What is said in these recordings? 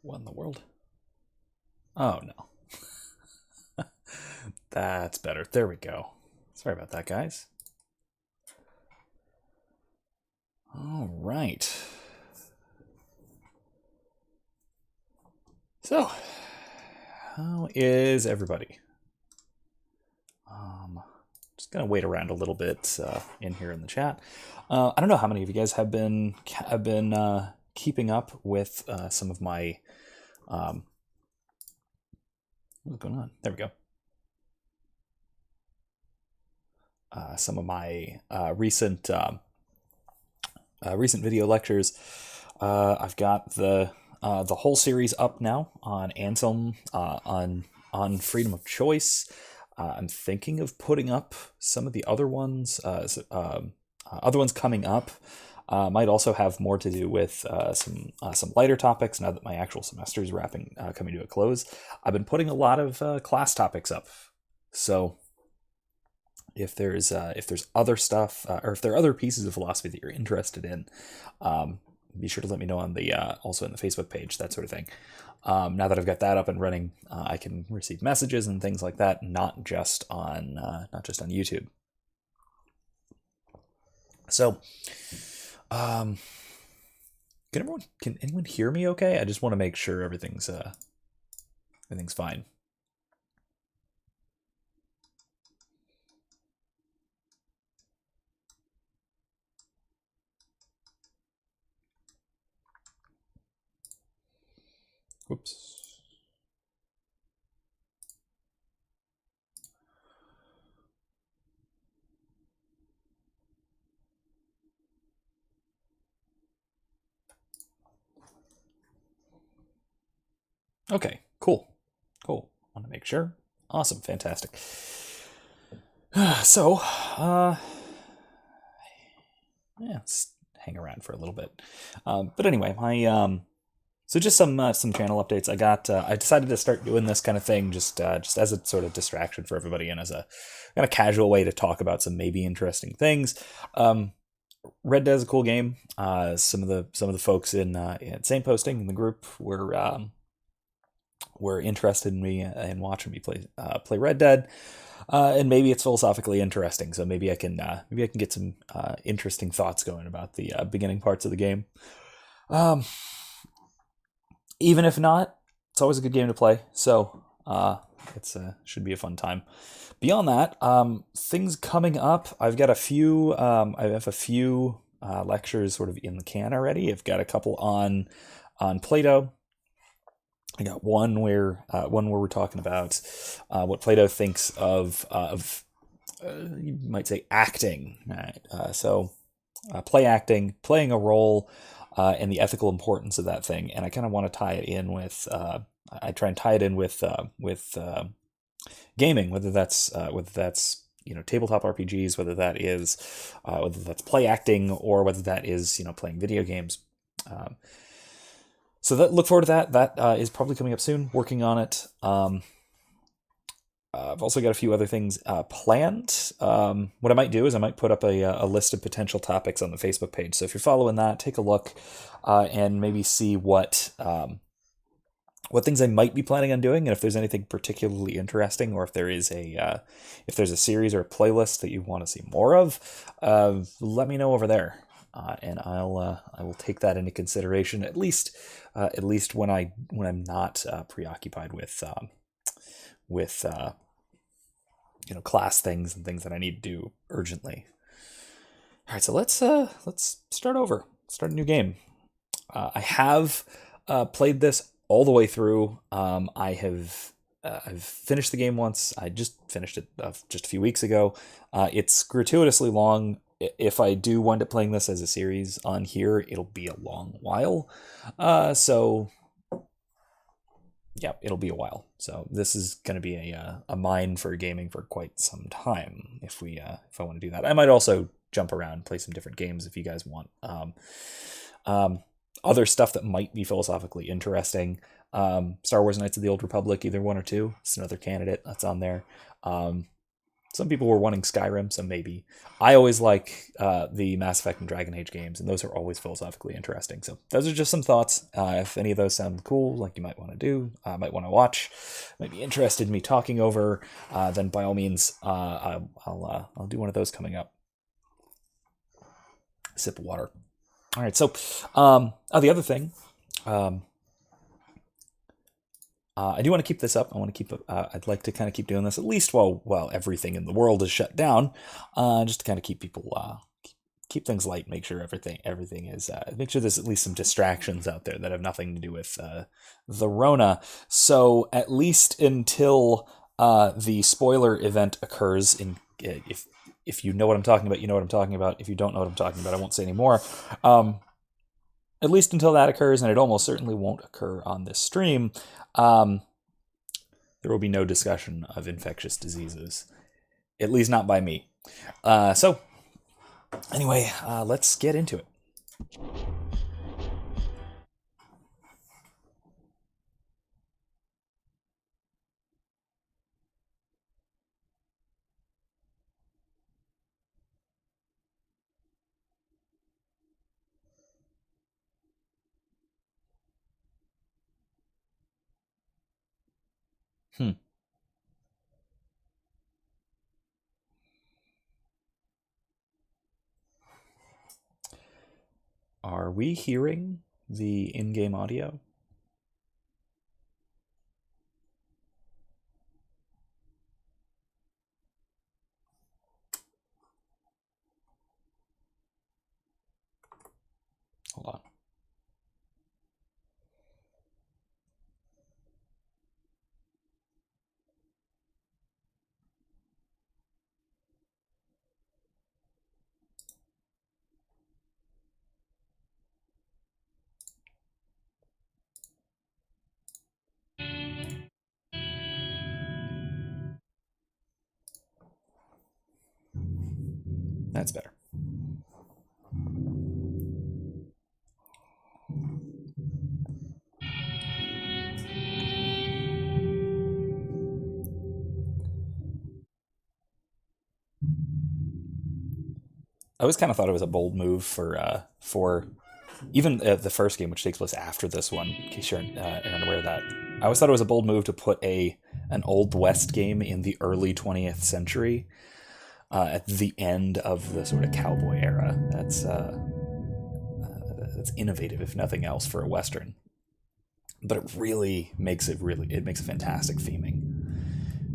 What in the world? Oh no. That's better. There we go. Sorry about that, guys. All right. So, how is everybody? Just gonna wait around a little bit in here in the chat. I don't know how many of you guys have been keeping up with some of my what's going on? There we go. Some of my recent video lectures. I've got the whole series up now on Anselm on freedom of choice. I'm thinking of putting up some of the other ones coming up. Might also have more to do with some lighter topics now that my actual semester is coming to a close. I've been putting a lot of class topics up, so if there's other stuff or if there are other pieces of philosophy that you're interested in, be sure to let me know on the also in the Facebook page, that sort of thing. Now that I've got that up and running, I can receive messages and things like that, not just on YouTube. So, can anyone hear me? Okay, I just want to make sure everything's fine. Whoops. Okay, cool. Want to make sure. Awesome, fantastic. So, yeah, let's hang around for a little bit. But anyway, so just some channel updates. I decided to start doing this kind of thing just as a sort of distraction for everybody and as a kind of casual way to talk about some maybe interesting things. Red Dead is a cool game. Some of the folks in Same Posting in the group were interested in me in watching me play Red Dead, and maybe it's philosophically interesting. So maybe I can get some interesting thoughts going about the beginning parts of the game. Even if not, it's always a good game to play. So it's should be a fun time. Beyond that, things coming up. I've got a few. I have a few lectures sort of in the can already. I've got a couple on Plato. I got one where we're talking about what Plato thinks of you might say acting. Right? So play acting, playing a role, and the ethical importance of that thing. And I kind of want to tie it in with. I try and tie it in with gaming, whether that's tabletop RPGs, whether that's play acting, or whether that is playing video games. So look forward to that. That is probably coming up soon. Working on it. I've also got a few other things planned. What I might do is I might put up a list of potential topics on the Facebook page. So if you're following that, take a look and maybe see what things I might be planning on doing, and if there's anything particularly interesting, or if there's a series or a playlist that you want to see more of, let me know over there, and I will take that into consideration at least when I'm not preoccupied with class things and things that I need to do urgently. All right, so let's start over. Start a new game. I have played this all the way through. I've finished the game once. I just finished it just a few weeks ago. It's gratuitously long. If I do wind up playing this as a series on here, it'll be a long while. So yeah, it'll be a while. So this is going to be a mine for gaming for quite some time. If I want to do that, I might also jump around, play some different games if you guys want. Other stuff that might be philosophically interesting. Star Wars Knights of the Old Republic, either one or two. It's another candidate that's on there. Some people were wanting Skyrim, so maybe. I always like the Mass Effect and Dragon Age games, and those are always philosophically interesting. So those are just some thoughts. If any of those sound cool, like you might want to do, might want to watch, might be interested in me talking over, then by all means, I'll do one of those coming up. Sip of water. All right, so the other thing. I do want to keep this up. I want to keep. I'd like to kind of keep doing this at least while everything in the world is shut down, just to kind of keep people keep things light. Make sure everything is. Make sure there's at least some distractions out there that have nothing to do with the Rona. So at least until the spoiler event occurs, if you know what I'm talking about, you know what I'm talking about. If you don't know what I'm talking about, I won't say any more. At least until that occurs, and it almost certainly won't occur on this stream. There will be no discussion of infectious diseases, at least not by me. So, anyway, let's get into it. Are we hearing the in-game audio? Hold on. That's better. I always kind of thought it was a bold move for even the first game, which takes place after this one. In case you're unaware of that, I always thought it was a bold move to put an Old West game in the early 20th century, at the end of the sort of cowboy era. That's innovative, if nothing else, for a Western. But it really makes a fantastic theming.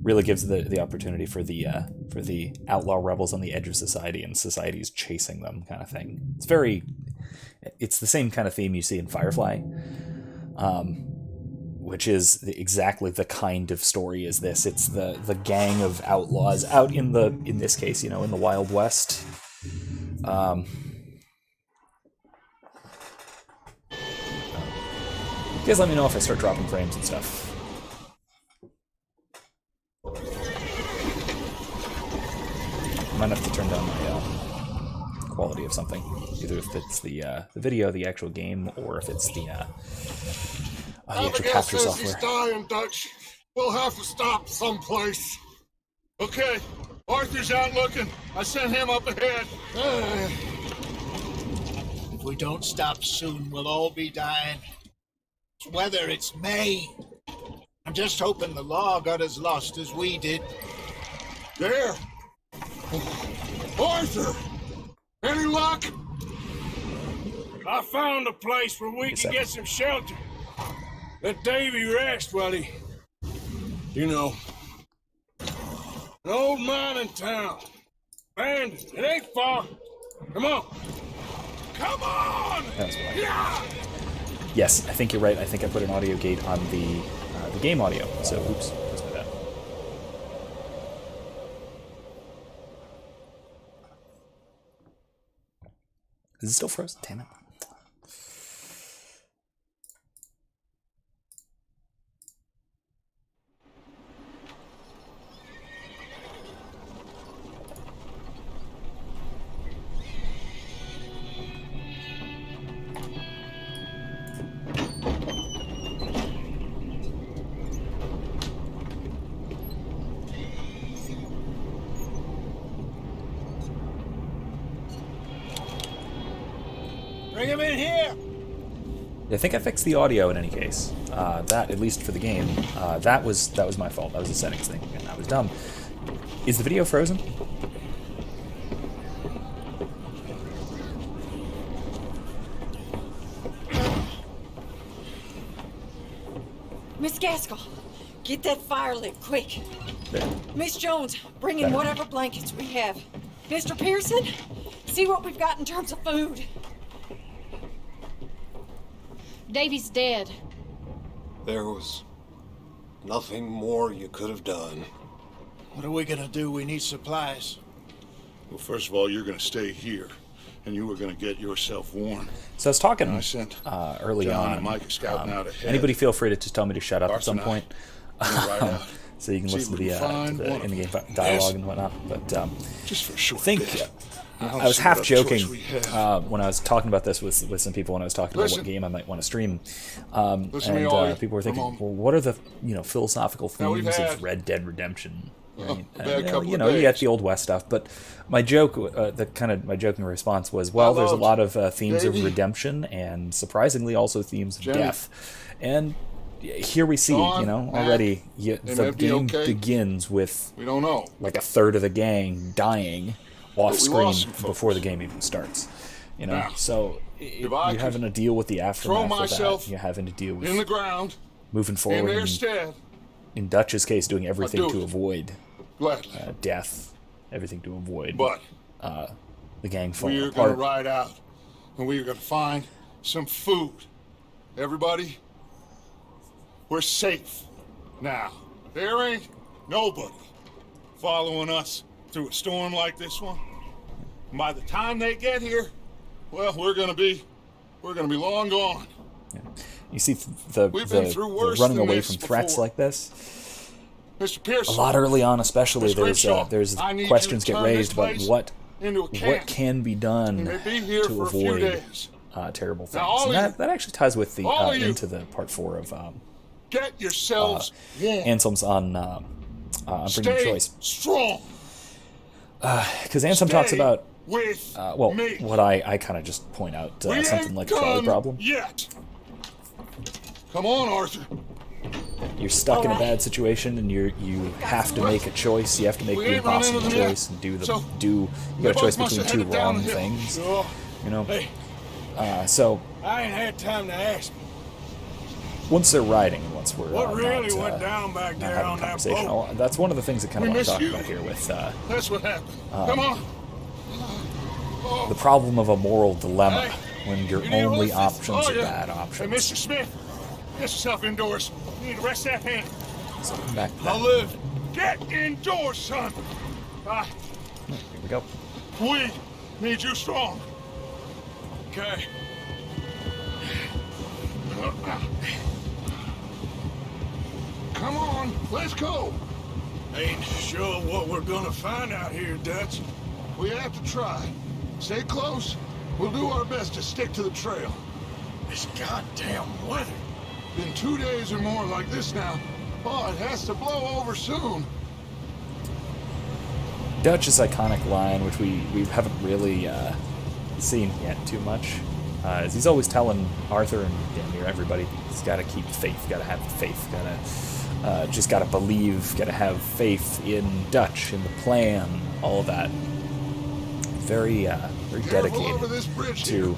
Really gives the opportunity for the outlaw rebels on the edge of society, and society is chasing them, kind of thing. It's the same kind of theme you see in Firefly, which is exactly the kind of story as this. It's the gang of outlaws out in this case, in the Wild West. You guys let me know if I start dropping frames and stuff. I might have to turn down my quality of something, either if it's the video, the actual game, or if it's the actual capture software. He's dying, Dutch. We'll have to stop someplace. Okay, Arthur's out looking. I sent him up ahead. If we don't stop soon, we'll all be dying. It's weather, it's May. I'm just hoping the law got as lost as we did. There! Arthur! Any luck? I found a place where we can get some shelter. Let Davy rest while he... an old mining town. Abandoned. It ain't far. Come on. Come on! Yeah! Yes, I think you're right. I think I put an audio gate on the game audio. So, oops, that's my bad. Is it still frozen? Damn it. Bring him in here! I think I fixed the audio in any case. That, at least for the game, that was my fault. That was a settings thing, and I was dumb. Is the video frozen? Miss Gaskell, get that fire lit, quick. There. Miss Jones, bring in Better. whatever blankets we have. Mr. Pearson, see what we've got in terms of food. Davy's dead. There was nothing more you could have done. What are we gonna do? We need supplies. Well, first of all, you're gonna stay here, and you were gonna get yourself warm. So I was talking I sent early John on. and Mike scouting out ahead. Anybody feel free to just tell me to shut up at some Arthur point, and I are gonna ride out. so you can See listen if to we the, can find one of in-game them. dialogue Yes. and whatnot. But Just for a short think bit. I was half joking when I was talking about this with some people when I was talking about Listen. what game I might want to stream, Listen to me, and all you. people were thinking, Come on. well, what are the philosophical Now, we've themes had- of Red Dead Redemption? Right? a bad couple of you days. got the old west stuff, but my joke, my joking response was, well, there's a loved lot of themes Davey. of redemption and surprisingly also themes of Jenny. death, and here we see, Dawn, Matt, already they the might be game okay. begins with We don't know. like a third of the gang dying off we screen lost some folks. before the game even starts. Now, So if I you're could having to deal with the aftermath of myself that. You're having to deal with In the ground, moving in forward. their And stead, in Dutch's case, doing everything do to it. avoid gladly. death, everything to avoid But the gang falling we're gonna apart. ride out, and we're gonna find some food. Everybody, we're safe now. There ain't nobody following us through a storm like this one. And by the time they get here, well, we're gonna be long gone. You see the We've been through worse running than away this from threats before. like this. Mr. A Pearson, lot early on, especially, Miss Grimshaw, there's I need you questions to get turn this raised about place what into a camp. can be done We may be here to for a few avoid days. terrible things. Now, all And of you- that actually ties with the all of you- into the part 4 of Get yourselves warm. Anselm's on Freedom of Stay Choice, strong. because Ansem talks Stay about with me. what I kind of just point out We something ain't like the trolley done problem. yet. Come on, Arthur. You're stuck in a Alright. bad situation, and you have to make a choice. You have to make We the ain't run impossible into them yet. choice and do So, you they got a both choice must between have two headed down wrong the hill. things. Oh, hey, So I ain't had time to ask. once they're riding, once we're What really not, went down back not there having on a that conversation. boat? That's one of the things that kind We of want to miss talk you. about here with That's what happened. Come on. the problem of a moral dilemma Hey, when your you need only horses? options Oh, are yeah. bad Hey, options. Mr. Smith, get yourself indoors. You need to rest that hand. So come back to I'll that. live. Get indoors, son. Here we go. We need you strong. Okay. Come on, let's go. Ain't sure what we're gonna find out here, Dutch. We have to try. Stay close. We'll do our best to stick to the trail. This goddamn weather. Been 2 days or more like this now. Oh, it has to blow over soon. Dutch's iconic line, which we haven't really seen yet too much, is he's always telling Arthur and damn near everybody, he's got to keep faith, got to have faith, just got to believe, got to have faith in Dutch, in the plan, all of that. Very Careful over dedicated this bridge to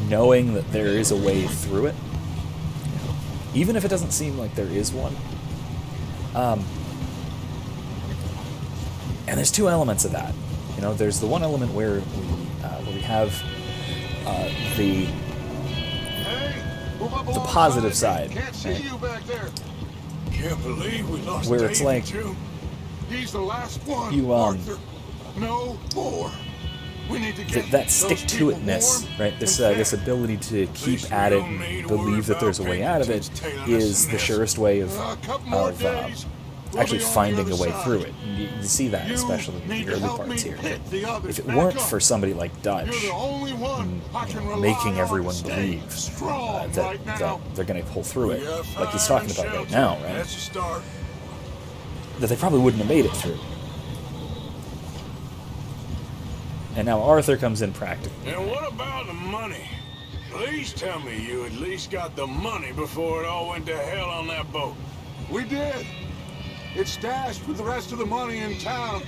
knowing that there is a way through it, even if it doesn't seem like there is one. And there's two elements of that. There's the one element where we have the Hey, move up the alongside positive me. side, Can't see right? you back there. Can't believe we lost Where it's Davey, like- too. He's the last one, You, Arthur. No more. We need to get that those stick-to-itness, people right? warm This and this fed. ability to keep least at we it, don't need and to worry believe that there's a about way out of it, Peyton's tailing us is in the this. surest way of A couple more days. We'll actually be on the finding a other way side. through it. And you see that, You especially in need the to early help parts me here. pick the others If it back weren't up. for somebody like Dutch, You're the only one I can rely making on everyone to stay believe strong that, right now. that they're going to pull through We it, got like he's fire talking and about right shelter. now, right? That's a start. That they probably wouldn't have made it through. And now Arthur comes in practical. And what about the money? Please tell me you at least got the money before it all went to hell on that boat. We did. It's stashed with the rest of the money in town.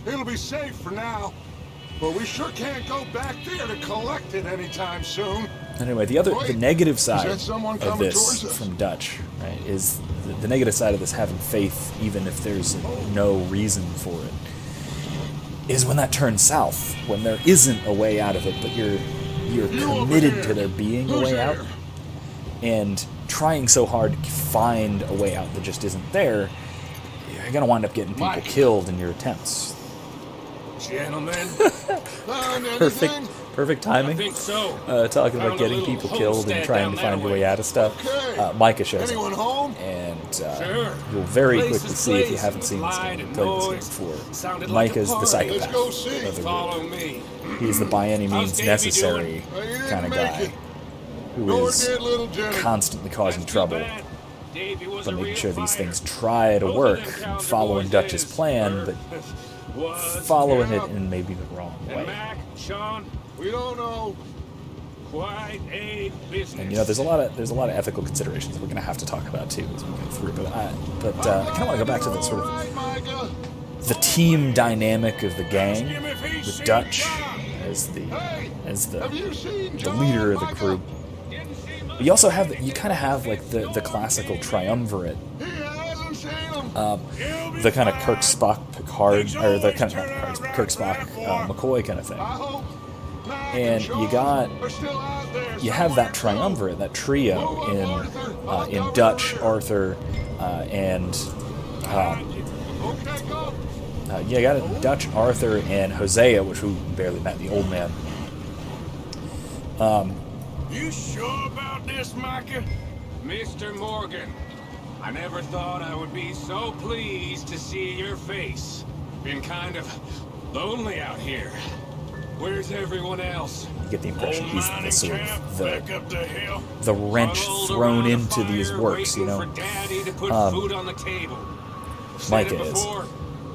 It'll be safe for now. But we sure can't go back there to collect it anytime soon. Anyway, the negative side that someone of coming this towards us? from Dutch, right, is the negative side of this having faith, even if there's no reason for it, is when that turns south, when there isn't a way out of it, but you're committed to there being a way out, and trying so hard to find a way out that just isn't there, you're gonna wind up getting people killed in your attempts. Gentlemen, Perfect timing. I think so. Talking about Found a getting little people killed and homestead trying down to that find your way. way out of stuff. Okay. Micah shows Anyone up, home? and Sure. you'll very Place quickly is see if you place haven't with seen this light game, and played this game noise. before. Sounded like Micah's a the party. psychopath Let's go see. of the Follow group. me. He's the by any How's means Davey necessary doing? Well, you didn't kind of make guy it. who Nor is did little Jenny. constantly causing That's too trouble, bad. Davey was but a making real sure these fighter. things try to Both of work, them Cowser following boys Dutch's is, plan, but was, following yeah. it in maybe the wrong and way. Mac, Sean, We don't know. quite a business. And there's a lot of ethical considerations that we're going to have to talk about too as we go through. But I kind of want to go back to the sort of All right, Micah. the team dynamic of the gang, Ask him if he's with seen Dutch John. as the Have you seen the John, leader of the Micah? crew. But you also have you kind of have like the classical triumvirate, He hasn't seen him. the kind of Kirk, Spock, Picard, or the kind of not Picard, Kirk, Spock, McCoy kind of thing. I hope Mac And Sean you got- are still out there You have that somewhere. triumvirate, that trio in Dutch, Arthur, and Okay, go. you got it, Dutch, Arthur, and Hosea, which we barely met, the old man. You sure about this, Micah? Mr. Morgan, I never thought I would be so pleased to see your face. Been kind of lonely out here. Where's everyone else? You get the impression Old he's the mining sort camp of back up the hill. the wrench Huddled thrown around a into these fire, works, you waiting know. for Daddy to put food on the table. Said Micah it is. before,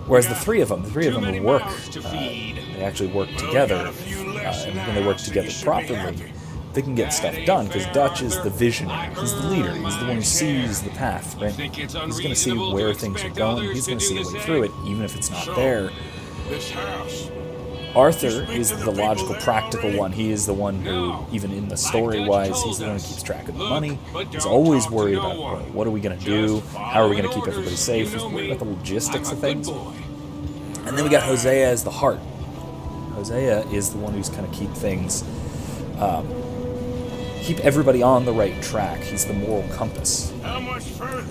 Whereas we the got three of them too many work. mouths to feed. They actually work Well, we together, got a few less and now, when they work so together you should be properly, happy. they can get stuff done. Because Dutch is the visionary, he's the leader, he's the one who sees the path. Right? Think it's He's going to see unreasonable where to things are expect going. others He's to going to do see a the way same? through it, even if it's not So, there. This house. Arthur speak is to the the people logical, there practical already? one. He is the one who, No. even in the Like story-wise, Dutch he's the one who told keeps us. track of the Look, money. but He's don't always talk to worried no about one. what are we going to do? Just How are we going to following keep everybody orders. safe? You He's know worried me. about the logistics I'm of a good things. boy. And then we got Hosea as the heart. Hosea is the one who's kind of keep everybody on the right track. He's the moral compass. How much further?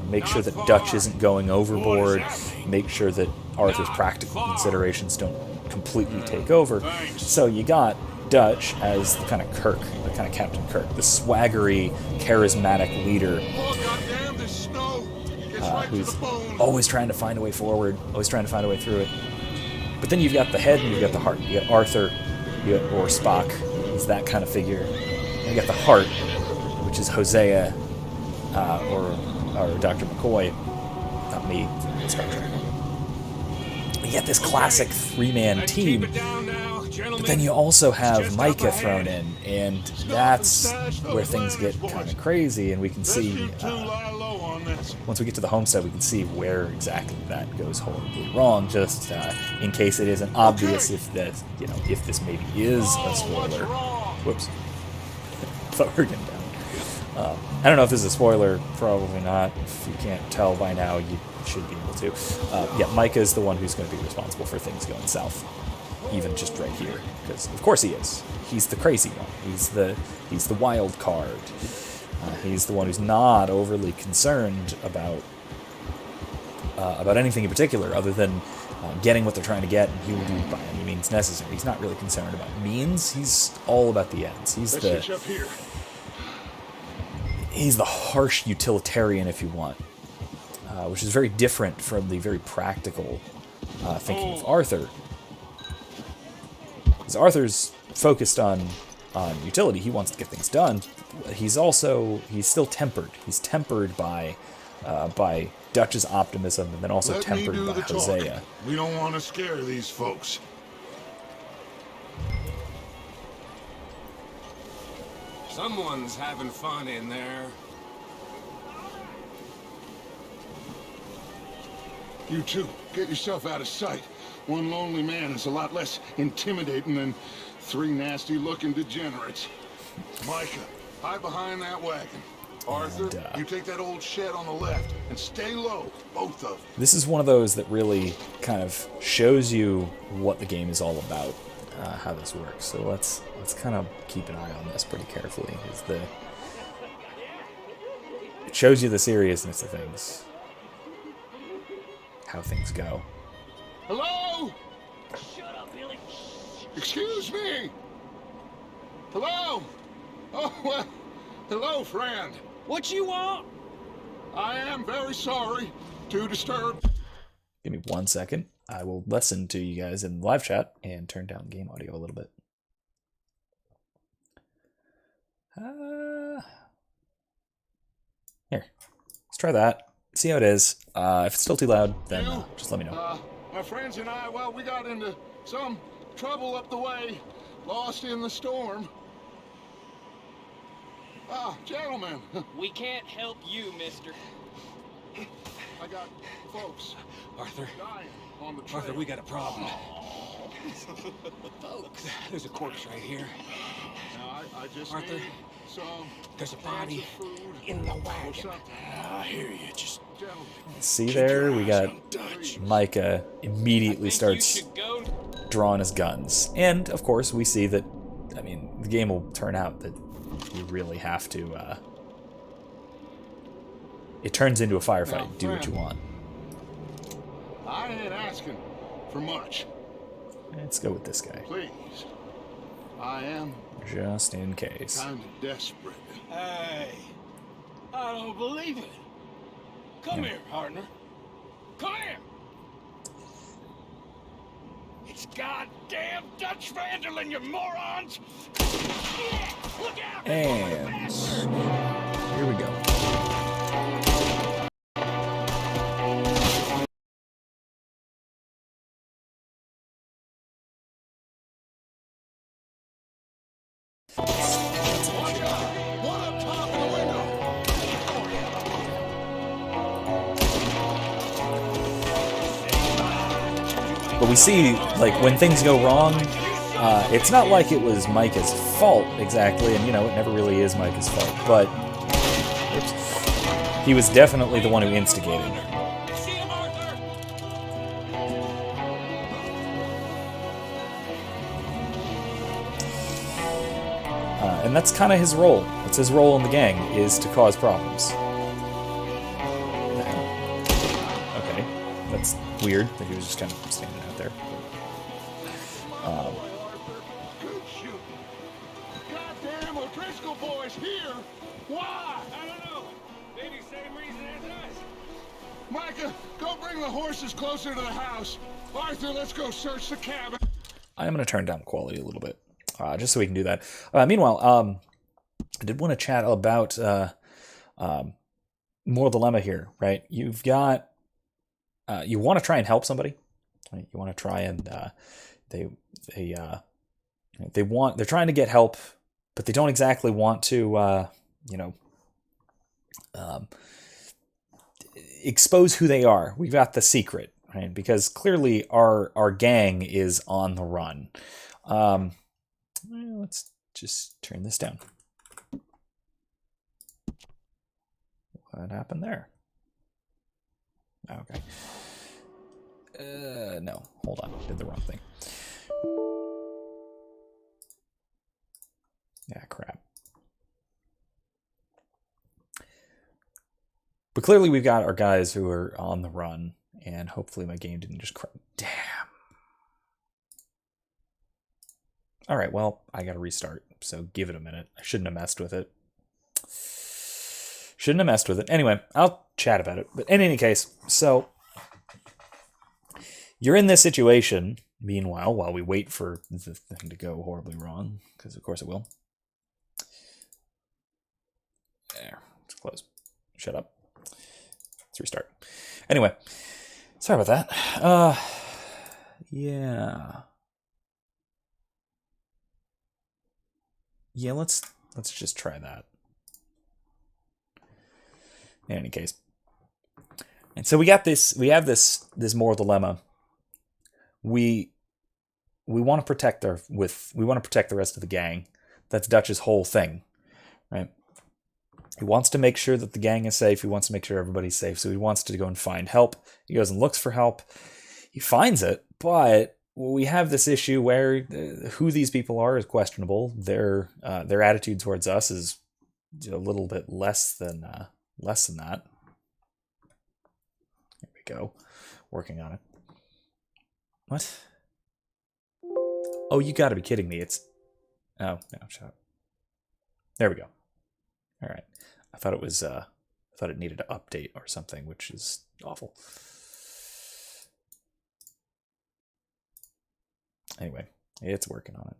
Make sure Not that Dutch far. isn't going overboard. What does that mean? Make sure that Arthur's Not practical far. considerations don't completely take over. Thanks. So you got Dutch as the kind of Kirk, the kind of Captain Kirk, the swaggery, charismatic leader Oh, goddamn, this snow gets right to who's the bone. always trying to find a way forward, always trying to find a way through it. But then you've got the head and you've got the heart. You got Arthur, or Spock, he's that kind of figure. And you got the heart, which is Hosea, or Dr. McCoy, not me, Star Trek. You get this classic three-man Let's team, keep it down now, gentlemen. but then you also have Just Micah up thrown ahead. in, and that's where things get kind of crazy, and we can Let's see, keep two lie low on this. once we get to the homestead, we can see where exactly that goes horribly wrong, just in case it isn't obvious if that, if this maybe is a spoiler. Whoops. Thought we were getting down. I don't know if this is a spoiler, probably not. If you can't tell by now, you should be able to. Yeah, Micah is the one who's going to be responsible for things going south, even just right here, because of course he is. He's the crazy one. He's the wild card. He's the one who's not overly concerned about anything in particular, other than getting what they're trying to get, and he will do it by any means necessary. He's not really concerned about means. He's all about the ends. Let's hitch up here. He's the harsh utilitarian, if you want, which is very different from the very practical thinking of Arthur. Because Arthur's focused on utility. He wants to get things done. He's still tempered. He's tempered by Dutch's optimism, and then also Let me tempered do by the Hosea. talking. We don't want to scare these folks. Someone's having fun in there. You two, get yourself out of sight. One lonely man is a lot less intimidating than 3 nasty-looking degenerates. Micah, hide behind that wagon. Arthur, you take that old shed on the left and stay low, both of you. This is one of those that really kind of shows you what the game is all about, how this works. So let's kind of keep an eye on this pretty carefully. It shows you the seriousness of things, how things go. Hello? Shut up, Billy. Excuse me. Hello? Oh, well, hello, friend. What you want? I am very sorry to disturb. Give me 1 second. I will listen to you guys in live chat and turn down game audio a little bit. Here, let's try that. See how it is. If it's still too loud, then just let me know. My friends and I, well, we got into some trouble up the way, lost in the storm. Ah, gentlemen. We can't help you, mister. I got folks Arthur. dying on the trail. Arthur, we got a problem. Folks. There's a corpse right here. Now, I just Arthur, need some there's a cans body of food in the or wagon. something. I hear you. Just Gentlemen. See there, we got Micah immediately starts drawing his guns. And, of course, we see that, I mean, the game will turn out that you really have to, it turns into a firefight. Now, Do what you friend. want. I ain't asking for much. Let's go with this guy, Please. I am just in case. kind of desperate. Hey, I don't believe it. Come here, partner. Come here. It's goddamn Dutch Vanderlyn, you morons! Look out! And here we go. But we see, like, when things go wrong, it's not like it was Micah's fault exactly, and, you know, it never really is Micah's fault, but he was definitely the one who instigated. See him, Arthur? And that's kind of his role. That's his role in the gang, is to cause problems. Okay, that's weird that he was just kind of standing out there. Good shooting. Goddamn O'Driscoll boys here. Why? I don't know. Maybe same reason as us. Micah, go bring the horses closer to the house. Arthur, let's go search the cabin. I am going to turn down quality a little bit, just so we can do that. Meanwhile, I did want to chat about moral dilemma here, right? You've got, you want to try and help somebody, right? You want to try and they're trying to get help, but they don't exactly want to, expose who they are. We've got the secret, right? Because clearly our gang is on the run. Let's just turn this down. What happened there? Okay. No, hold on. Did the wrong thing. Yeah, crap. But clearly we've got our guys who are on the run, and hopefully my game didn't just crap. Damn. All right, well, I got to restart, so give it a minute. I shouldn't have messed with it. Anyway, I'll chat about it. But in any case, so you're in this situation, meanwhile, while we wait for the thing to go horribly wrong, because of course it will. There, it's closed. Shut up. Let's restart. Anyway, sorry about that. Yeah. Yeah, let's Let's just try that. In any case. And so we have this moral dilemma. We want to protect the rest of the gang. That's Dutch's whole thing, right? He wants to make sure that the gang is safe. He wants to make sure everybody's safe. So he wants to go and find help. He goes and looks for help. He finds it, but we have this issue where who these people are is questionable. Their attitude towards us is a little bit less than that. Here we go, working on it. What? Oh, you got to be kidding me! Oh no, shut up. There we go. All right. I thought it needed to update or something, which is awful. Anyway, it's working on it.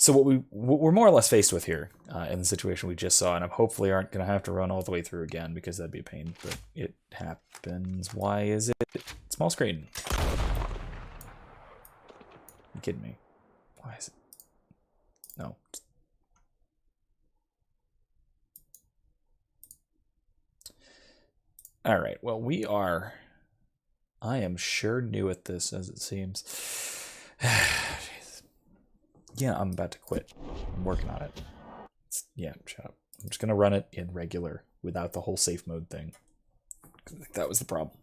So what we're more or less faced with here in the situation we just saw, and I'm hopefully aren't going to have to run all the way through again because that'd be a pain, but it happens. Why is it small screen? You kidding me? Why is it? No. All right. Well, I am sure new at this, as it seems. Yeah, I'm about to quit. I'm working on it. Yeah, shut up. I'm just gonna run it in regular without the whole safe mode thing. I think that was the problem.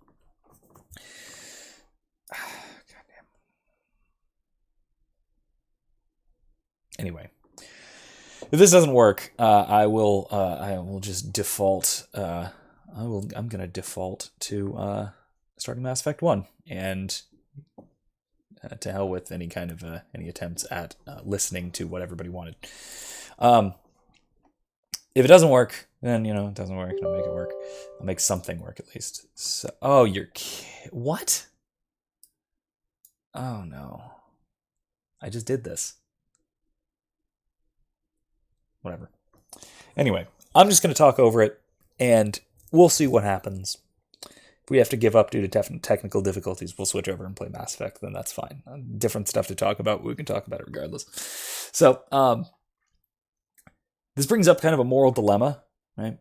Goddamn. Anyway, if this doesn't work, I will just default. I'm gonna default to starting Mass Effect 1, and to hell with any kind of any attempts at listening to what everybody wanted. If it doesn't work, then it doesn't work. I'll make it work. I'll make something work at least. So, oh, you're what? Oh no! I just did this. Whatever. Anyway, I'm just going to talk over it, and we'll see what happens. If we have to give up due to technical difficulties, we'll switch over and play Mass Effect, then that's fine. Different stuff to talk about, but we can talk about it regardless. So, this brings up kind of a moral dilemma, right?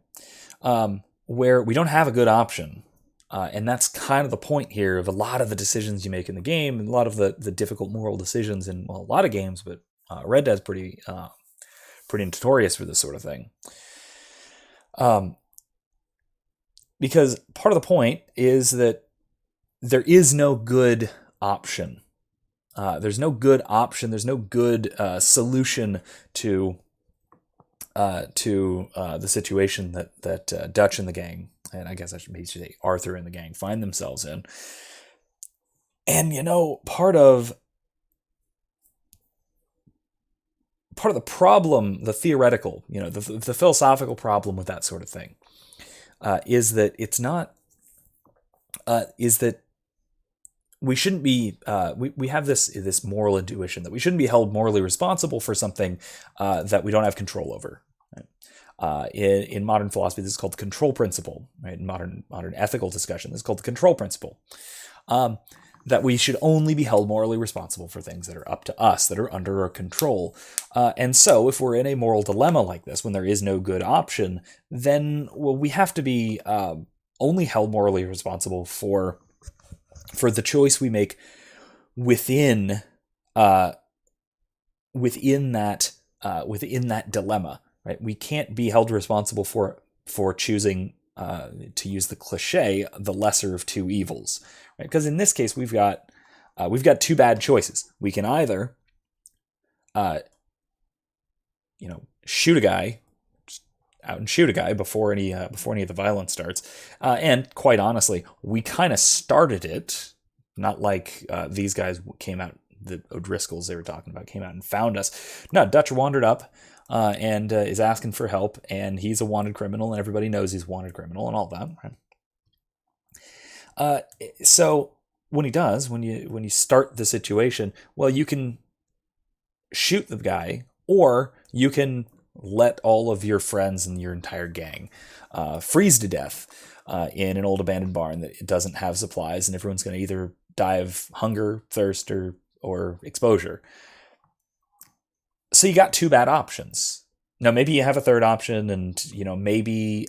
Where we don't have a good option. And that's kind of the point here of a lot of the decisions you make in the game, and a lot of the difficult moral decisions in a lot of games, but Red Dead's pretty notorious for this sort of thing. Because part of the point is that there is no good option. There's no good option. There's no good solution to the situation that Dutch and the gang, and I guess I should say Arthur and the gang, find themselves in. And part of the problem, the theoretical, the philosophical problem with that sort of thing, is that it's not. Is that we shouldn't be. We have this moral intuition that we shouldn't be held morally responsible for something that we don't have control over. Right? In modern philosophy, this is called the control principle. Right? In modern ethical discussion, this is called the control principle. That we should only be held morally responsible for things that are up to us, that are under our control. And so if we're in a moral dilemma like this, when there is no good option, then we have to be only held morally responsible for the choice we make within that dilemma. Right? We can't be held responsible for choosing, to use the cliche, the lesser of two evils. Right? Because in this case, we've got two bad choices. We can either, shoot a guy, out and shoot a guy before any of the violence starts. And quite honestly, we kind of started it. Not like these guys came out, the O'Driscolls they were talking about came out and found us. No, Dutch wandered up and is asking for help, and he's a wanted criminal, and everybody knows he's a wanted criminal and all that. Right? So when you start the situation, well, you can shoot the guy, or you can let all of your friends and your entire gang freeze to death in an old abandoned barn that doesn't have supplies, and everyone's going to either die of hunger, thirst, or exposure. So you got two bad options. Now maybe you have a third option, and maybe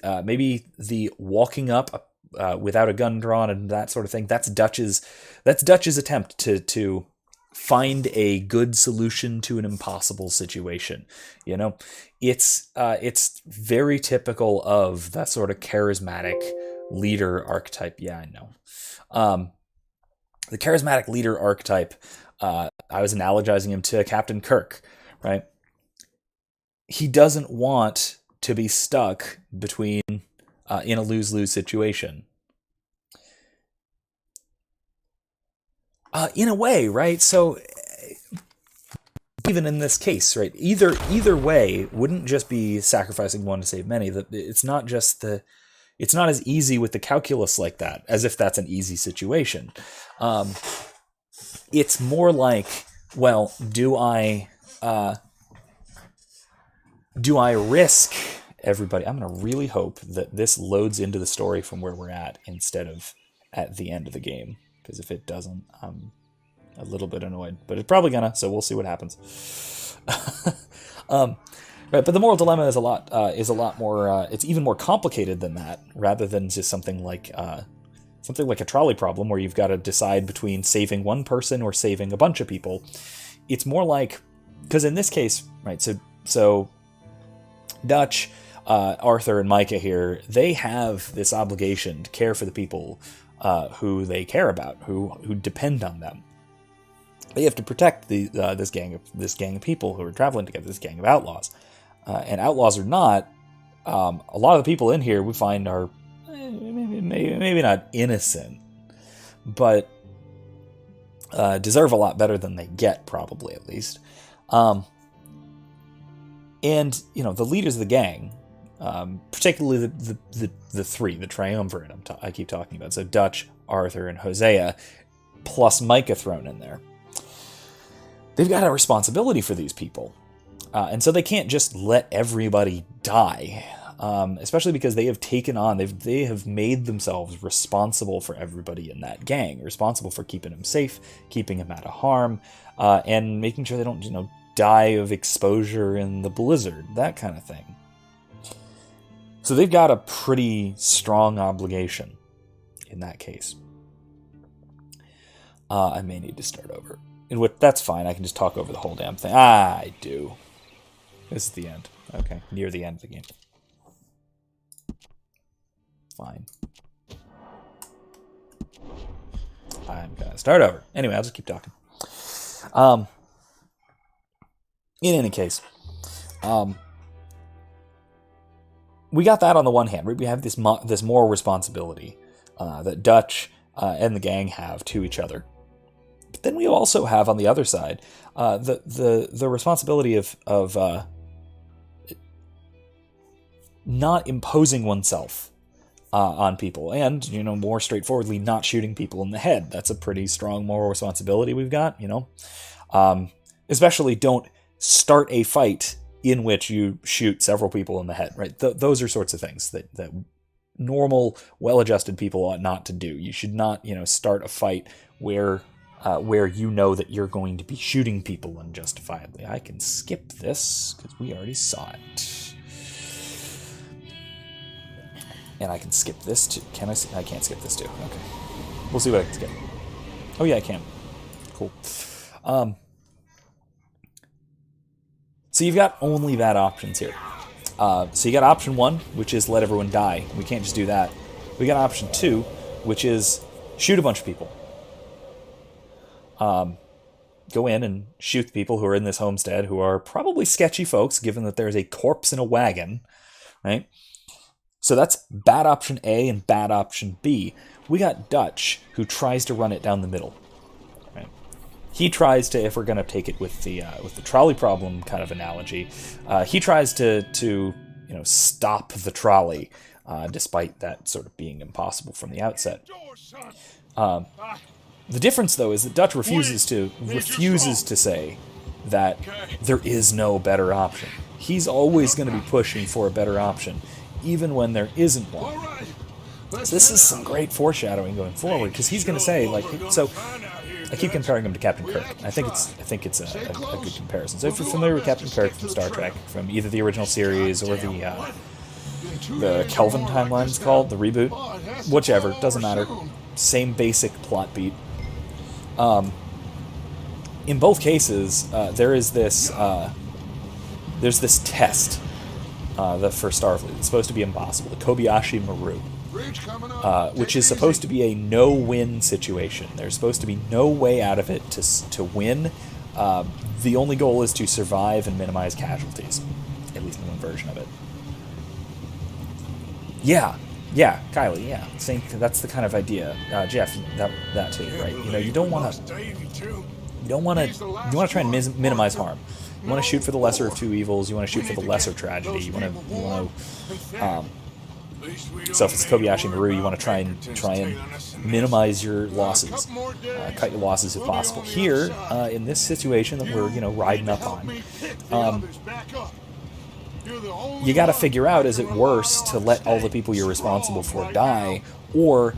the walking up without a gun drawn and that sort of thing. That's Dutch's attempt to find a good solution to an impossible situation. It's very typical of that sort of charismatic leader archetype. Yeah, I know. The charismatic leader archetype. I was analogizing him to Captain Kirk, right? He doesn't want to be stuck between in a lose-lose situation. In a way, right? So even in this case, right? Either way wouldn't just be sacrificing one to save many. It's not as easy with the calculus like that, as if that's an easy situation. It's more like, well, do I risk everybody? I'm going to really hope that this loads into the story from where we're at instead of at the end of the game. Because if it doesn't, I'm a little bit annoyed. But it's probably gonna, so we'll see what happens. Right, but the moral dilemma is a lot more. It's even more complicated than that, rather than just something like a trolley problem where you've got to decide between saving one person or saving a bunch of people. It's more like, because in this case, right? So Dutch, Arthur, and Micah here, they have this obligation to care for the people who they care about, who depend on them. They have to protect this gang of people who are traveling together, this gang of outlaws. And outlaws or not, a lot of the people in here we find are maybe not innocent, but deserve a lot better than they get, probably, at least. And the leaders of the gang, particularly the three, the triumvirate I keep talking about. So Dutch, Arthur, and Hosea, plus Micah thrown in there. They've got a responsibility for these people. And so they can't just let everybody die, especially because they have taken on, they have made themselves responsible for everybody in that gang, responsible for keeping them safe, keeping them out of harm, and making sure they don't, die of exposure in the blizzard, that kind of thing. So they've got a pretty strong obligation in that case. I may need to start over. That's fine, I can just talk over the whole damn thing. I do. This is the end. Okay, near the end of the game. Fine. I'm gonna start over. Anyway, I'll just keep talking. In any case, we got that on the one hand. We have this moral responsibility that Dutch and the gang have to each other. But then we also have on the other side the responsibility of not imposing oneself on people, and more straightforwardly, not shooting people in the head. That's a pretty strong moral responsibility we've got. Especially don't start a fight in which you shoot several people in the head. Right? Those are sorts of things that normal, well-adjusted people ought not to do. You should not start a fight where that you're going to be shooting people unjustifiably. I can skip this because we already saw it. And I can skip this too. Can I? I can't skip this too. Okay. We'll see what I can skip. Oh yeah, I can. Cool. So you've got only bad options here. So you got option 1, which is let everyone die. We can't just do that. We got option 2, which is shoot a bunch of people. Go in and shoot the people who are in this homestead, who are probably sketchy folks, given that there's a corpse in a wagon, right? So that's bad option A and bad option B. We got Dutch, who tries to run it down the middle. Right? He tries to, if we're going to take it with the trolley problem kind of analogy, he tries to stop the trolley, despite that sort of being impossible from the outset. The difference, though, is that Dutch refuses to say that there is no better option. He's always going to be pushing for a better option, even when there isn't one. So this is some great foreshadowing going forward, because he's going to say, like, so I keep comparing him to Captain Kirk. I think it's a good comparison. So if you're familiar with Captain Kirk from Star Trek, from either the original series or the Kelvin timeline it's called, the reboot, whichever, doesn't matter. Same basic plot beat. In both cases, there's this test for Starfleet. It's supposed to be impossible. The Kobayashi Maru. Which is supposed to be a no-win situation. There's supposed to be no way out of it to win. The only goal is to survive and minimize casualties, at least in one version of it. Yeah, Kylie, yeah. That's the kind of idea, Jeff. That too, right? You know, you want to try and minimize harm. You want to shoot for the lesser of two evils. You want to shoot for the lesser tragedy. You want to. So if it's Kobayashi Maru, you want to try and minimize your losses, cut your losses if possible. Here, in this situation that we're riding up on, you got to figure out: is it worse to let all the people you're responsible for die, or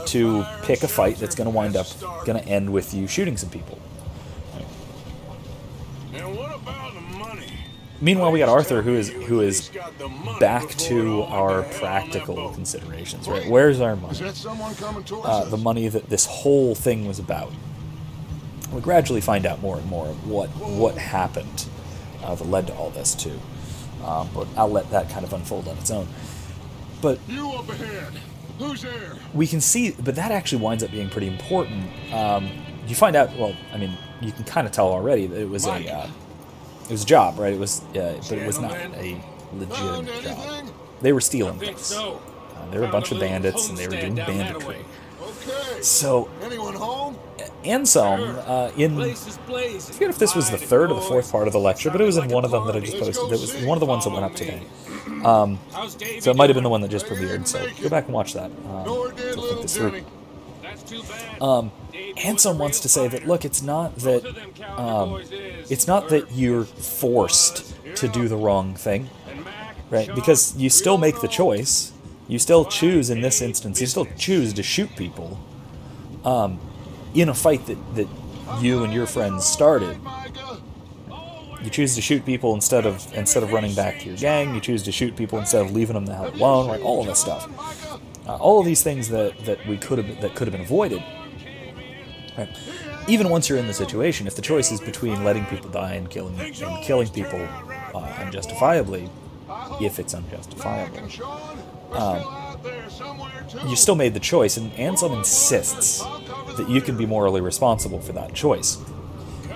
to pick a fight that's going to end with you shooting some people? Meanwhile, we got Arthur, who is back to our practical considerations. Right? Where's our money? The money that this whole thing was about. We gradually find out more and more of what happened that led to all this too. But I'll let that kind of unfold on its own. But you up ahead. Who's there? We can see, but that actually winds up being pretty important. You find out. Well, I mean, you can kind of tell already that it was a job, right? It was, but it was not a legitimate job. They were stealing things. They were a bunch of bandits, and they were doing banditry. So, Anselm, I forget if this was the third or the fourth part of the lecture, but it was in one of them that I just posted. It was one of the ones that went up today. So it might have been the one that just premiered. So go back and watch that. To think this through. Anselm wants to say that, look, it's not that you're forced to do the wrong thing, right? Because you still make the choice. You still choose, in this instance, you still choose to shoot people in a fight that you and your friends started. You choose to shoot people instead of running back to your gang. You choose to shoot people instead of leaving them the hell alone. Right? All of this stuff. All of these things that could have been avoided. Right. Even once you're in the situation, if the choice is between letting people die and killing people unjustifiably, if it's unjustifiable, you still made the choice, and Anselm insists that you can be morally responsible for that choice.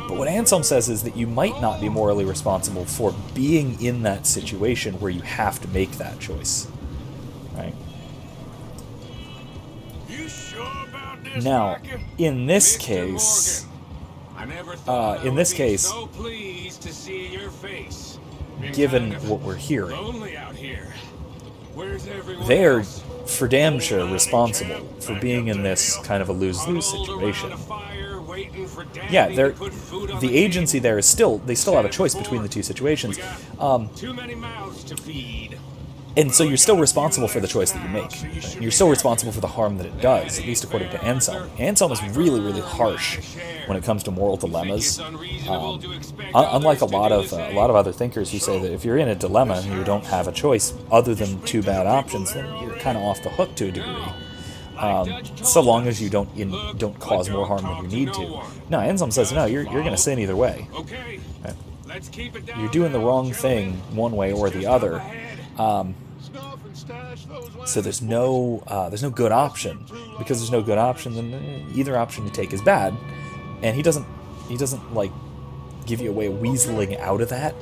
But what Anselm says is that you might not be morally responsible for being in that situation where you have to make that choice. Right? Now, in this case, given what we're hearing, they're for damn sure responsible for being in this kind of a lose-lose situation. Yeah, the agency there is they still have a choice between the two situations. And so you're still responsible for the choice that you make. Right? You're still responsible for the harm that it does, at least according to Anselm. Anselm is really, really harsh when it comes to moral dilemmas. Unlike a lot of other thinkers who say that if you're in a dilemma and you don't have a choice other than two bad options, then you're kind of off the hook to a degree. So long as you don't cause more harm than you need to. No, Anselm says no. You're going to sin either way. Right? You're doing the wrong thing one way or the other. So there's no good option. Because there's no good option, then either option you take is bad. And he doesn't like give you a way of weaseling out of that.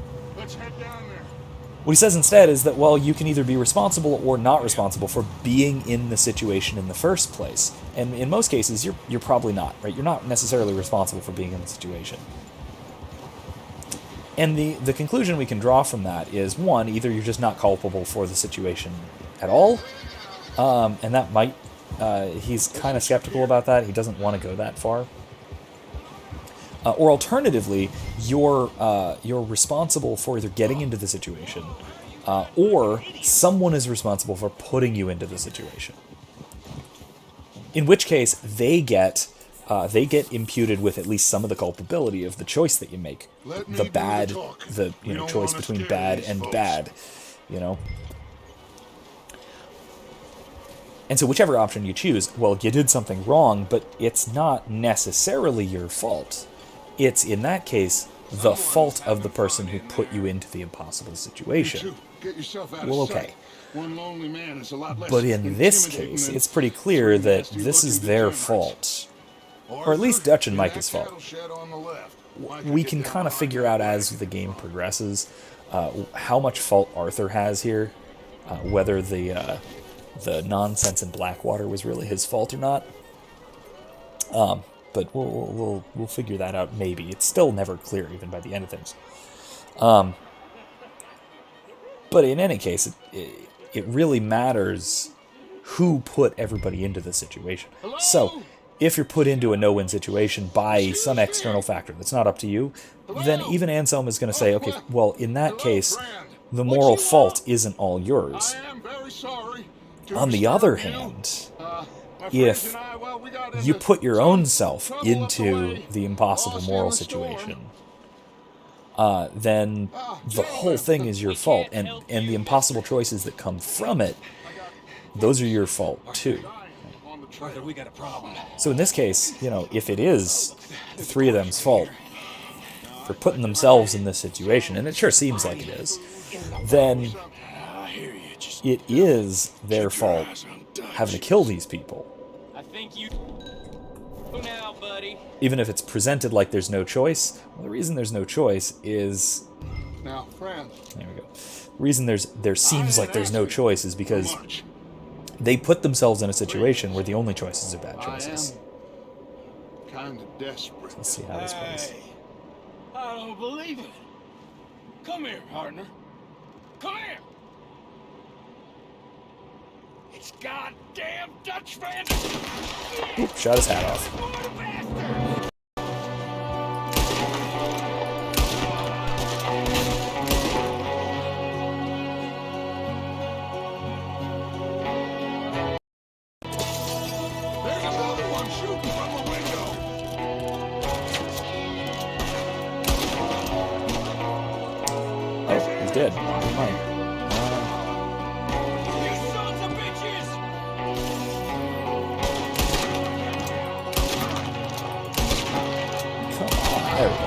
What he says instead is that, well, you can either be responsible or not responsible for being in the situation in the first place. And in most cases, you're probably not, right? You're not necessarily responsible for being in the situation. And the conclusion we can draw from that is, one, either you're just not culpable for the situation at all, and that might, he's kind of skeptical about that. He doesn't want to go that far. Or alternatively, you're responsible for either getting into the situation, or someone is responsible for putting you into the situation. In which case, they get imputed with at least some of the culpability of the choice that you make. The bad, choice between bad and bad, And so whichever option you choose, well, you did something wrong, but it's not necessarily your fault. It's, in that case, the fault of the person who put you into the impossible situation. Well, okay. But in this case, it's pretty clear that this is their fault. Or at least Dutch and Micah's fault. We can kind of figure out as the game progresses how much fault Arthur has here, whether the nonsense in Blackwater was really his fault or not. But we'll figure that out maybe. It's still never clear even by the end of things. But in any case, it really matters who put everybody into the situation. So, if you're put into a no-win situation by some external factor that's not up to you, then even Anselm is going to say, okay, well, in that case, the moral fault isn't all yours. On the other hand, if you put your own self into the impossible moral situation, then the whole thing is your fault, and the impossible choices that come from it, those are your fault too. So in this case, if it is the three of them's fault for putting themselves in this situation, and it sure seems like it is, then it is their fault having to kill these people. Even if it's presented like there's no choice, well, the reason there's no choice is... Now, friend. There we go. The reason there seems like there's no choice is because they put themselves in a situation where the only choices are bad choices. I am kind of desperate. Let's see how this plays. I don't believe it. Come here, partner. Come here. It's goddamn Dutch Van. Oop, shot his hat off. Oh, he's dead. Never mind. There we go.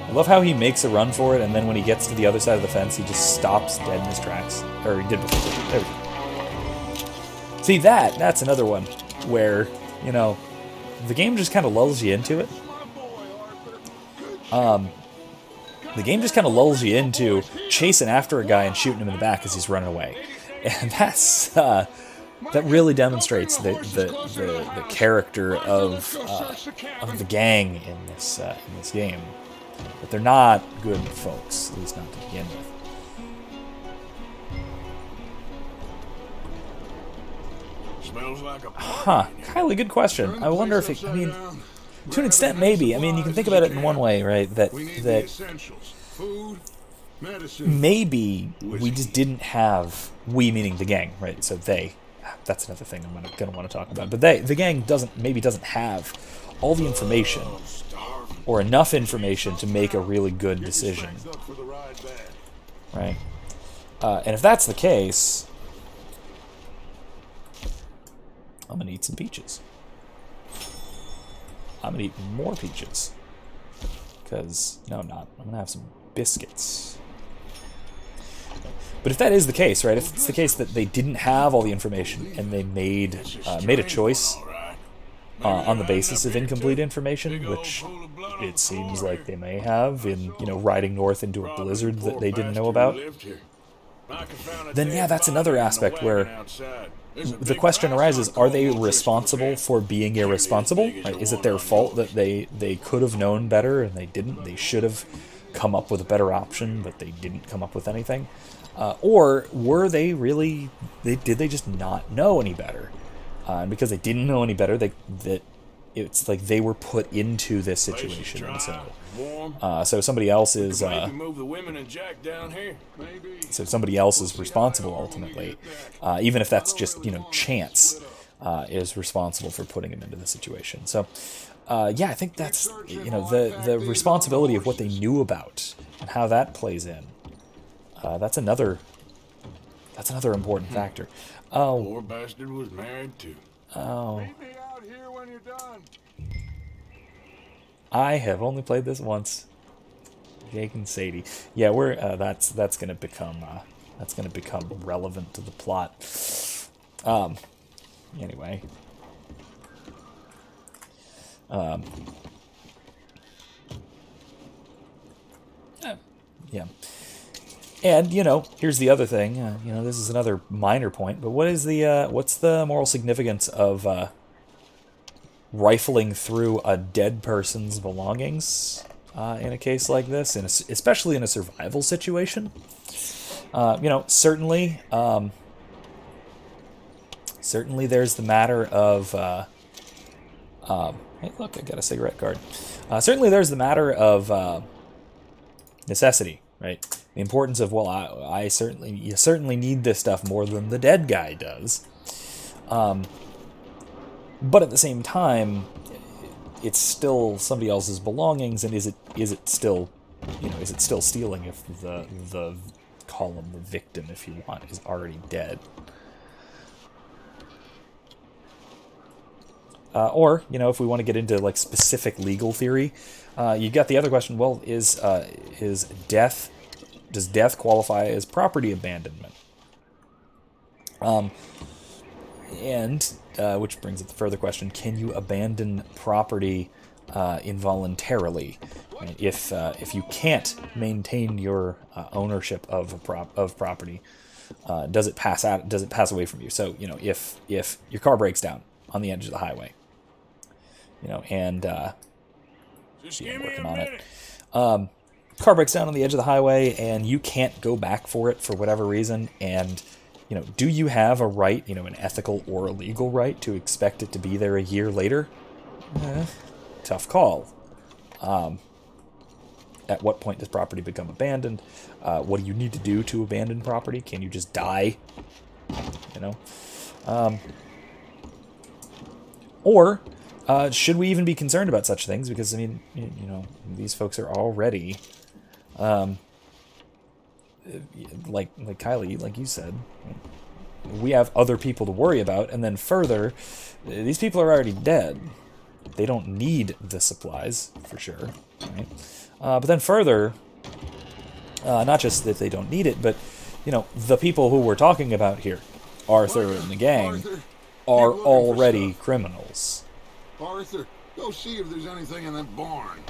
I love how he makes a run for it, and then when he gets to the other side of the fence, he just stops dead in his tracks. Or he did before. There we go. See, that's another one where, the game just kind of lulls you into it. The game just kind of lulls you into chasing after a guy and shooting him in the back as he's running away. And that's... that really demonstrates the character of the gang in this game. But they're not good folks, at least not to begin with. Smells like a Kylie, good question. I wonder if to an extent, maybe. You can think about it in one way, right? That Food, medicine. maybe we just didn't have, we meaning the gang, right? So they. That's another thing I'm going to want to talk about. But the gang doesn't have all the information or enough information to make a really good decision, right? And if that's the case, I'm going to eat some peaches. I'm going to eat more peaches. Because, no, I'm not. I'm going to have some biscuits. But if that is the case, right, if it's the case that they didn't have all the information and they made a choice on the basis of incomplete information, which it seems like they may have in, riding north into a blizzard that they didn't know about, then yeah, that's another aspect where the question arises, are they responsible for being irresponsible? Right? Is it their fault that they could have known better and they didn't? They should have come up with a better option, but they didn't come up with anything? Or were they really? Did they just not know any better? And because they didn't know any better, it's like they were put into this situation, and Dry, warm. so somebody else is Maybe move the women and Jack down here. Maybe. so somebody else is responsible ultimately, even if that's just chance, is responsible for putting him into the situation. So yeah, I think that's the responsibility of what they knew about and how that plays in. That's another important factor. Oh, Poor bastard was married too. oh. Meet me out here when you're done. I have only played this once. Jake and Sadie. Yeah, we're that's gonna become relevant to the plot. Anyway. Yeah. And here's the other thing. This is another minor point, but what's the moral significance of rifling through a dead person's belongings in a case like this, especially in a survival situation? Certainly there's the matter of hey, look, I got a cigarette card. Certainly there's the matter of necessity, right? The importance of, you certainly need this stuff more than the dead guy does. But at the same time, it's still somebody else's belongings, and is it still stealing if the call him the victim, if you want, is already dead? Or if we want to get into like specific legal theory, you've got the other question. Well, does death qualify as property abandonment? And which brings up the further question: can you abandon property involuntarily? If you can't maintain your ownership of property, does it pass out? Does it pass away from you? So if your car breaks down on the edge of the highway, and Just I'm give me working a on minute. it. Car breaks down on the edge of the highway, and you can't go back for it for whatever reason, and do you have a right, an ethical or a legal right to expect it to be there a year later? Tough call. At what point does property become abandoned? What do you need to do to abandon property? Can you just die? Or should we even be concerned about such things? Because these folks are already, like Kylie, like you said, we have other people to worry about, and then further, these people are already dead. They don't need the supplies for sure, right? But then further, not just that they don't need it, but the people who we're talking about here, Arthur and the gang, are already criminals. Arthur, go see if there's anything in that barn.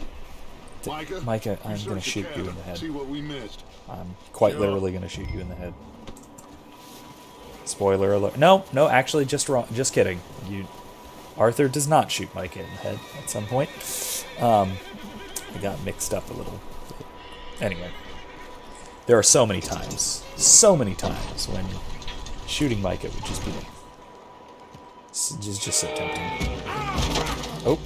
Micah, I'm search going the to shoot you in cabin, the head. See what we missed. I'm quite literally going to shoot you in the head. Spoiler alert. No, actually, just wrong. Just kidding. Arthur does not shoot Micah in the head at some point. I got mixed up a little. Anyway, there are so many times when shooting Micah would just be just so tempting. Oh.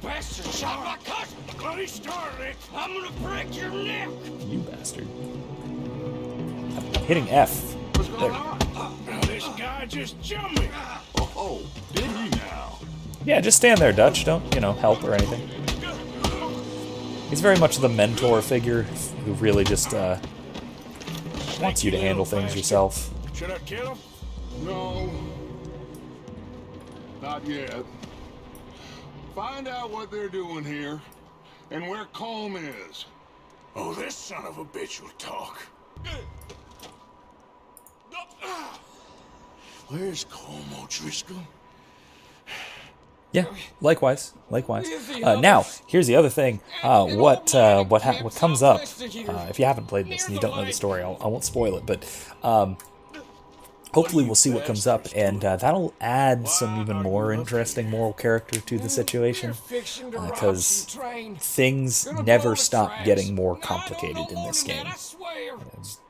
Bastard shot my cousin. Bloody started. I'm gonna break your neck. You bastard. I'm hitting F. There. Now this guy just jumped me. Oh, did he now? Yeah, just stand there, Dutch. Don't, help or anything. He's very much the mentor figure who really just wants you to handle things yourself. Should I kill him? No. Not yet. Find out what they're doing here and where Colm is. Oh, this son of a bitch will talk. Where's Colm O'Driscoll? Yeah, likewise. Now, here's the other thing. What comes up? If you haven't played this and you don't know the story, I won't spoil it. But hopefully, we'll see what comes up, and that'll add some even more interesting moral character to the situation. Because things never stop getting more complicated in this game. I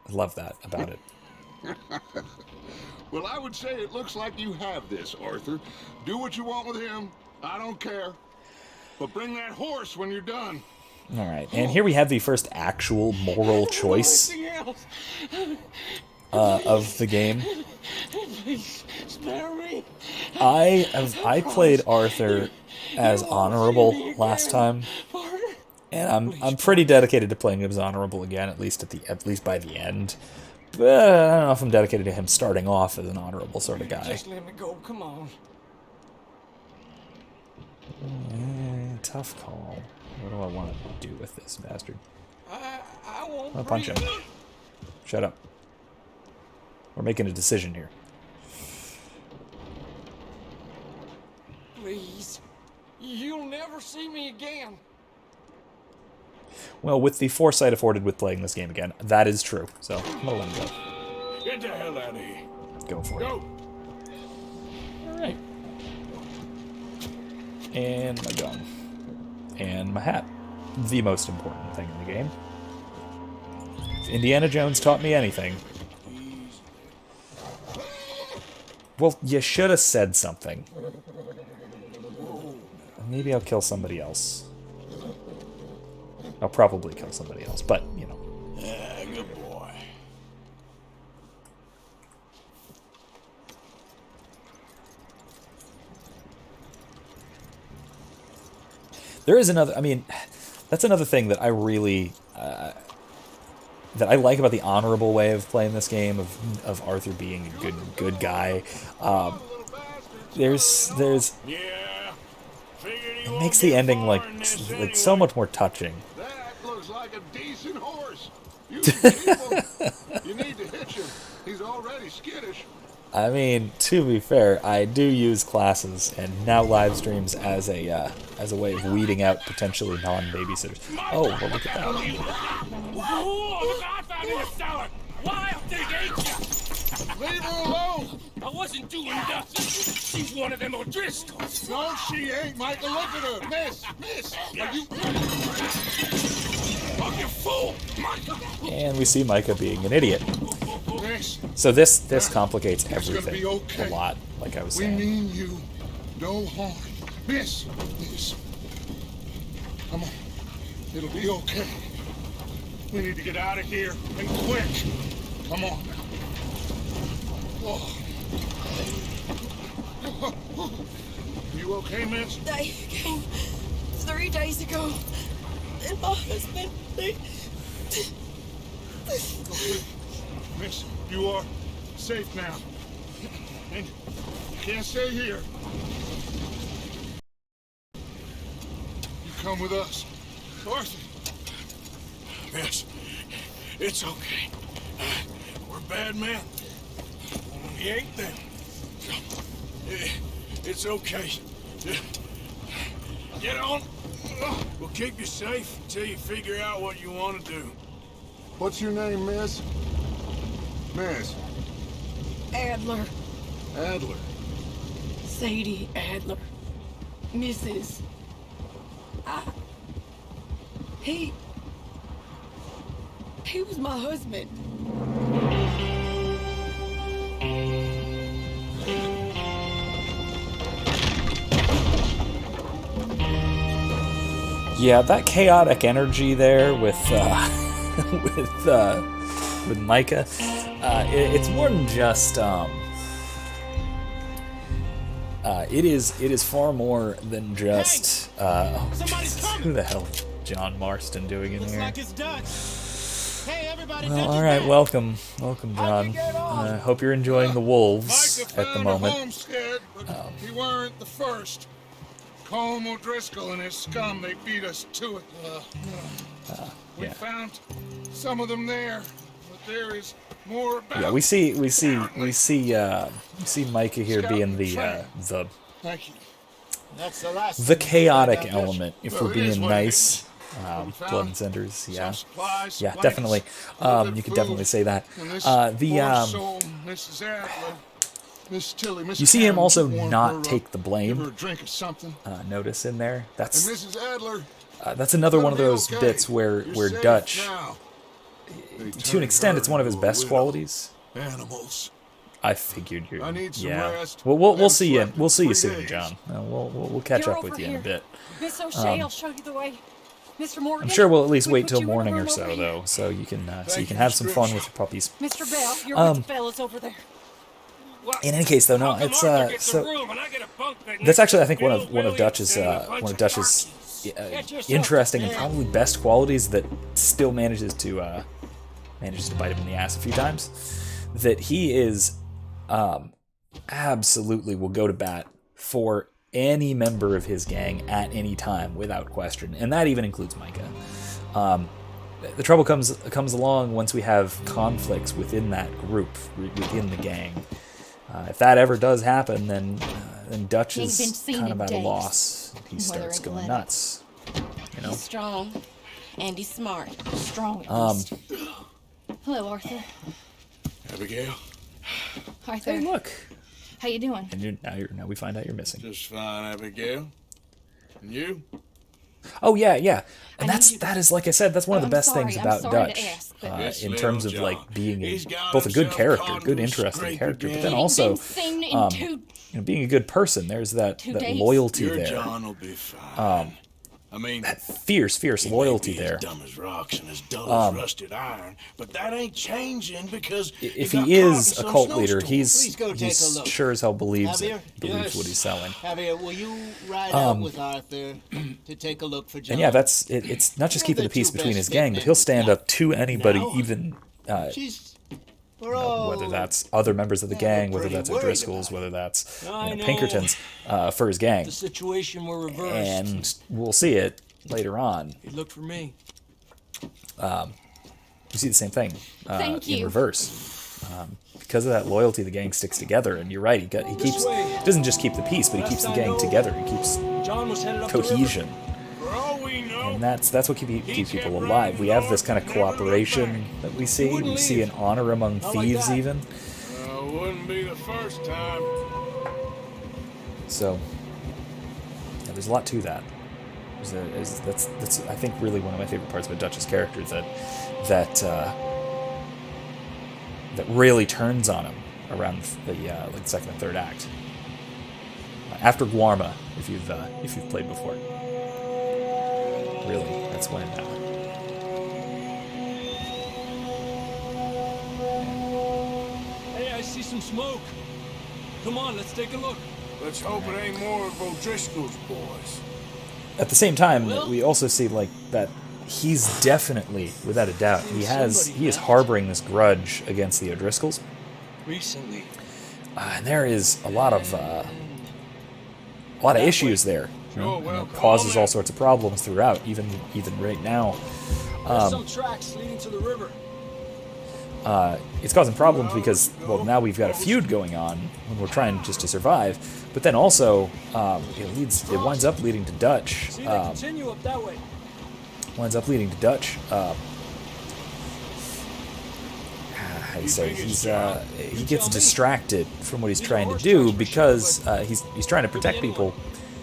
love that about it. Well, I would say it looks like you have this, Arthur. Do what you want with him, I don't care. But bring that horse when you're done. All right, and here we have the first actual moral choice of the game. Please, spare me. I played Arthur as honorable last time, and I'm pretty dedicated to playing him as honorable again, at least by the end. But I don't know if I'm dedicated to him starting off as an honorable sort of guy. Just let me go. Come on. Tough call. What do I want to do with this bastard? I won't I'll punch him. breathe. Shut up. We're making a decision here. Please. You'll never see me again. Well, with the foresight afforded with playing this game again, that is true. So I'm gonna let him go. Get the hell out of here. Go for it. Go. All right. And my gun. And my hat. The most important thing in the game. If Indiana Jones taught me anything. Well, you should have said something. Maybe I'll kill somebody else. I'll probably kill somebody else, but, you know. Yeah, good boy. There is another, I mean, that's another thing that I really, that I like about the honorable way of playing this game, of Arthur being a good guy. There's, Yeah. Figured it makes the ending like so much more touching. That looks like a decent horse. You can keep him. You need to hitch him. He's already skittish. I mean, to be fair, I do use classes and now live streams as a way of weeding out potentially non-babysitters. Oh, well, look at that. Whoa, I found in the cellar. Why did he eat you? Leave her alone. I wasn't doing nothing. She's one of them O'Driscolls. No, she ain't, Michael. Look at her. Miss, are you... Fucking fool. And we see Micah being an idiot. Miss, So this complicates everything be okay. a lot, like I was we saying. mean you no harm. Miss. Come on. It'll be okay. We need to get out of here, and quick. Come on now. Oh. You okay, miss? They came 3 days ago. And my husband, Miss, you are safe now. And you can't stay here. You come with us. Arthur. Miss, it's okay. We're bad men. We ain't them. It's okay. Get on. We'll keep you safe until you figure out what you want to do. What's your name, miss? Miss Adler, Adler. Sadie Adler, Mrs. He was my husband. Yeah, that chaotic energy there with with Micah, it's more than just it is far more than just who the hell is John Marston doing in here? Well, all right, welcome, John. I hope you're enjoying the wolves Micah at the found moment. a homestead, but he weren't the first. Colm O'Driscoll and his scum, they beat us to it. We Yeah. found some of them there, but there is more about. Yeah, we see Micah here being the Thank you. That's the last the thing chaotic we got, Dutch. element. If Well, we're it is being what it nice, is. We found Blood and Cinders, yeah, some supplies, yeah, blankets, definitely. a little bit You of could food, definitely say that. and this The poor soul, Mrs. Adler, Miss Tilly, Miss you see him Hammond, also warm her not up, take the give her blame. a drink or something. Notice in there. And That's Mrs. Adler, that's another one of it'll be those okay. bits where You're safe Dutch, now. They to an turned extent, her it's one of his into a best widow. qualities. Animals. I figured you. I need some yeah. rest. Well, we'll Haven't see you. slept in We'll see you 3 soon, days. John. We'll catch You're up with over you in a here. bit. Miss O'Shea will show you the way. Mr. Morgan. I'm sure we'll at least we wait put till you in a morning or room so, over here. though, so you can Thank you, have some Mr. fun with your puppies. Mr. Bell, you're with the fellas over there. In any case, though, no, it's so. That's actually, I think, one of Dutch's interesting and probably best qualities that still manages to bite him in the ass a few times. That he is absolutely will go to bat for any member of his gang at any time without question, and that even includes Micah. The trouble comes along once we have conflicts within that group, within the gang. If that ever does happen, then Dutch Ain't been is seen kind of in at a days. loss. He starts ain't going let it. nuts. You know. He's strong, and he's smart. Strong at Um, least. Hello, Arthur. Abigail? Arthur, Hey, look. how you doing? And now we find out you're missing. Just fine, Abigail. And you? Oh yeah. And I need you- that is, like I said, that's one of the I'm best sorry, things I'm about sorry to Dutch, ask, but- Yes, in little terms of John. like being He's got both a good himself character, caught good in a interesting scrape character, but again. then Ain't also been seen in two. being a good person. There's that 2 that days. loyalty Your there, John will be fine. I mean, fierce he may loyalty be there. as dumb as rocks and as dull as rusted iron, but that ain't changing because If got he caught in is a some cult leader, snowstorm. Please go take a he's look. sure as hell believes Javier? what he's selling. Javier, will you ride out with Arthur to take a look for John? And yeah, that's it. It's not just You're keeping the the peace two between best his big gang, but men he'll we've stand got. up to anybody, Now? even She's... whether that's other members of the gang, whether pretty that's worried O'Driscoll's, about whether that's I know. Pinkertons, for his gang. The situation were reversed. And we'll see it later on. He looked for me. You see the same thing Thank in you. reverse. Because of that loyalty, the gang sticks together. And you're right, he doesn't just keep the peace, but he keeps the gang together. He keeps John was headed up the river. cohesion. For all we know, And that's what keeps people alive. We have this kind of cooperation that we see. We see an honor among like thieves that. even. Wouldn't be the first time. So yeah, there's a lot to that. That's I think really one of my favorite parts about Dutch's character that really turns on him around the like second and third act. After Guarma, if you've played before. Really, that's when. Hey, I see some smoke. Come on, let's take a look. Let's hope it ain't more of O'Driscoll's boys. At the same time, we also see like that he's definitely, without a doubt, he is harboring this grudge against the O'Driscolls, Recently. and there is a lot of issues there. You know, and it causes all sorts of problems throughout, even right now. There's some tracks leading to the river. It's causing problems because, well, now we've got a feud going on when we're trying just to survive. But then also, it winds up leading to Dutch. See, they continue up that way. Winds up leading to Dutch. How do you say? He gets distracted from what he's trying to do because he's trying to protect people,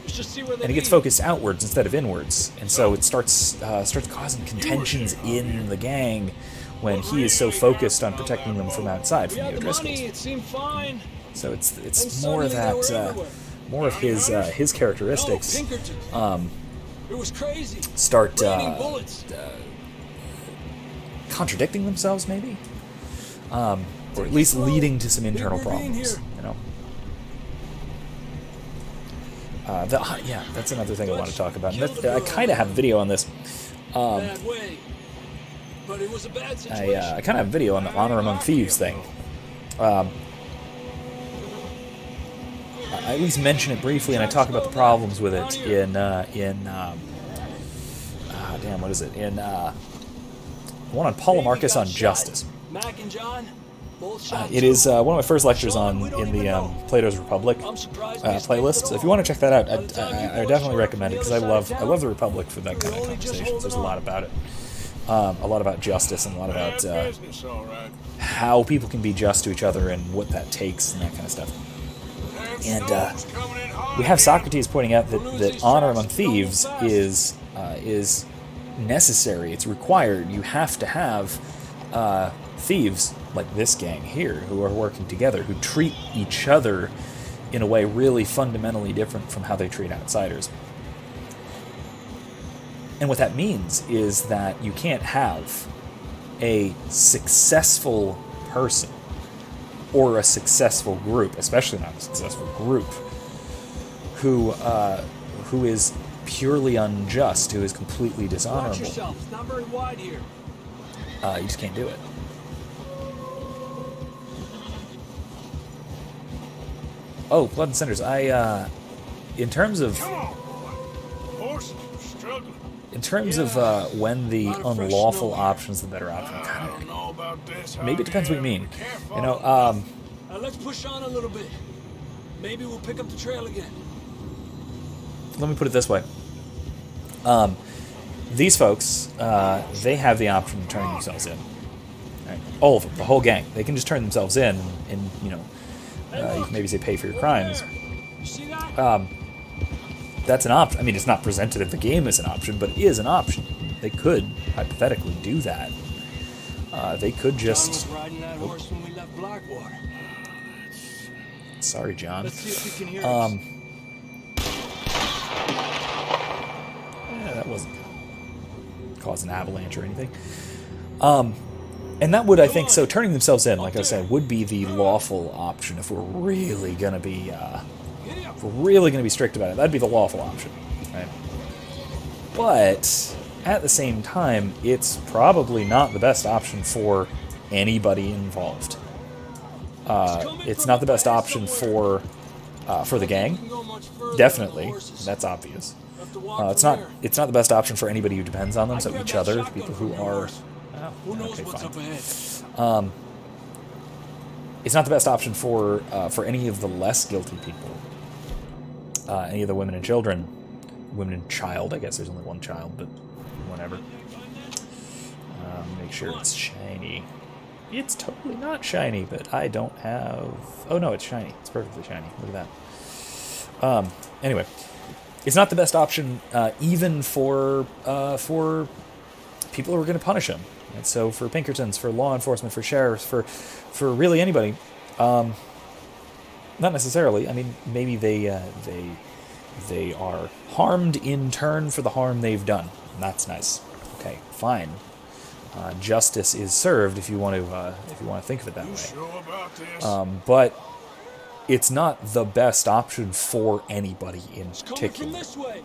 Let's just see where they and he gets lead. focused outwards instead of inwards, and so it starts causing contentions in the gang when he is so focused on protecting them from outside, We from the had the money, O'Driscolls. it seemed fine. So it's And more of suddenly they were that, everywhere. more of his characteristics Pinkerton. It was crazy. start Raining bullets. contradicting themselves, maybe, or at least leading to some internal Big ravine problems. here. You know. Yeah, that's another thing I want to talk about. And I kind of have a video on this. Bad way. But it was a bad situation. I kind of have a video on the honor among thieves thing. I at least mention it briefly, and I talk about the problems with it in what is it? In one on Polemarchus on justice. Mac and John, both shot It is one of my first lectures in the Plato's Republic I'm surprised we escaped playlist. at So if you all. want to check that out, I definitely recommend it because I love the Republic for that kind of conversations. There's a lot about it, a lot about justice, and a lot about Business, all right. how people can be just to each other and what that takes and that kind of stuff. And we have Socrates pointing out that honor among thieves is necessary. It's required. You have to have thieves like this gang here who are working together, who treat each other in a way really fundamentally different from how they treat outsiders. And what that means is that you can't have a successful person or a successful group, especially not a successful group, who is purely unjust, who is completely dishonorable. Watch yourself. It's not very wide here. You just can't do it. Oh, Blood and Cinders. In terms of Come on. Horse struggling. in terms of when the unlawful option's the better option, I don't know about this. maybe it depends what you mean. You know, Let's push on a little bit. Maybe we'll pick up the trail again. let me put it this way. These folks, they have the option of turning themselves in. Right? All of them, the whole gang. They can just turn themselves in and you know, you can maybe say pay for your crimes. You see that? That's an option. I mean, it's not presented in the game as an option, but it is an option. They could, hypothetically, do that. They could John was just... riding that horse when we left Blackwater. Sorry, John. Let's see if he can hear us. Yeah, that wasn't going to cause an avalanche or anything. And that would, I think, so turning themselves in, like I said, would be the lawful option if we're really going to be... if we're really going to be strict about it, that'd be the lawful option, right? But at the same time, it's probably not the best option for anybody involved. It's not the best option for the gang. Definitely, that's obvious. It's not the best option for anybody who depends on them. So each other, people who are. Who knows Okay, what's fine. up ahead? It's not the best option for any of the less guilty people. Any of the women and children, women and child. I guess there's only one child, but whatever. Make sure it's shiny. It's totally not shiny, but I don't have... Oh, no, it's shiny. It's perfectly shiny. Look at that. Anyway, it's not the best option even for people who are going to punish him. And so for Pinkertons, for law enforcement, for sheriffs, for really anybody, not necessarily. I mean, maybe they are harmed in turn for the harm they've done. And that's nice. Okay, fine. Justice is served if you want to think of it that way. Sure about this? But it's not the best option for anybody in Coming from particular. this way.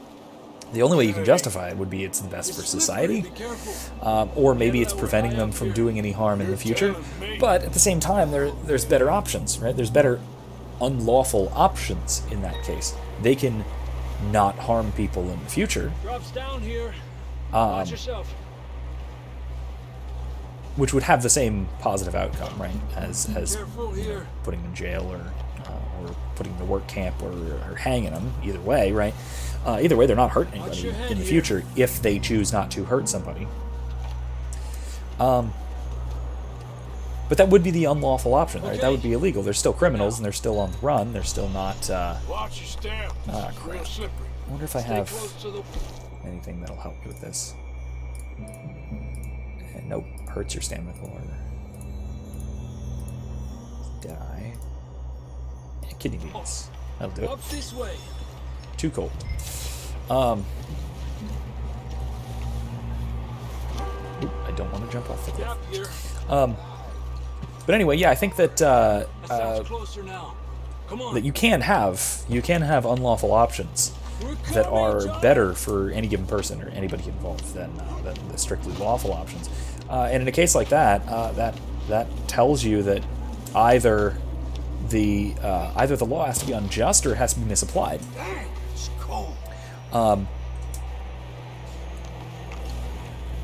The only way you can justify it would be it's the best for society, Be careful. or maybe it's preventing them from doing any harm in the future. But at the same time, there's better options, right? There's better unlawful options in that case. They can not harm people in the future, Drops down here. Watch yourself. which would have the same positive outcome, right? As Careful here. putting them in jail or putting them in a work camp or hanging them. Either way, right? Either way, they're not hurting anybody in the future if they choose not to hurt somebody. But that would be the unlawful option, right? That would be illegal. They're still criminals and they're still on the run. They're still not. Watch your step. Ah, Real crap. slippery. I wonder if I Stay have close to the... anything that'll help you with this. Nope, hurts your stamina core. Die. Yeah, kidney beans. That'll do it. Up this way. Too cold. Oop, I don't want to jump off the cliff. Gap here. But anyway, yeah, I think that That sounds closer now. Come on. that you can have unlawful options We're that coming, are John. better for any given person or anybody involved than the strictly lawful options. And in a case like that, that tells you that either the law has to be unjust or it has to be misapplied. Dang, it's cold.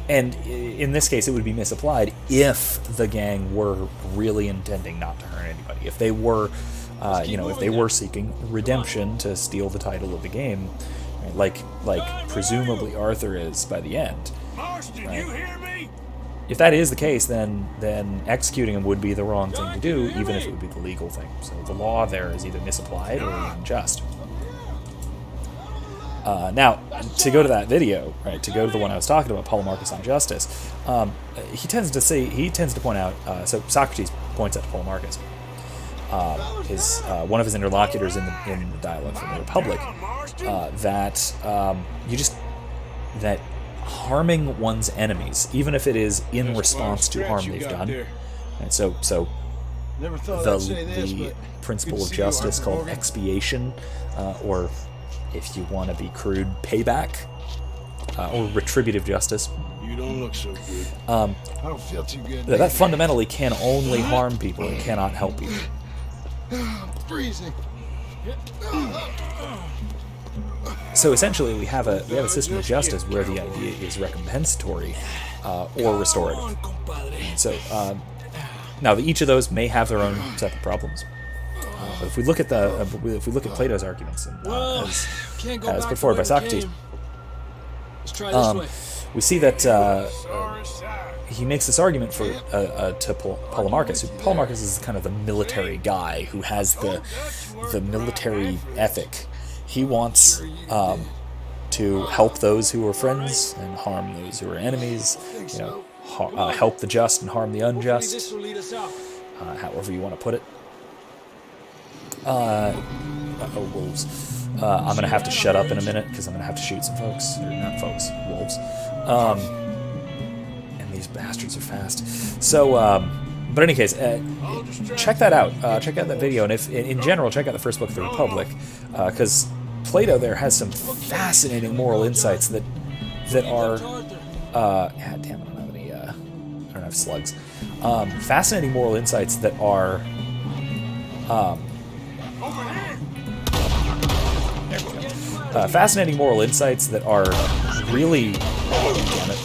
And in this case, it would be misapplied if the gang were really intending not to hurt anybody. If they were, if they were seeking redemption to steal the title of the game, right? like presumably Arthur is by the end. Marston, Right. you hear me? If that is the case, then executing him would be the wrong thing to do, even if it would be the legal thing. So the law there is either misapplied or unjust. Now, to go to that video, right? To go to the one I was talking about, Polemarchus on justice. He tends to point out. So Socrates points out to Polemarchus, one of his interlocutors in the dialogue from the Republic, that that harming one's enemies, even if it is in response to harm they've done, and so the principle of justice called expiation, or if you want to be crude, payback, or retributive justice. You don't look so good. I don't feel too good. That fundamentally can only harm people. It cannot help people. I'm freezing. So essentially, we have a system of justice where the idea is recompensatory or restorative. So now each of those may have their own separate problems. But if we look at Plato's arguments, and, as put forward by Socrates, we see that he makes this argument to Polemarchus. Polemarchus is kind of the military guy who has the military ethic. He wants to help those who are friends and harm those who are enemies. Help the just and harm the unjust. However you want to put it. Wolves. I'm gonna have to shut up in a minute because I'm gonna have to shoot some folks. Or not folks, wolves. And these bastards are fast. So, but in any case, check that out. Check out that video, and if in general, check out the first book of the Republic, because Plato there has some fascinating moral insights that are. Yeah, damn it, I don't have slugs. Fascinating moral insights that are. Fascinating moral insights that are really. Damn it.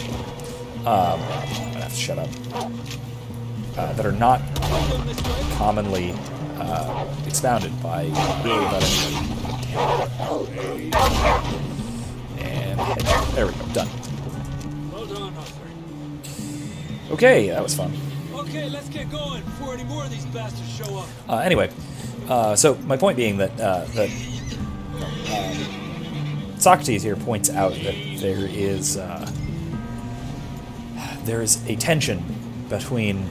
I'm gonna have to shut up. That are not commonly expounded by really about anybody. And there we go, done. Okay, that was fun. Okay, let's get going before any more of these bastards show up. Anyway, so my point being that Socrates here points out that there is a tension between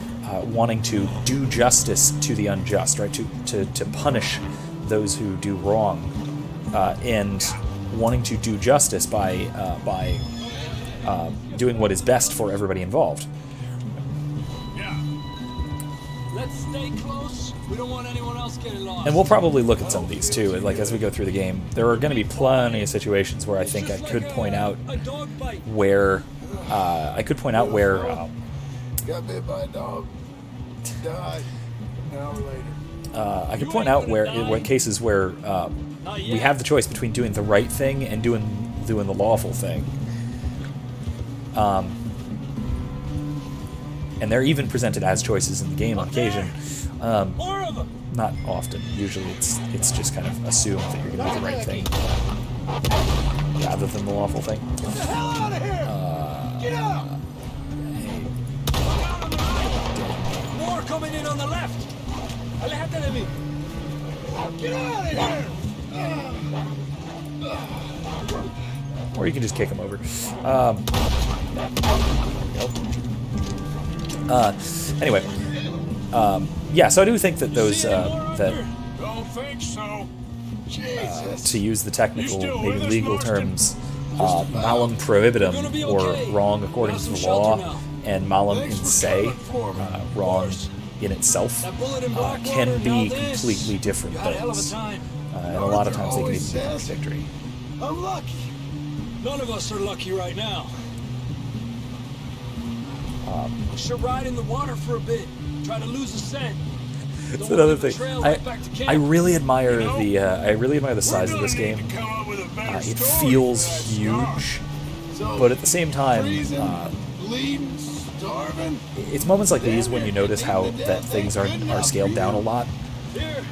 wanting to do justice to the unjust, right? To punish those who do wrong, and wanting to do justice by doing what is best for everybody involved. Let's stay close. We don't want anyone else getting lost. And we'll probably look at some of these too, like as we go through the game. There are going to be plenty of situations where I think I could point out where Got bit by a dog. Died. An hour later. I could point out where cases where we have the choice between doing the right thing and doing the lawful thing. And they're even presented as choices in the game on occasion. Not often. Usually it's just kind of assumed that you're going to do the right thing rather than the lawful thing. Get the hell out of here! Get out! More coming in on the left! Aléjate. Get out of here! Or you can just kick them over. Anyway, yeah. So I do think that those Don't think so. to use the technical, maybe legal terms, malum prohibitum, or wrong according to the law, and malum in se, wrong in itself, can be completely different things. And a lot of times they can even be contradictory. I'm lucky. None of us are lucky right now. We should ride in the water for a bit. Try to lose a scent. That's another thing. I really admire the size of this game. It feels huge, but at the same time, Bleeding, starving. it's moments like these when you notice how that things are scaled down a lot. Here,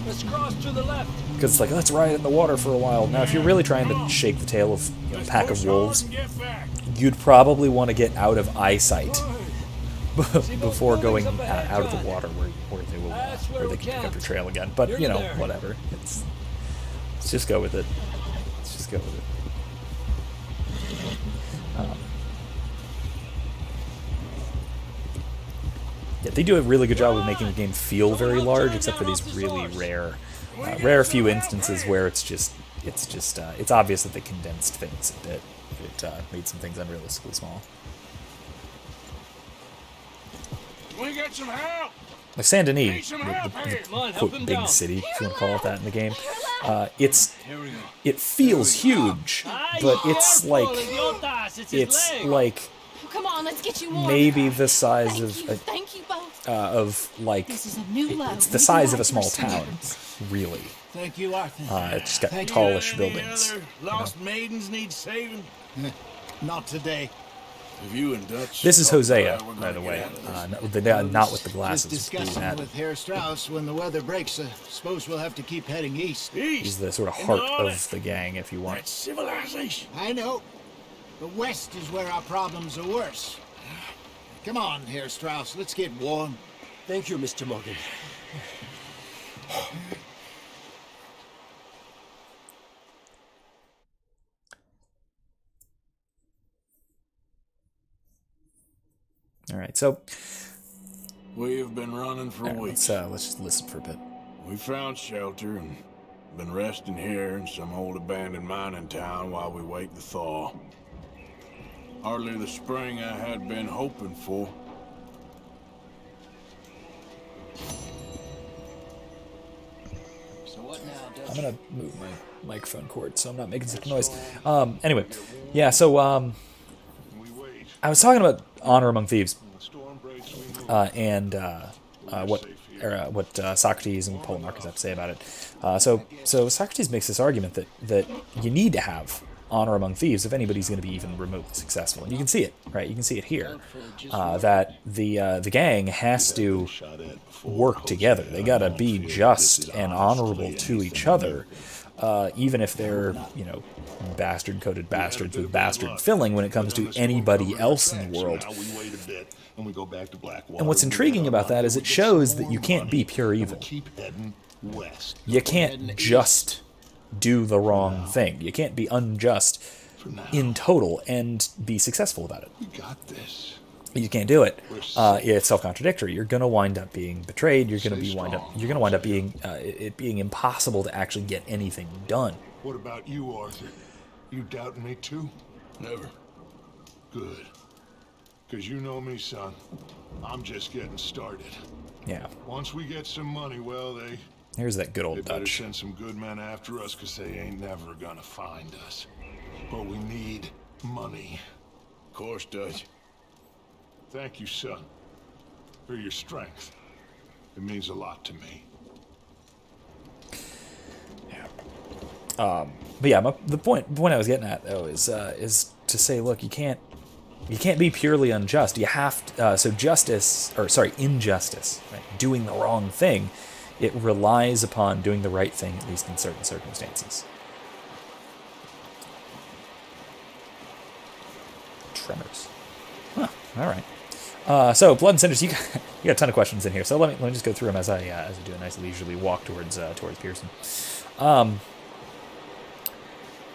let's cross to the left. Because it's like, let's ride in the water for a while. Now, if you're really trying to shake the tail of a pack of wolves, you'd probably want to get out of eyesight before going out of the water where they can pick up your trail again. But, you know, whatever. Let's just go with it. Let's just go with it. Yeah, they do a really good job of making the game feel very large, except for these really rare few instances where it's obvious that they condensed things a bit. It made some things unrealistically small. We get some help. Like Saint Denis, Need some help here. Come on, help quote him big down. city, if you want to call it that in the game, it feels huge, but it's like Come on, let's get you more. maybe the size Thank you both. of like This is a new low. it's the size of a small town, really. Thank you, Arthur. It's got Thank you. tallish Any buildings. other lost maidens need saving? Not today. If you and Dutch. This is talk Hosea, about it, we're by gonna the get way. out of this. Not with the Just glasses. discussing That. with Herr Strauss when the weather breaks. Suppose we'll have to keep heading east. He's the sort of heart of the gang, if you want. That's civilization. I know. The west is where our problems are worse. Come on, Herr Strauss. Let's get warm. Thank you, Mr. Morgan. All right, so We have been running for weeks. let's just listen for a bit. We found shelter and been resting here in some old abandoned mining town while we wait the thaw. Hardly the spring I had been hoping for. So what now, I'm gonna move my microphone cord so I'm not making such noise. Anyway, yeah. So I was talking about Honor Among Thieves, and what Socrates and Polemarchus have to say about it. So Socrates makes this argument that you need to have honor among thieves if anybody's going to be even remotely successful, and you can see it, right? You can see it here, that the gang has to work together. They got to be just and honorable to each other, even if they're bastard-coated bastards with bastard filling when it comes to anybody else in the world. And what's intriguing about that is it shows that you can't be pure evil. You can't just do the wrong thing. You can't be unjust in total and be successful about it. You can't do it. It's self-contradictory. You're going to wind up being betrayed. You're going to wind up being it being impossible to actually get anything done. What about you, Arthur? You doubting me too? Never. Good. Because you know me, son. I'm just getting started. Yeah. Once we get some money, well, Here's that good they old better Dutch. send some good men after us, because they ain't never gonna find us. But we need money. Of course, Dutch. Thank you, son, for your strength. It means a lot to me. But yeah, the point I was getting at though is to say, look, you can't be purely unjust. You have to, injustice, right? Doing the wrong thing, it relies upon doing the right thing, at least in certain circumstances. Tremors. Huh. All right. So Blood and Cinders, you got a ton of questions in here. So let me just go through them as I do a nice leisurely walk towards Pearson.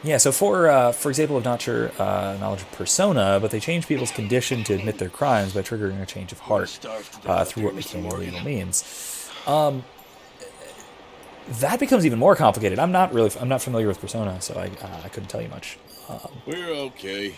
Yeah, so for example, of not your knowledge of Persona, but they change people's condition to admit their crimes by triggering a change of heart through what became illegal means. That becomes even more complicated. I'm not familiar with Persona, so I couldn't tell you much. We're okay.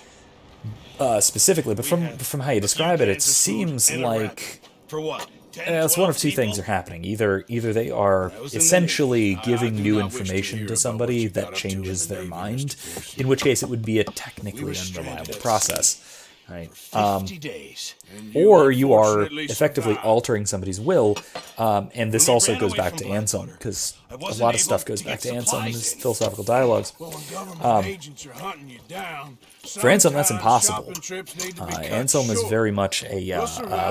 Specifically, but from how you describe it, it seems like For what? it's one of two things are happening. Either they are essentially giving new information to somebody that changes their mind, in which case it would be a technically unreliable process, right? 50 days. Or you are effectively altering somebody's will, and this also goes back to Anselm, because a lot of stuff goes back to Anselm in his philosophical dialogues. Well, when government agents are hunting you down, For Anselm, that's sometimes impossible. shopping trips need to be cut Anselm is short. very much a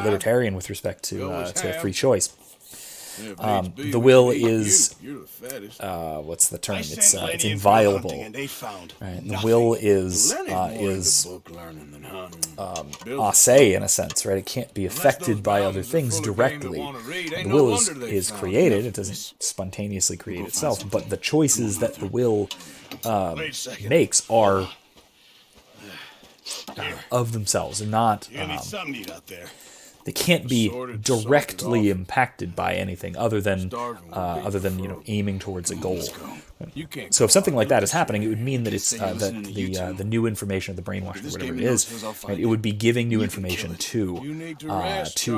libertarian with respect to free choice. The will is You're the fattest. what's the term? I It's sent Lenny in for inviolable. hunting and they found Right? The nothing. will is Lenny's more into is book learning than hunting. Building. asse in a sense, right? It can't be affected by other things directly. The will is created; it doesn't spontaneously create itself. But the choices that the will makes are of themselves. They're not. You need something to eat out there. They can't be Sorted directly off. impacted by anything other than aiming towards a goal. You can't. So if something like that is happening, it would mean that it's that the new information of the brainwashing, whatever it is, right, it would be giving new information to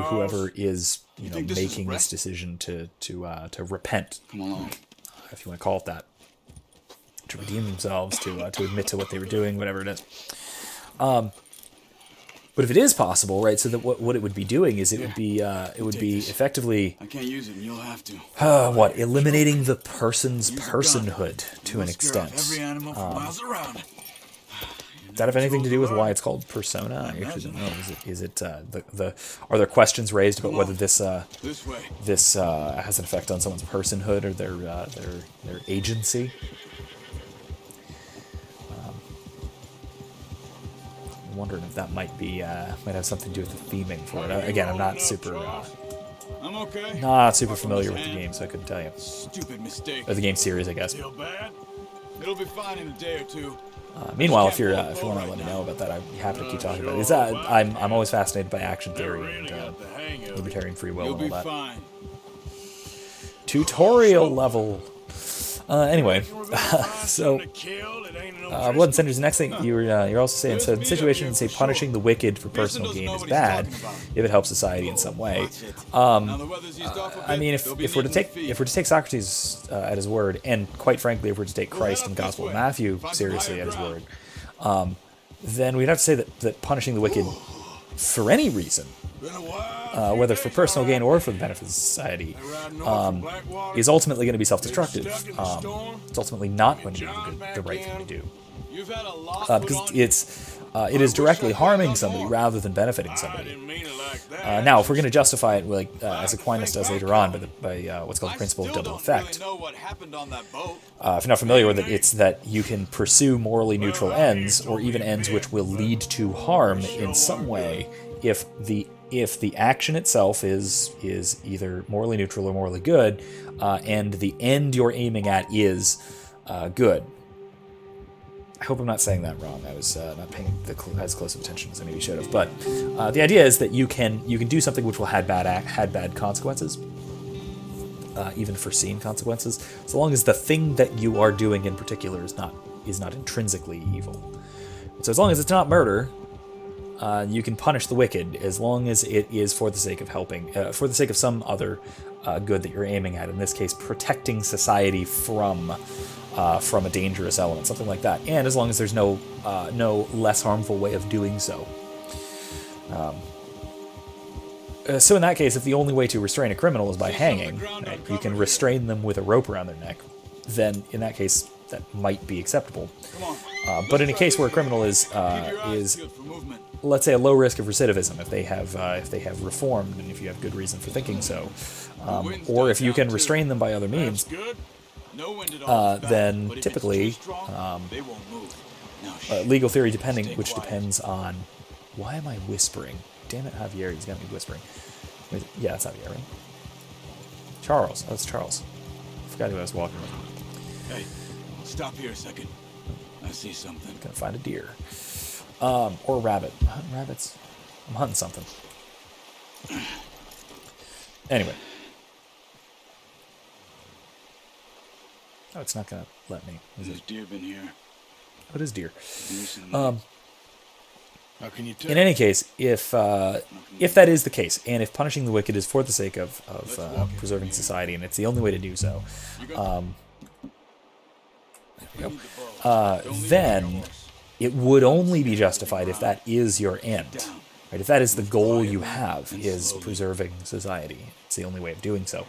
whoever is making this decision to repent, if you want to call it that, to redeem themselves, to admit to what they were doing, whatever it is. But if it is possible, right? So that what it would be doing is it would be effectively I can't use it, and you'll have to. eliminating the person's personhood to an extent. Every animal for miles around. Does that have anything to do with why it's called persona? I actually don't know. Is it are there questions raised about whether this way. this has an effect on someone's personhood or their agency? I'm wondering if that might have something to do with the theming for it. Again, I'm not super I'm okay. familiar with the game, so I couldn't tell you. Stupid mistake. Or the game series, I guess. Feel bad? It'll be fine in a day or two. Meanwhile, if you want to let me know about that, I'd be happy to keep talking about it. I'm always fascinated by action theory and libertarian free will and all that. Fine. Tutorial level. Anyway, so Blood and Cinders. The next thing you're also saying, so in situations, say punishing the wicked for personal gain is bad if it helps society in some way. I mean, if we're to take Socrates at his word, and quite frankly, if we're to take Christ and the Gospel of Matthew seriously at his word, then we'd have to say that punishing the wicked for any reason, whether for personal gain or for the benefit of society, is ultimately going to be self-destructive. It's ultimately not going to be the right thing to do, because it is directly harming somebody rather than benefiting somebody. Now, if we're going to justify it, as Aquinas does later on, by what's called the principle of double effect. If you're not familiar with it, it's that you can pursue morally neutral ends, or even ends which will lead to harm in some way, if the action itself is either morally neutral or morally good, and the end you're aiming at is good. I hope I'm not saying that wrong. I was not paying as close of attention as I maybe should have. But the idea is that you can do something which will had bad consequences, even foreseen consequences, so long as the thing that you are doing in particular is not intrinsically evil. So as long as it's not murder, you can punish the wicked as long as it is for the sake of helping, for the sake of some other good that you're aiming at. In this case, protecting society from a dangerous element, something like that. And as long as there's no less harmful way of doing so. So in that case, if the only way to restrain a criminal is by hanging, right, you can restrain them with a rope around their neck, then in that case, that might be acceptable. But in a case where a criminal is let's say, a low risk of recidivism, if they have reformed and if you have good reason for thinking so, or if you can restrain them by other means, then typically legal theory which depends on, why am I whispering? Damn it, Javier, he's got me whispering. Yeah, that's Javier, right? Charles, that's Charles. I forgot who I was walking with. Hey, stop here a second. I see something. Gonna find a deer. Or a rabbit. I'm hunting rabbits. I'm hunting something. Anyway. Oh, it's not gonna let me. There's deer been here. What is deer? Recently. How can you tell? In any case, if that is the case, and if punishing the wicked is for the sake of preserving society, and it's the only way to do so, then it would only be justified if that is your end. Right? If that is the goal you have, is preserving society. It's the only way of doing so.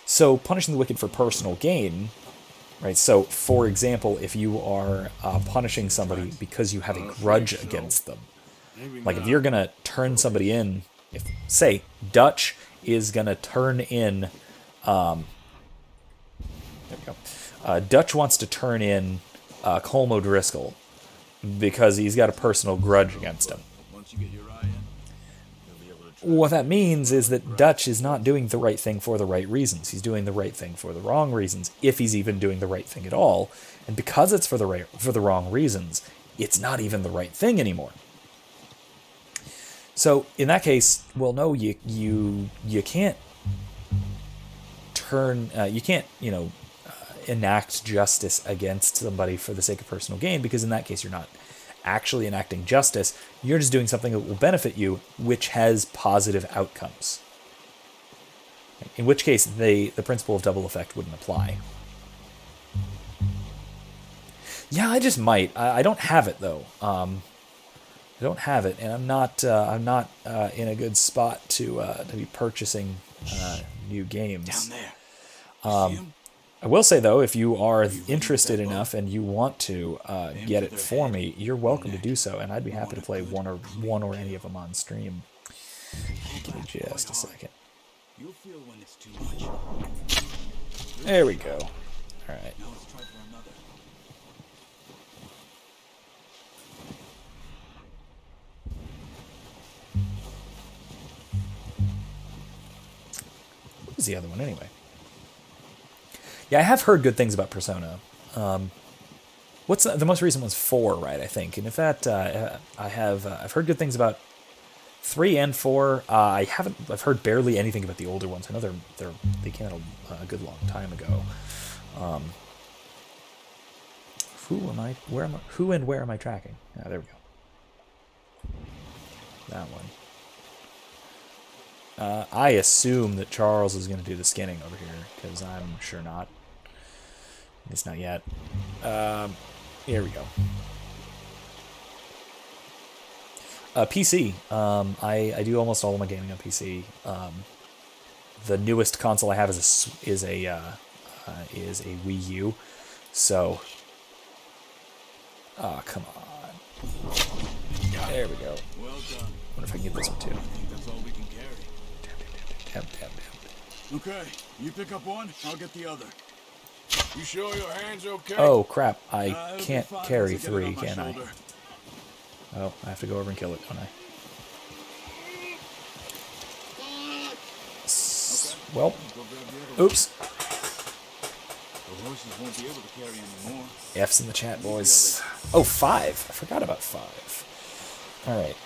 So punishing the wicked for personal gain, right? So, for example, if you are punishing somebody because you have a grudge against them, like if you're gonna turn somebody in, if say Dutch is gonna turn in, there we go. Dutch wants to turn in Colm O'Driscoll because he's got a personal grudge against him. What that means is that Dutch is not doing the right thing for the right reasons. He's doing the right thing for the wrong reasons, if he's even doing the right thing at all. And because it's for the wrong reasons, it's not even the right thing anymore. So in that case, well, no, you can't turn, you can't, enact justice against somebody for the sake of personal gain, because in that case you're not actually enacting justice. You're just doing something that will benefit you, which has positive outcomes. In which case, the principle of double effect wouldn't apply. Yeah, I just might. I don't have it though. I don't have it, and I'm not in a good spot to be purchasing new games. Down there. See him? I will say though, if you are interested enough and you want to get it for me, you're welcome to do so, and I'd be happy to play one or any of them on stream. Give me just a second. You'll feel when it's too much. There we go. All right. Now let's try for another. What was the other one anyway? Yeah, I have heard good things about Persona. What's the most recent one's 4, right? I think, and if that I've heard good things about 3 and 4. I've heard barely anything about the older ones. I know they came out a good long time ago. Who and where am I tracking? Ah, there we go. That one. I assume that Charles is going to do the skinning over here, because I'm sure not. At least not yet. Here we go. PC. I do almost all of my gaming on PC. The newest console I have is a Wii U. So, come on. There we go. Well done. I wonder if I can get this one too. I think that's all we can carry. Damn. Okay, you pick up one, I'll get the other. You sure your hand's okay? Oh crap! I It'll be can't fine carry once I get it 3, on my can I? shoulder. Oh, I have to go over and kill it, don't I? Well, Go grab the other one. oops. The horses won't be able to carry any more. F's in the chat, boys. Oh, 5. I forgot about 5. All right.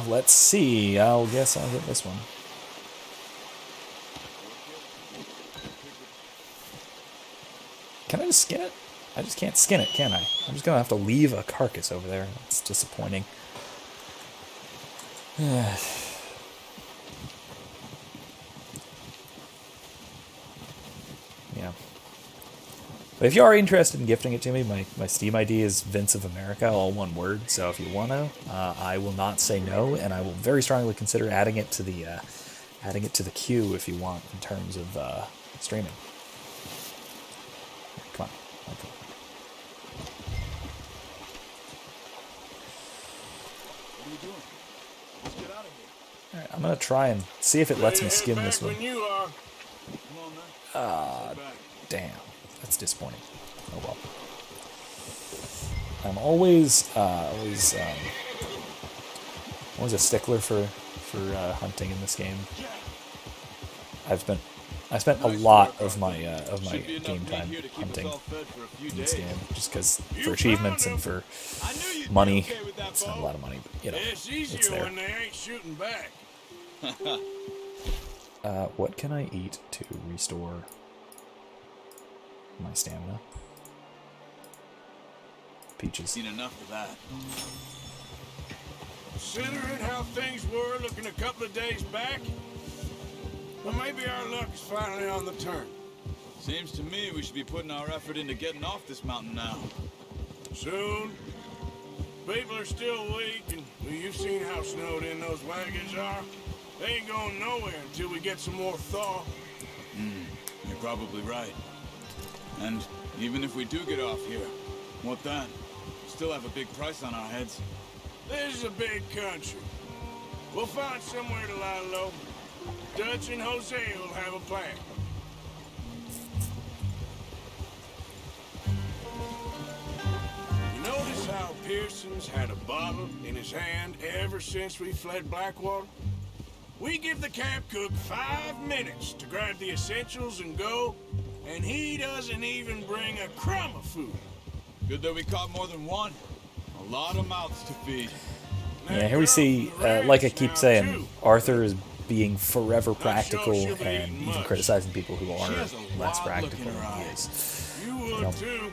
Let's see. I'll guess I'll hit this one. Can I just skin it? I just can't skin it, can I? I'm just gonna have to leave a carcass over there. It's disappointing. Yeah. But if you are interested in gifting it to me, my Steam ID is Vince of America, all one word. So if you want to, I will not say no, and I will very strongly consider adding it to the queue if you want in terms of streaming. Come on. Okay. What are you doing? Let's get out of here. All right, I'm gonna try and see if it lets me skin this one. When you are. Come on, man. Stay back. Damn, that's disappointing. Oh well. I'm always a stickler for hunting in this game. I spent a lot of my game time hunting in this game, just because for achievements and for money. It's not a lot of money, but It's it's easier there. when they ain't shooting back. What can I eat to restore my stamina? Peaches. Seen enough of that. Considering how things were looking a couple of days back, well, maybe our luck is finally on the turn. Seems to me we should be putting our effort into getting off this mountain now. Soon. People are still weak, and well, you've seen how snowed in those wagons are. They ain't going nowhere until we get some more thaw. You're probably right. And even if we do get off here, what then? Still have a big price on our heads. This is a big country. We'll find somewhere to lie low. Dutch and Jose will have a plan. You notice how Pearson's had a bottle in his hand ever since we fled Blackwater? We give the camp cook 5 minutes to grab the essentials and go, and he doesn't even bring a crumb of food. Good that we caught more than one. A lot of mouths to feed. Yeah, here we see, like I keep saying, Arthur is being forever practical and even criticizing people who are less practical than he is. You would too.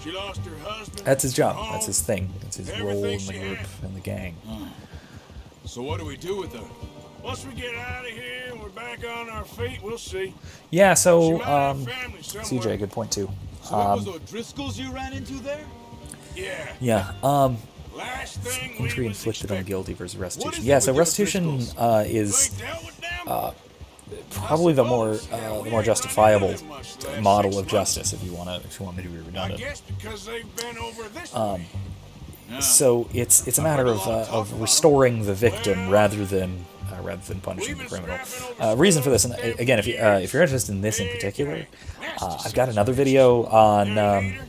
She lost her husband. That's his job. her That's home, his thing. That's his role in the everything she group had. and the gang. So what do we do with her? Once we get out of here and we're back on our feet, we'll see. Yeah, She so, might have family somewhere. CJ, good point too. So it was O'Driscolls you ran into there? Yeah. Yeah, Last thing injury we was inflicted on expecting. guilty versus What restitution. is Yeah, it so with your restitution O'Driscolls? is They dealt with them? probably the more justifiable Them much the last model 6 of months. justice, if you want me to be I redundant. guess because they've been over this way. So it's a matter of restoring the victim rather than punishing the criminal. Reason for this, and again, if you're interested in this in particular, I've got another video on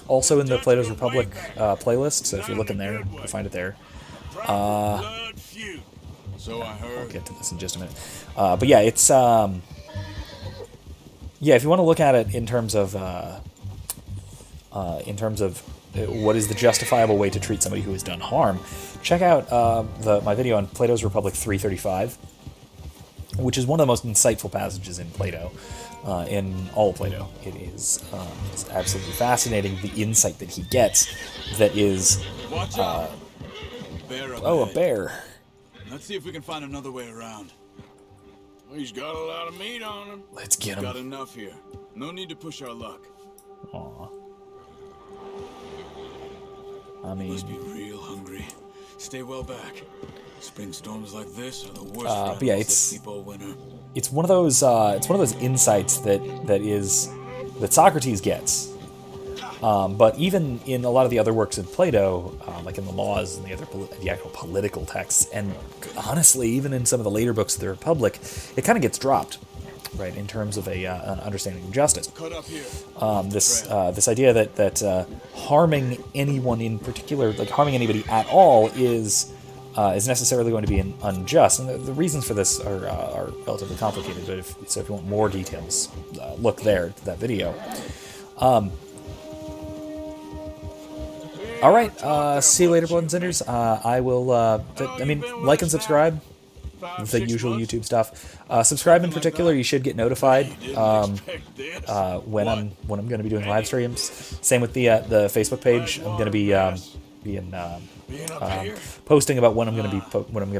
also in the Plato's Republic playlist. So if you're looking there, you'll find it there. Blood feud. So I I'll heard. get to this in just a minute. But yeah, it's yeah. If you want to look at it in terms of what is the justifiable way to treat somebody who has done harm, check out my video on Plato's Republic 335, which is one of the most insightful passages in Plato, in all of Plato. It is it's absolutely fascinating, the insight that he gets that is... Watch out! Bear up Oh, a ahead. bear. Let's see if we can find another way around. He's got a lot of meat on him. Let's get Got him. enough here. No need to push our luck. Aw. I Must be mean... real hungry. Stay well back. Spring storms like this are the worst but yeah, for it's- sleep all winter. It's one of those insights that Socrates gets. But even in a lot of the other works of Plato, like in the Laws and the actual political texts, and honestly, even in some of the later books of the Republic, it kind of gets dropped, right, in terms of an understanding of justice. Cut up here. This idea that harming anyone in particular, like harming anybody at all, is necessarily going to be unjust, and the reasons for this are relatively complicated. But if you want more details, look there to that video. All right, see you later, Blood and Cinders. I will. Like and subscribe. The usual YouTube stuff. Subscribe in particular. You should get notified when I'm going to be doing live streams. Same with the Facebook page. I'm going to be posting about when I'm going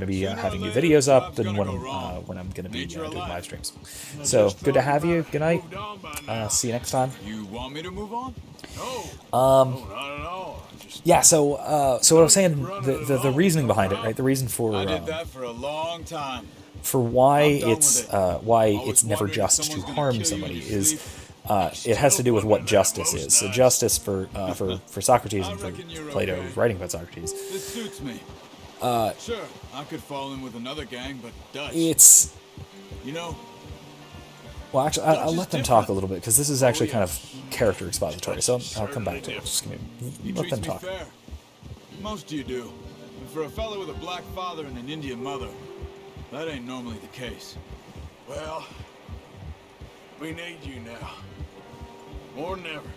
to be having new videos up and when I'm going to be doing live streams. So good to have you. Good night. See you next time. You want me to move on? Not at all. Just Yeah. So what I was saying, the reasoning behind it, right? The reason for I did that for a long time. why I'm done it's with it. why I was it's never wondering if just to someone's gonna harm kill you somebody in your is sleep. it has to do with what justice is. So justice for Socrates and for reckon you're Plato okay. writing about Socrates, This suits me. Sure, I could fall in with another gang, but Dutch, it's you know, well actually I'll let them talk a little bit because this is actually kind of character expository. So I'll come back to it. Just give he me, let treats them me talk. fair. Most of you do. And for a fellow with a black father and an Indian mother, that ain't normally the case. well, we need you now. More than ever.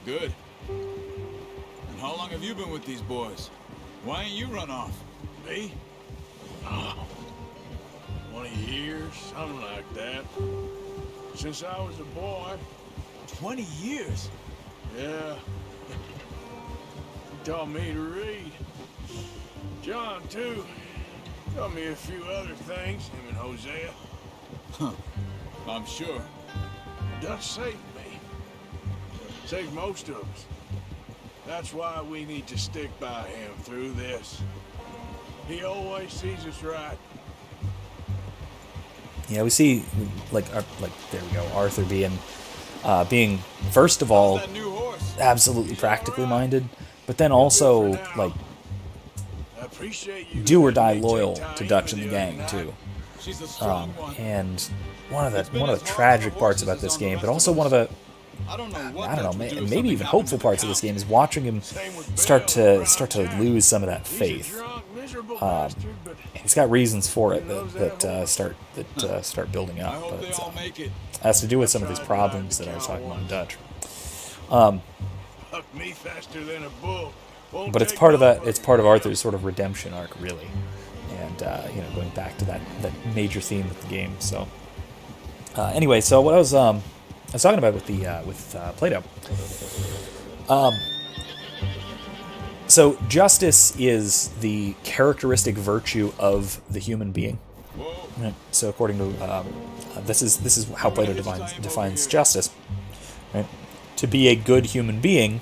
Good. And how long have you been with these boys? Why ain't you run off? Me? Oh, 20 years, something like that. Since I was a boy. 20 years? Yeah. He taught me to read. John, too. Taught me a few other things, him and Hosea. I'm sure. Dutch saved me. Saved most of us. That's why we need to stick by him through this. He always sees us right. Yeah, we see like there we go, Arthur being first of all That new horse. absolutely practically minded, but then also like I appreciate you. do or die letting me loyal take to time Dutch for in the the other gang night. too. She's a strong one. And one of the tragic parts about this game, but also one of the I don't know what I don't know, Dutch would do if maybe something even happened hopeful to the parts of this count. game is watching him Same with start Bill to around town. lose some of that He's a faith. drunk, miserable bastard, but He's got reasons for it that start building I up, hope they but all make it. has to do with some of these problems that I was talking about in Dutch. fuck me faster than a bull. But it's part of that. It's part of Arthur's sort of redemption arc, really, and going back to that major theme of the game. So anyway, so what I was talking about with Plato. So justice is the characteristic virtue of the human being. Right? So according to this is how Plato defines justice. Right? To be a good human being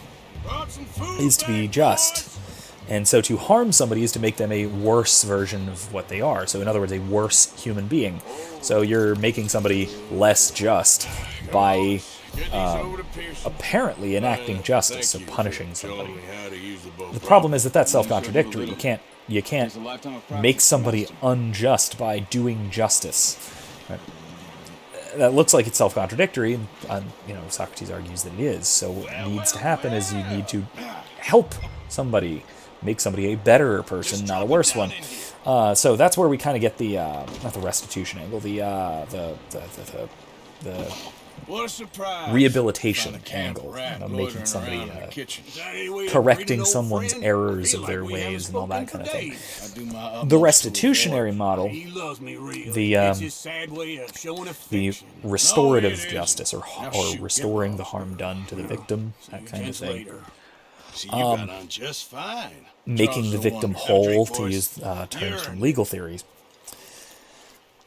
is to be just. And so to harm somebody is to make them a worse version of what they are. So in other words, a worse human being. So you're making somebody less just by apparently enacting justice, so punishing somebody. The problem is that that's self-contradictory. You can't make somebody unjust by doing justice. Right? That looks like it's self-contradictory, and Socrates argues that it is. So what needs to happen is you need to help somebody, make somebody a better person, not a worse one. So that's where we kind of get the not the restitution angle, the what a surprise. Rehabilitation angle, making somebody, correcting someone's errors of their ways and all that kind of thing. The restitutionary model, the restorative justice, or restoring the harm done to the victim, that kind of thing. Making the victim whole, to use terms from legal theories.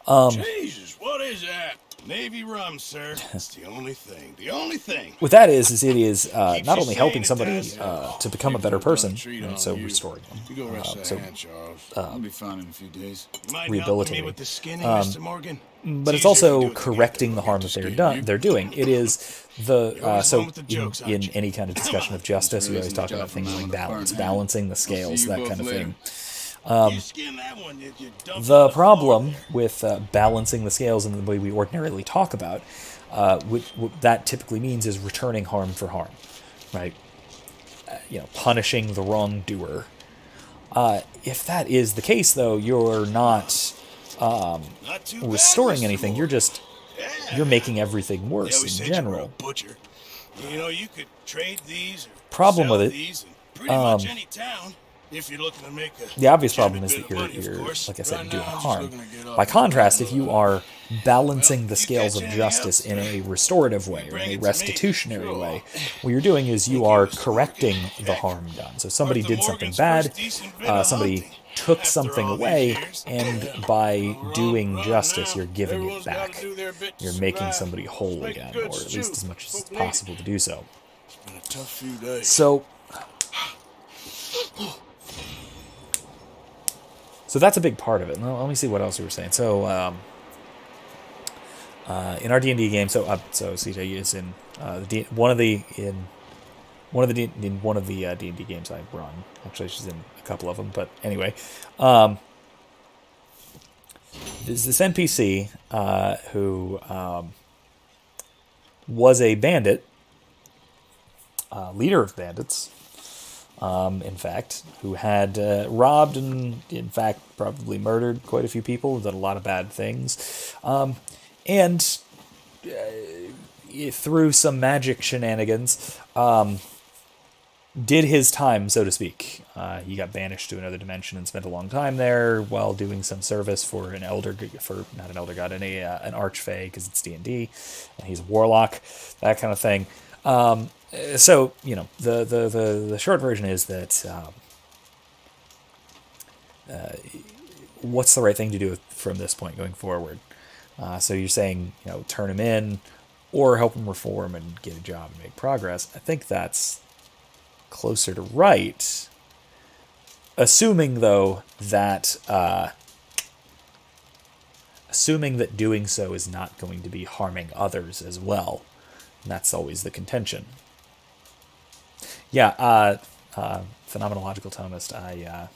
Jesus, what is that? Navy rum, sir. It's the only thing. The only thing. What that is it is not only helping somebody to become a better person, so restoring them. I'll be fine in a few days. Rehabilitating. But it's also correcting the harm that they're doing. It is the so in any kind of discussion of justice, we always talk about things like balance, balancing the scales, that kind of thing. The problem with balancing the scales in the way we ordinarily talk about, what that typically means is returning harm for harm, right? Punishing the wrongdoer. If that is the case, though, you're not restoring anything. You're making everything worse in general. You could trade these. Problem with it. Pretty much any town. If you're looking to make the obvious problem is that you're like I said, you're doing harm. By contrast, if you are balancing the scales of justice in a restorative way, or in a restitutionary way, what you're doing is you are correcting the harm done. So somebody did something bad, somebody took something away, and by doing justice, you're giving it back. You're making somebody whole again, or at least as much as possible to do so. So that's a big part of it. Now, let me see what else you were saying. So in our D&D game, so CJ is in one of the D&D games I run. Actually, she's in a couple of them, but anyway, there's this NPC who was a bandit, leader of bandits. In fact, who had robbed and, in fact, probably murdered quite a few people, done a lot of bad things, and through some magic shenanigans, did his time, so to speak. He got banished to another dimension and spent a long time there while doing some service for an elder, not an elder god, an archfey, because it's D&D, and he's a warlock, that kind of thing. So, the short version is that what's the right thing to do from this point going forward? So you're saying, turn him in or help him reform and get a job and make progress. I think that's closer to right. Assuming, though, that doing so is not going to be harming others as well. And that's always the contention. Yeah, Phenomenological Thomist,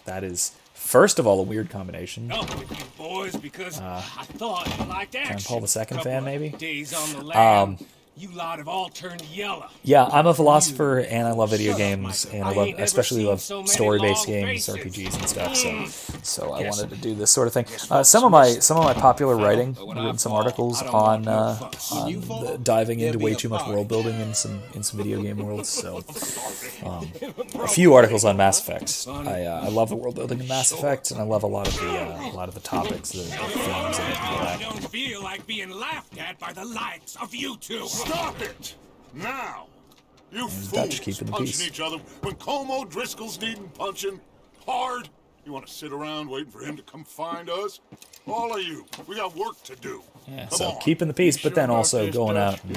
that is, first of all, a weird combination. Up with you boys, because I thought you liked action. John Paul II fan, maybe? Days on the lam. You lot have all turned yellow. Yeah, I'm a philosopher, and I love video games, and I especially love story-based games, RPGs and stuff. So I wanted to do this sort of thing. Some of my popular writing, I've written some articles on diving into way too much world building in some video game worlds. So a few articles on Mass Effect. I love the world building in Mass Effect, and I love a lot of the topics, the themes, and I don't feel like being laughed at by the likes of you two. Stop it! Now! You Dutch fools keeping the punching peace. each other when Como Driscoll's needing punching hard. You want to sit around waiting for him to come find us? All of you, we got work to do. Yeah, Come so on. keeping the peace, but then also going out and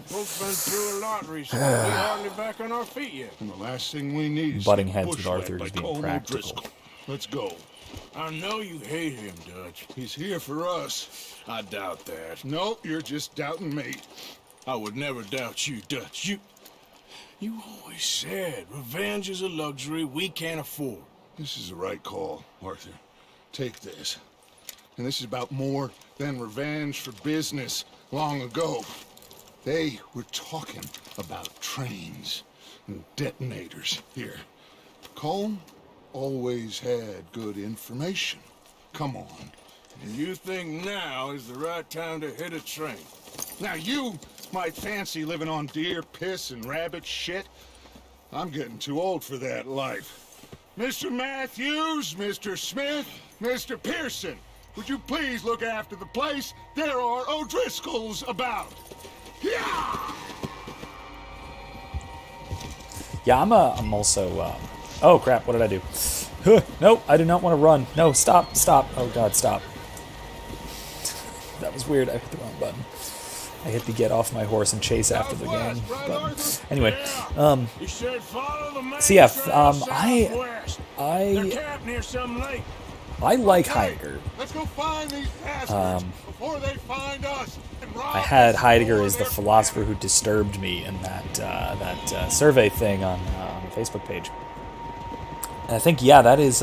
Folks been through a lot recently. We hardly back on our feet yet. And the last thing we need is butting some heads with bushwhack Arthur by is being Como practical. Driscoll. Let's go. I know you hate him, Dutch. He's here for us. I doubt that. No, you're just doubting me. I would never doubt you, Dutch. You always said revenge is a luxury we can't afford. This is the right call, Arthur. Take this. And this is about more than revenge for business long ago. They were talking about trains and detonators here. Colm always had good information. Come on. And you think now is the right time to hit a train? Now you might fancy living on deer piss and rabbit shit. I'm getting too old for that life. Mr. Matthews, Mr. Smith, Mr. Pearson, would you please look after the place? There are O'Driscolls about. Yeah! Yeah, I'm also. Oh crap! What did I do? Nope, I do not want to run. No, stop! Oh god, stop! That was weird. I hit the wrong button. I hit the get off my horse and chase after the gang button. Anyway, You should follow the main so yeah, trail southwest. They're camped near some lake. I like Heidegger. Let's go find these bastards before they find us. And rob I had us Heidegger before as the they're philosopher who disturbed me in that survey thing on the Facebook page. And I think that is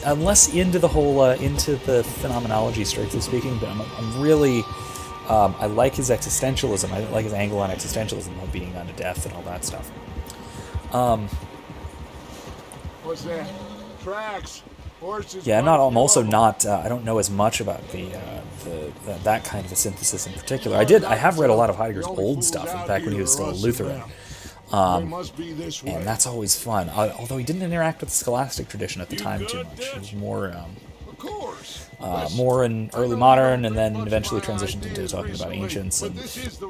I'm less into the whole into the phenomenology, strictly speaking, but I'm really I like his existentialism. I like his angle on existentialism, about being unto death and all that stuff. What's that? Tracks. Horses. Yeah, I'm also not. I don't know as much about that kind of a synthesis in particular. I have read a lot of Heidegger's old stuff, back when he was still a Lutheran. And that's always fun. Although he didn't interact with the scholastic tradition at the time too much. He was more in early modern, and then eventually transitioned into talking about ancients. And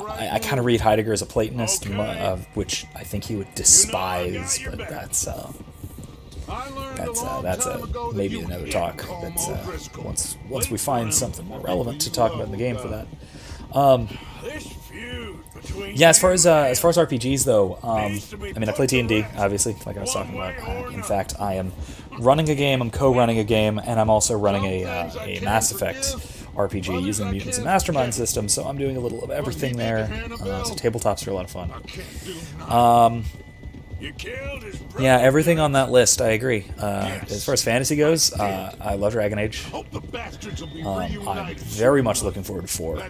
I kind of read Heidegger as a Platonist, which I think he would despise, but that's maybe another talk. Once we find something more relevant to talk about in the game for that. Yeah, as far as RPGs though, I mean I play D&D, obviously, like I was talking about. In fact, I am running a game, I'm co-running a game, and I'm also running a Mass Effect RPG using the Mutants and Mastermind system, so I'm doing a little of everything there. So tabletops are a lot of fun. Yeah, everything on that list, I agree. As far as fantasy goes, I love Dragon Age. I'm very much looking forward to 4.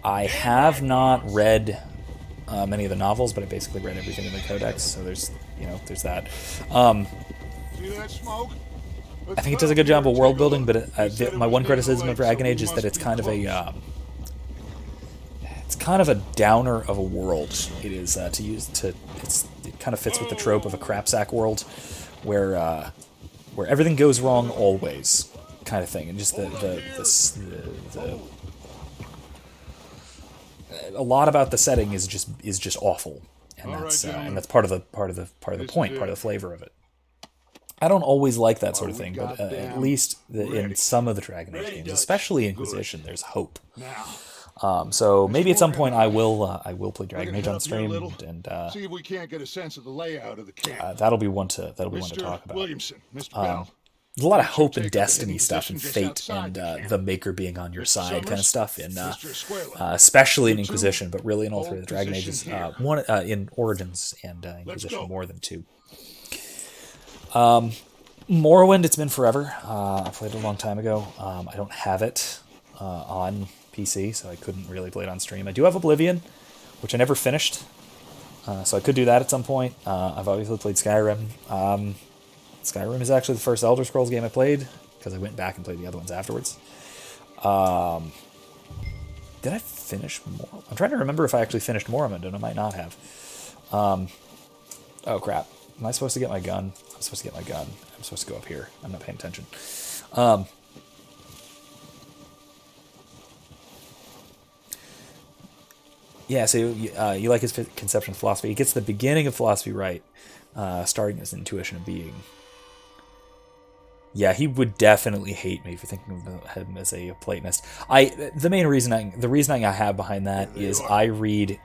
I have not read many of the novels, but I basically read everything in the Codex, so there's that. See that smoke? I think it does a good job of world building, but my one criticism of Dragon Age is that it's kind of a downer of a world. It is it kind of fits with the trope of a crapsack world, where everything goes wrong always, kind of thing, and just the a lot about the setting is just awful, and that's part of the point, part of the flavor of it. I don't always like that sort of thing, but at least in some of the Dragon Age games, especially Inquisition, there's hope. So maybe at some point I will play Dragon Age on stream, and see if we can't get a sense of the layout of the camp. that'll be one to talk about. Williamson, Mr. Bell. There's a lot of hope and destiny stuff and fate and the Maker being on your side kind of stuff in especially in Inquisition, but really in all three of the Dragon Ages. One in Origins and Inquisition more than 2. Morrowind, it's been forever. I played it a long time ago. I don't have it on PC, so I couldn't really play it on stream. I do have Oblivion, which I never finished, so I could do that at some point. I've obviously played Skyrim. Skyrim is actually the first Elder Scrolls game I played, because I went back and played the other ones afterwards. Did I finish Morrowind? I'm trying to remember if I actually finished Morrowind, and I might not have. Oh, crap. Am I supposed to get my gun? I'm supposed to get my gun. I'm supposed to go up here. I'm not paying attention. Yeah, so you like his conception of philosophy. He gets the beginning of philosophy right, starting as intuition of being. Yeah, he would definitely hate me if you're thinking of him as a Platonist. The reason I have behind that is I read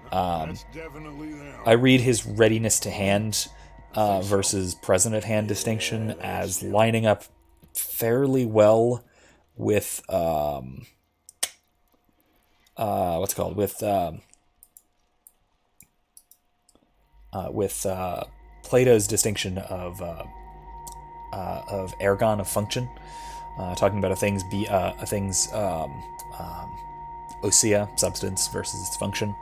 his readiness to hand versus present at hand distinction as lining up fairly well with Plato's distinction of ergon, of function, talking about a thing's ousia, substance, versus its function.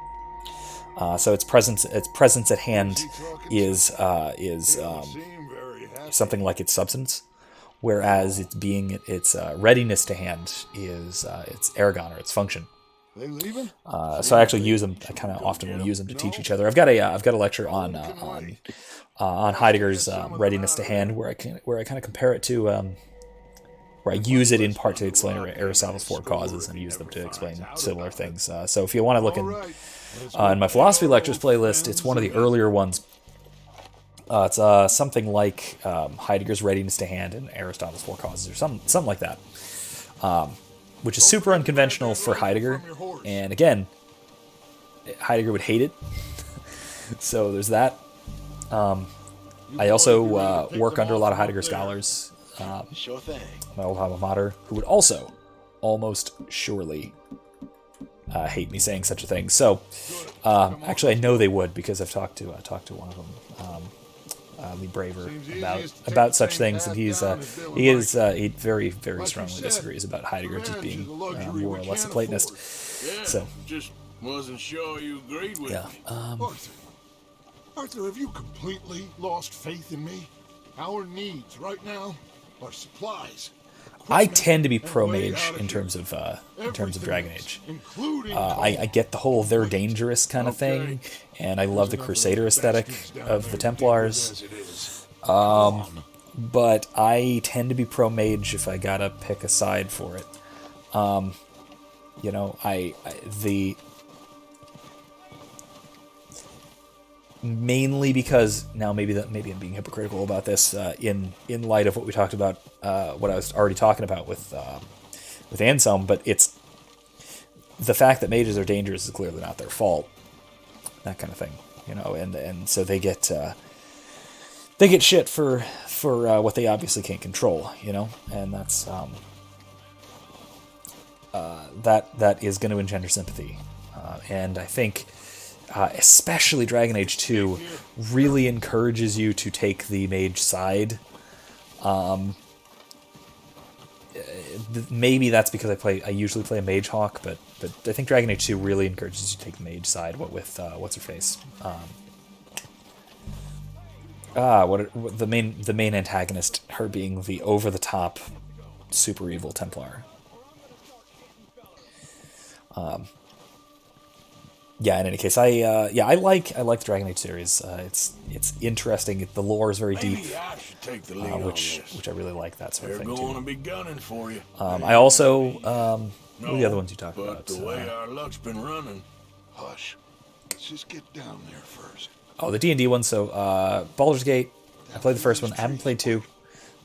So its presence at hand is something like its substance, whereas its readiness to hand is its ergon, or its function. So I actually use them. I kind of often use them to teach each other. I've got a lecture on Heidegger's readiness to hand, where I kind of compare it to where I use it in part to explain Aristotle's four causes, and use them to explain similar things. So if you want to look in my philosophy lectures playlist, it's one of the earlier ones. It's something like Heidegger's readiness to hand and Aristotle's four causes, or something like that. Which is super unconventional for Heidegger, and again, Heidegger would hate it. So there's that. I also work under a lot of Heidegger scholars. Sure thing. My old alma mater, who would also almost surely hate me saying such a thing. So actually, I know they would, because I've talked to one of them. Lee Braver, about such things, and he very, very strongly disagrees about Heidegger just being more or less a Platonist. So just wasn't sure you agreed with me. Arthur, have you completely lost faith in me? Our needs right now are supplies. I tend to be pro-mage in terms of Dragon Age. I get the whole they're dangerous kind of thing, and I love the Crusader aesthetic of the Templars. But I tend to be pro-mage if I gotta pick a side for it. Mainly because now maybe I'm being hypocritical about this in light of what we talked about, what I was already talking about with Anselm, but it's the fact that mages are dangerous is clearly not their fault, that kind of thing, and so they get shit for what they obviously can't control, and that's that is going to engender sympathy, and I think. Especially Dragon Age 2 really encourages you to take the mage side. Maybe that's because I usually play a mage hawk, but I think Dragon Age 2 really encourages you to take the mage side. What with what's her face? The main antagonist, her being the over the top, super evil Templar. Yeah, in any case, I like the Dragon Age series. It's interesting. The lore is very deep, which I really like, that sort of thing too. They're going to be gunning for you. I also what are the other ones you talked about? The way our luck's been running. Hush. Let's just get down there first. Oh, the D&D one. So Baldur's Gate. I played the first one. I haven't played 2. I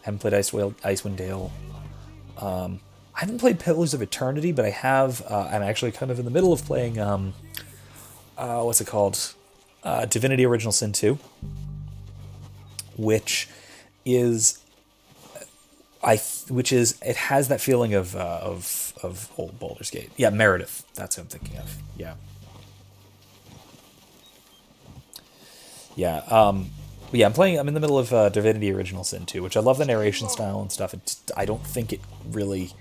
haven't played Icewind Dale. I haven't played Pillars of Eternity, but I have. I'm actually kind of in the middle of playing. What's it called? Divinity Original Sin 2, which is it has that feeling of old Baldur's Gate. Yeah, Meredith. That's who I'm thinking of. Yeah. Yeah. But yeah, I'm in the middle of Divinity Original Sin 2, which I love the narration style and stuff. I don't think it really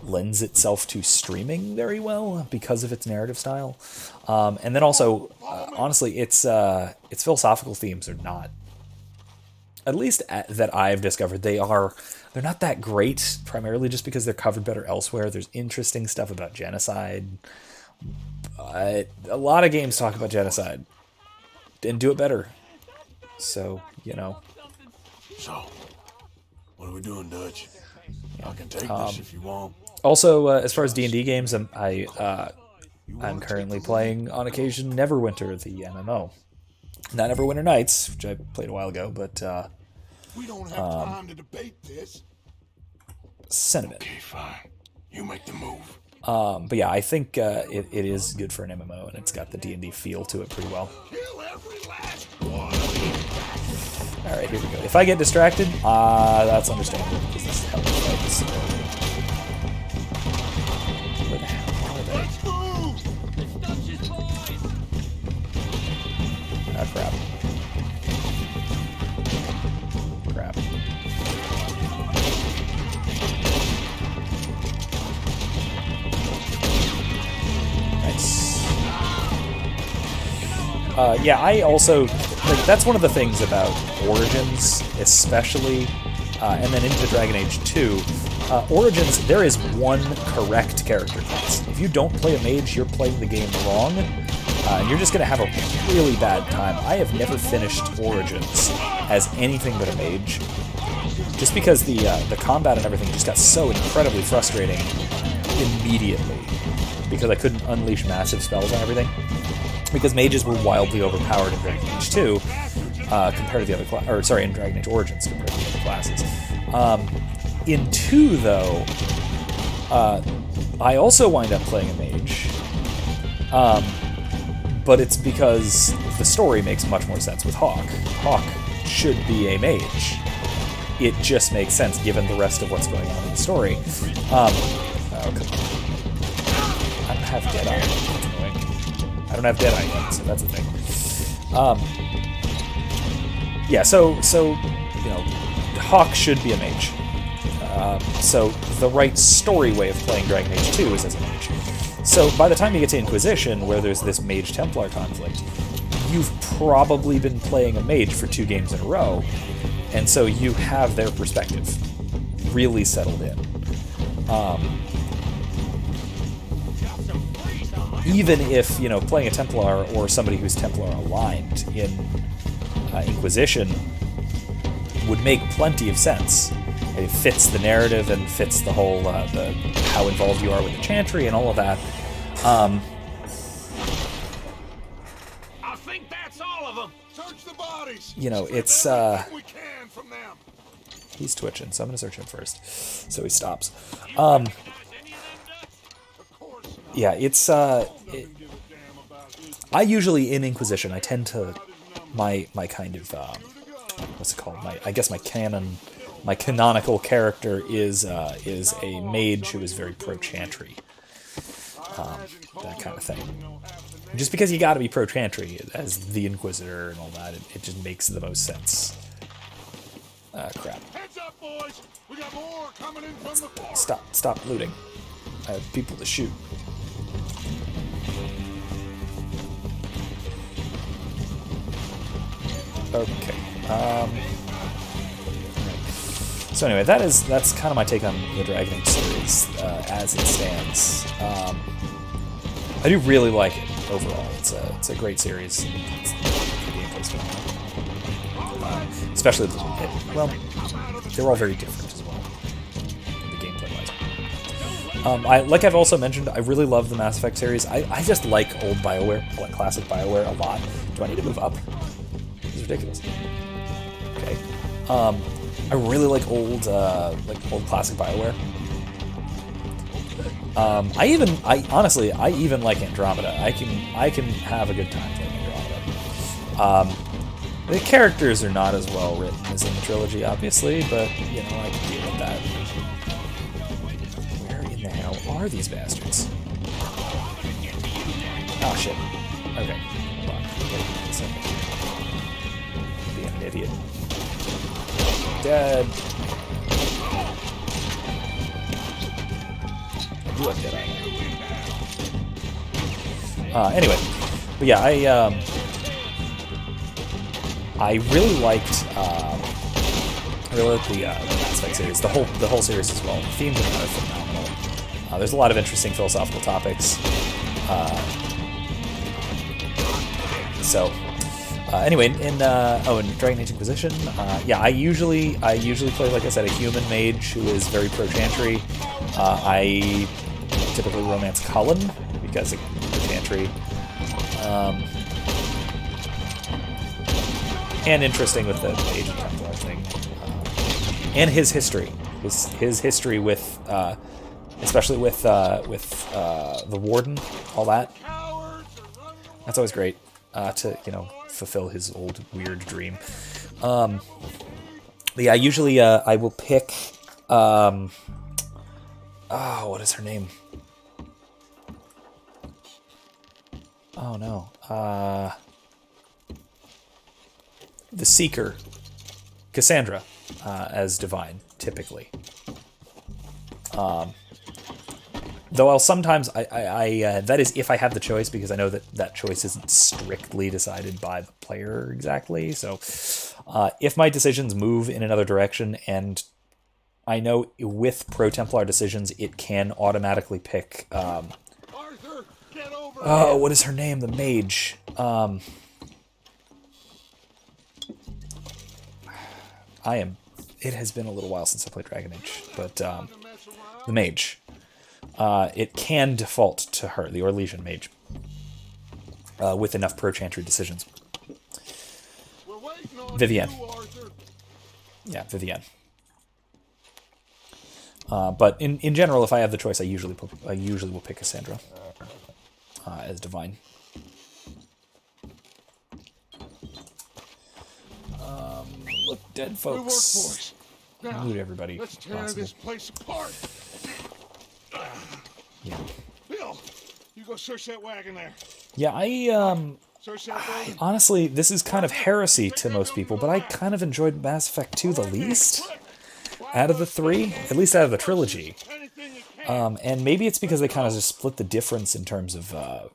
lends itself to streaming very well because of its narrative style. And then also, honestly, its philosophical themes are not, at least that I've discovered, they're not that great, primarily just because they're covered better elsewhere. There's interesting stuff about genocide. But a lot of games talk about genocide and do it better. So, you know. So, what are we doing, Dutch? I can take this if you want. Also, as far as D&D games, I'm currently playing on occasion Neverwinter, the MMO. Not Neverwinter Nights, which I played a while ago, but We don't have time to debate this. Sentiment. Okay, fine. You make the move. But yeah, I think it is good for an MMO, and it's got the D&D feel to it pretty well. Kill every last one. All right, here we go. If I get distracted, that's understandable because this is how we fight this. Where the hell are they? Ah, crap. Crap. Nice. Yeah, I also, like, that's one of the things about Origins, especially, and then into Dragon Age 2. Origins, there is one correct character class. If you don't play a mage, you're playing the game wrong, and you're just going to have a really bad time. I have never finished Origins as anything but a mage, just because the combat and everything just got so incredibly frustrating immediately, because I couldn't unleash massive spells on everything. Because mages were wildly overpowered in Dragon Age 2 compared to the other in Dragon Age Origins compared to the other classes. In 2, though, I also wind up playing a mage, but it's because the story makes much more sense with Hawke. Hawke should be a mage. It just makes sense given the rest of what's going on in the story. Oh, come on. I don't have Deadeye. That's annoying. I don't have Deadeye yet, so that's the thing. Yeah, so you know, Hawke should be a mage. So the right story way of playing Dragon Age 2 is as a mage. So by the time you get to Inquisition, where there's this Mage-Templar conflict, you've probably been playing a mage for 2 games in a row, and so you have their perspective really settled in. Even if, you know, playing a Templar or somebody who's Templar aligned in Inquisition would make plenty of sense. It fits the narrative and fits the whole, how involved you are with the Chantry and all of that. I think that's all of them. Search the bodies. You know, it's, We can from them. he's twitching, so I'm gonna search him first. So he stops. Yeah, it's, I usually, in Inquisition, I tend to, my kind of, what's it called? I guess my canonical character is a mage who is very pro-Chantry. That kind of thing. Just because you gotta be pro-Chantry as the Inquisitor and all that, it just makes the most sense. Crap. Heads up, boys. We got more coming in from the forest. Stop looting. I have people to shoot. Okay. So anyway, that's kind of my take on the Dragon Age series as it stands. I do really like it overall. It's a great series. The gameplay's phenomenal. Especially they're all very different as well. The gameplay-wise. Like I've also mentioned, I really love the Mass Effect series. I just like old BioWare, like classic BioWare, a lot. Do I need to move up? This is ridiculous. Okay. I really like old classic BioWare. I honestly even like Andromeda. I can have a good time playing Andromeda. The characters are not as well written as in the trilogy, obviously, but you know, I can deal with that. Where in the hell are these bastards? Oh shit. Okay. Hold on. Wait a second. idiot. Dead. I do have Deadeye. Anyway, but yeah, I really liked the Mass Effect series, the whole series as well. The themes are phenomenal. There's a lot of interesting philosophical topics. Anyway, in Dragon Age Inquisition, yeah, I usually play, like I said, a human mage who is very pro-chantry. I typically romance Cullen because of pro-chantry. And interesting with the Agent Templar thing, and his history, his history with, especially with the Warden, all that. That's always great to fulfill his old weird dream. But yeah, usually I will pick. What is her name? Oh no. The Seeker, Cassandra, as Divine, typically. Though I'll sometimes, that is if I have the choice, because I know that choice isn't strictly decided by the player exactly. So if my decisions move in another direction, and I know with Pro-Templar decisions, it can automatically pick, Arthur, get over oh, what is her name? The mage. It has been a little while since I played Dragon Age, but the mage. It can default to her, the Orlesian mage, with enough pro-chantry decisions. Vivienne. Yeah, Vivienne. But in general, if I have the choice, I usually will pick Cassandra as Divine. Look, dead folks. Loot everybody. Let's tear this place apart. Yeah. Bill, you go search that wagon there. Yeah, Search that building. honestly, this is kind of heresy to most people, but I kind of enjoyed Mass Effect 2 the least out of the three, at least out of the trilogy. And maybe it's because they kind of just split the difference in terms of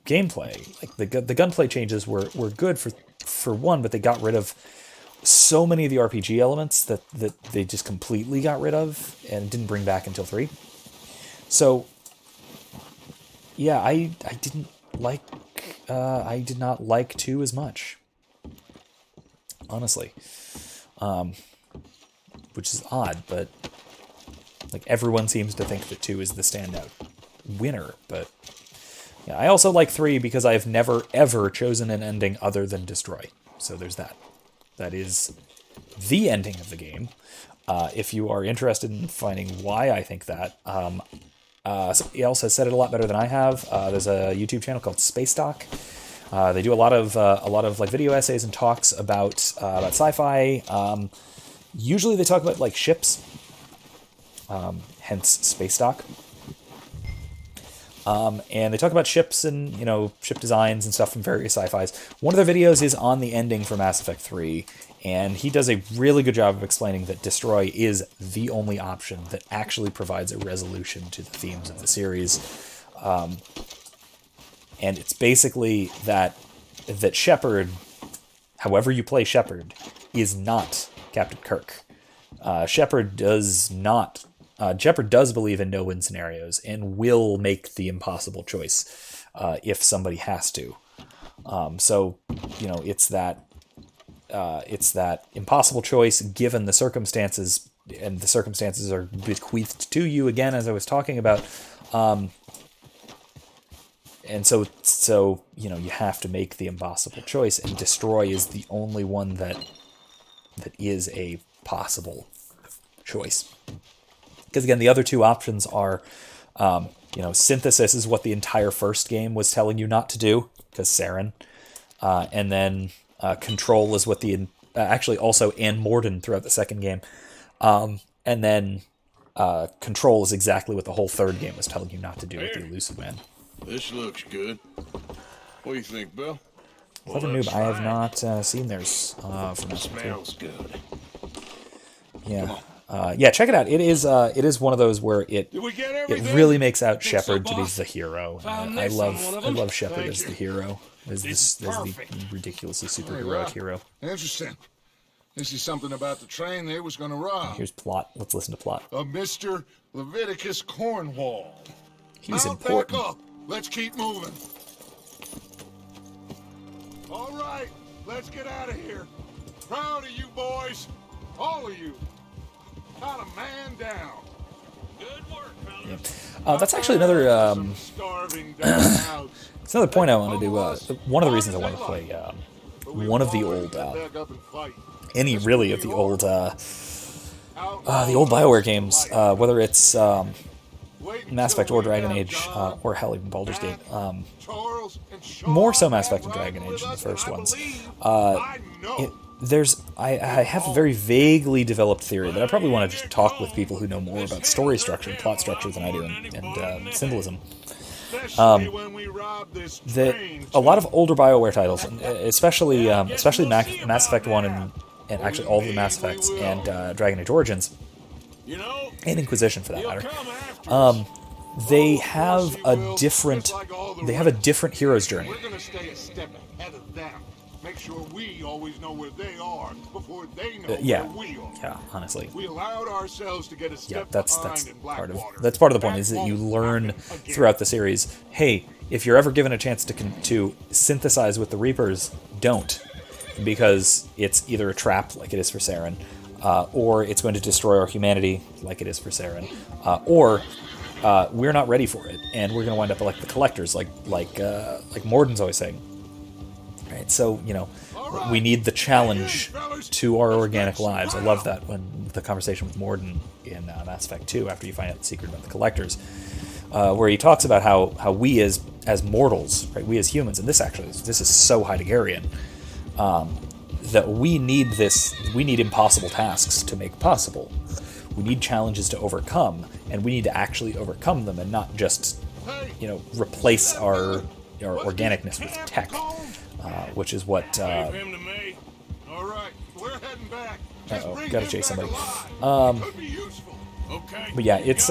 gameplay. Like the gunplay changes were good for one, but they got rid of so many of the RPG elements that they just completely got rid of and didn't bring back until 3. So yeah, I did not like 2 as much, honestly, which is odd, but like everyone seems to think that 2 is the standout winner. But yeah, I also like 3 because I've never ever chosen an ending other than destroy. So there's that. That is the ending of the game. If you are interested in finding why I think that, somebody else has said it a lot better than I have. There's a YouTube channel called Space Doc. They do a lot of like video essays and talks about sci-fi. Usually they talk about like ships, hence Space Doc. And they talk about ships and, ship designs and stuff from various sci-fis. One of their videos is on the ending for Mass Effect 3, and he does a really good job of explaining that Destroy is the only option that actually provides a resolution to the themes of the series. And it's basically that Shepard, however you play Shepard, is not Captain Kirk. Shepard does believe in no-win scenarios and will make the impossible choice if somebody has to. So it's that impossible choice given the circumstances, and the circumstances are bequeathed to you again, as I was talking about. And so you have to make the impossible choice, and Destroy is the only one that is a possible choice. Because again, the other two options are, synthesis is what the entire first game was telling you not to do, because Saren, and then control is what actually also Ann Morden throughout the second game, and then control is exactly what the whole third game was telling you not to do with the Illusive Man. This looks good. What do you think, Bill? Clever Noob, I have not seen theirs from Mass Effect 2. Smells good. Yeah. Yeah, check it out. It is one of those where it Did we get everything? really makes out Think so, Shepard to be boss? the hero. Found I this on one of them. love Shepard Thank as you. the hero, as This is the perfect. ridiculously Hey, superheroic Rob. hero. Interesting. This is something about the train they was gonna rob. Here's plot. Let's listen to plot. Of Mr. Leviticus Cornwall. He was Mount important. back up. Let's keep moving. All right, let's get out of here. Proud of you boys. All of you. Got a man down. Good work, fellas. That's actually another. Some starving down house. It's another point I want to do. One of the reasons I want to play But we one of the always old, get back up and fight. any really of the old Outlaws BioWare games, like whether it's Wait Mass until Effect or we Dragon have Age, John, or hell, even Baldur's Gate. Charles, and Sean More so Mass Effect and riding Dragon with Age, the us, and first I ones. believe, Uh, I know. I have a very vaguely developed theory that I probably want to just talk with people who know more about story structure and plot structure than I do, and symbolism. Especially when we rob this That train, a lot of older BioWare titles, and especially Mass Effect 1 and actually all of the Mass Effects and Dragon Age Origins, You know, and Inquisition for that he'll matter, come after us. they Of course have he a will, different just like all the they have a rest. different hero's journey. We're gonna stay a step ahead of them. Make sure we always know where they are before they know Yeah, where we are. yeah, honestly. We allowed ourselves to get a step Yeah, that's behind in part of Blackwater. the point is that you won't learn happen again. throughout the series. Hey, if you're ever given a chance to synthesize with the Reapers, don't, because it's either a trap like it is for Saren, or it's going to destroy our humanity like it is for Saren, or we're not ready for it and we're going to wind up like the collectors, like Morden's always saying. Right, so we need the challenge to our organic lives. I love that when the conversation with Morden in Mass Effect 2, after you find out the secret about the collectors, where he talks about how we as mortals, right, we as humans, and this is so Heideggerian, that we need impossible tasks to make possible. We need challenges to overcome, and we need to actually overcome them and not just replace our organicness with tech. Which is what. Leave him to me. All right, we're heading back. Just Uh-oh, bring gotta him chase back somebody. alive. Could be useful. Okay. But yeah, it's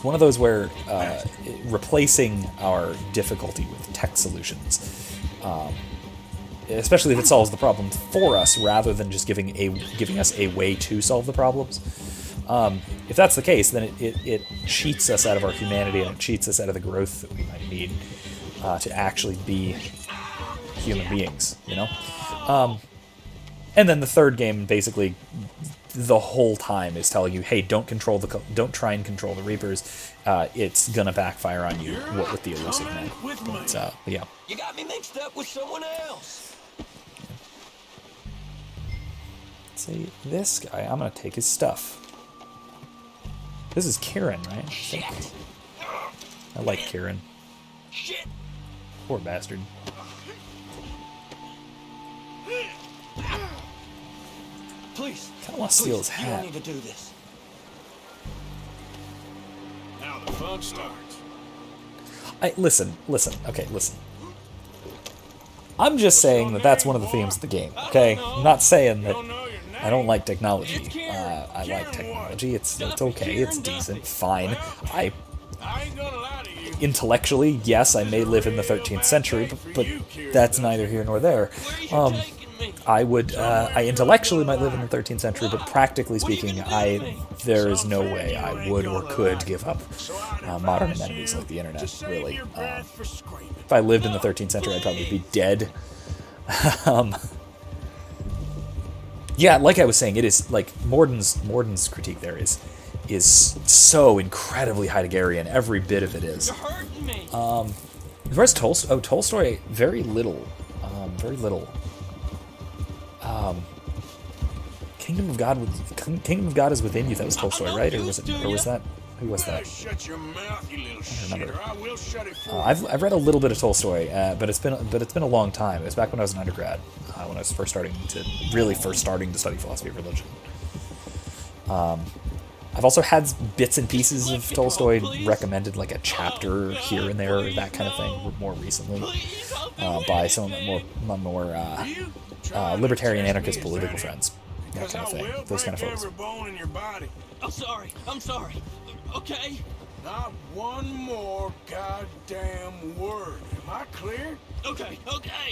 one of those where replacing our difficulty with tech solutions, especially if it solves the problem for us rather than just giving us a way to solve the problems. If that's the case, then it cheats us out of our humanity and it cheats us out of the growth that we might need to actually be human beings, and then the third game, basically, the whole time is telling you, hey, don't try and control the Reapers. It's gonna backfire on you. What with the elusive man? With me. But, yeah. You got me mixed up with someone else. See this guy. I'm gonna take his stuff. This is Kieran, right? Shit. I like Kieran. Shit. Poor bastard. Please. Kinda wanna steal his You don't hat. need to do this. Now the fun starts. Listen. Okay, listen. I'm just saying that that's one of the themes of the game. Okay, I'm not saying that I don't like technology. I like technology. It's okay. It's decent. Fine. I ain't gonna lie to you. Intellectually, yes, I may live in the 13th century, but that's neither here nor there. I intellectually might live in the 13th century, but practically speaking, there is no way I would or could give up modern amenities like the internet, really. If I lived in the 13th century, I'd probably be dead. Yeah, like I was saying, it is like Morden's critique there is so incredibly Heideggerian. Every bit of it is. You're hurting me. The rest Tolstoy, very little. Very little. Kingdom of God is within you. That was Tolstoy, right? Or was that? Who was that? Shut your mouth, you little remember. shitter. I will shut it for you. I've read a little bit of Tolstoy, but it's been a long time. It was back when I was an undergrad, when I was first starting to study philosophy of religion. I've also had bits and pieces of Tolstoy recommended, like a chapter here and there, that kind of thing, more recently, by some of my more libertarian anarchist political friends. That kind of thing. Those kind of folks. I'm sorry. Okay? Not one more goddamn word. Am I clear? Okay.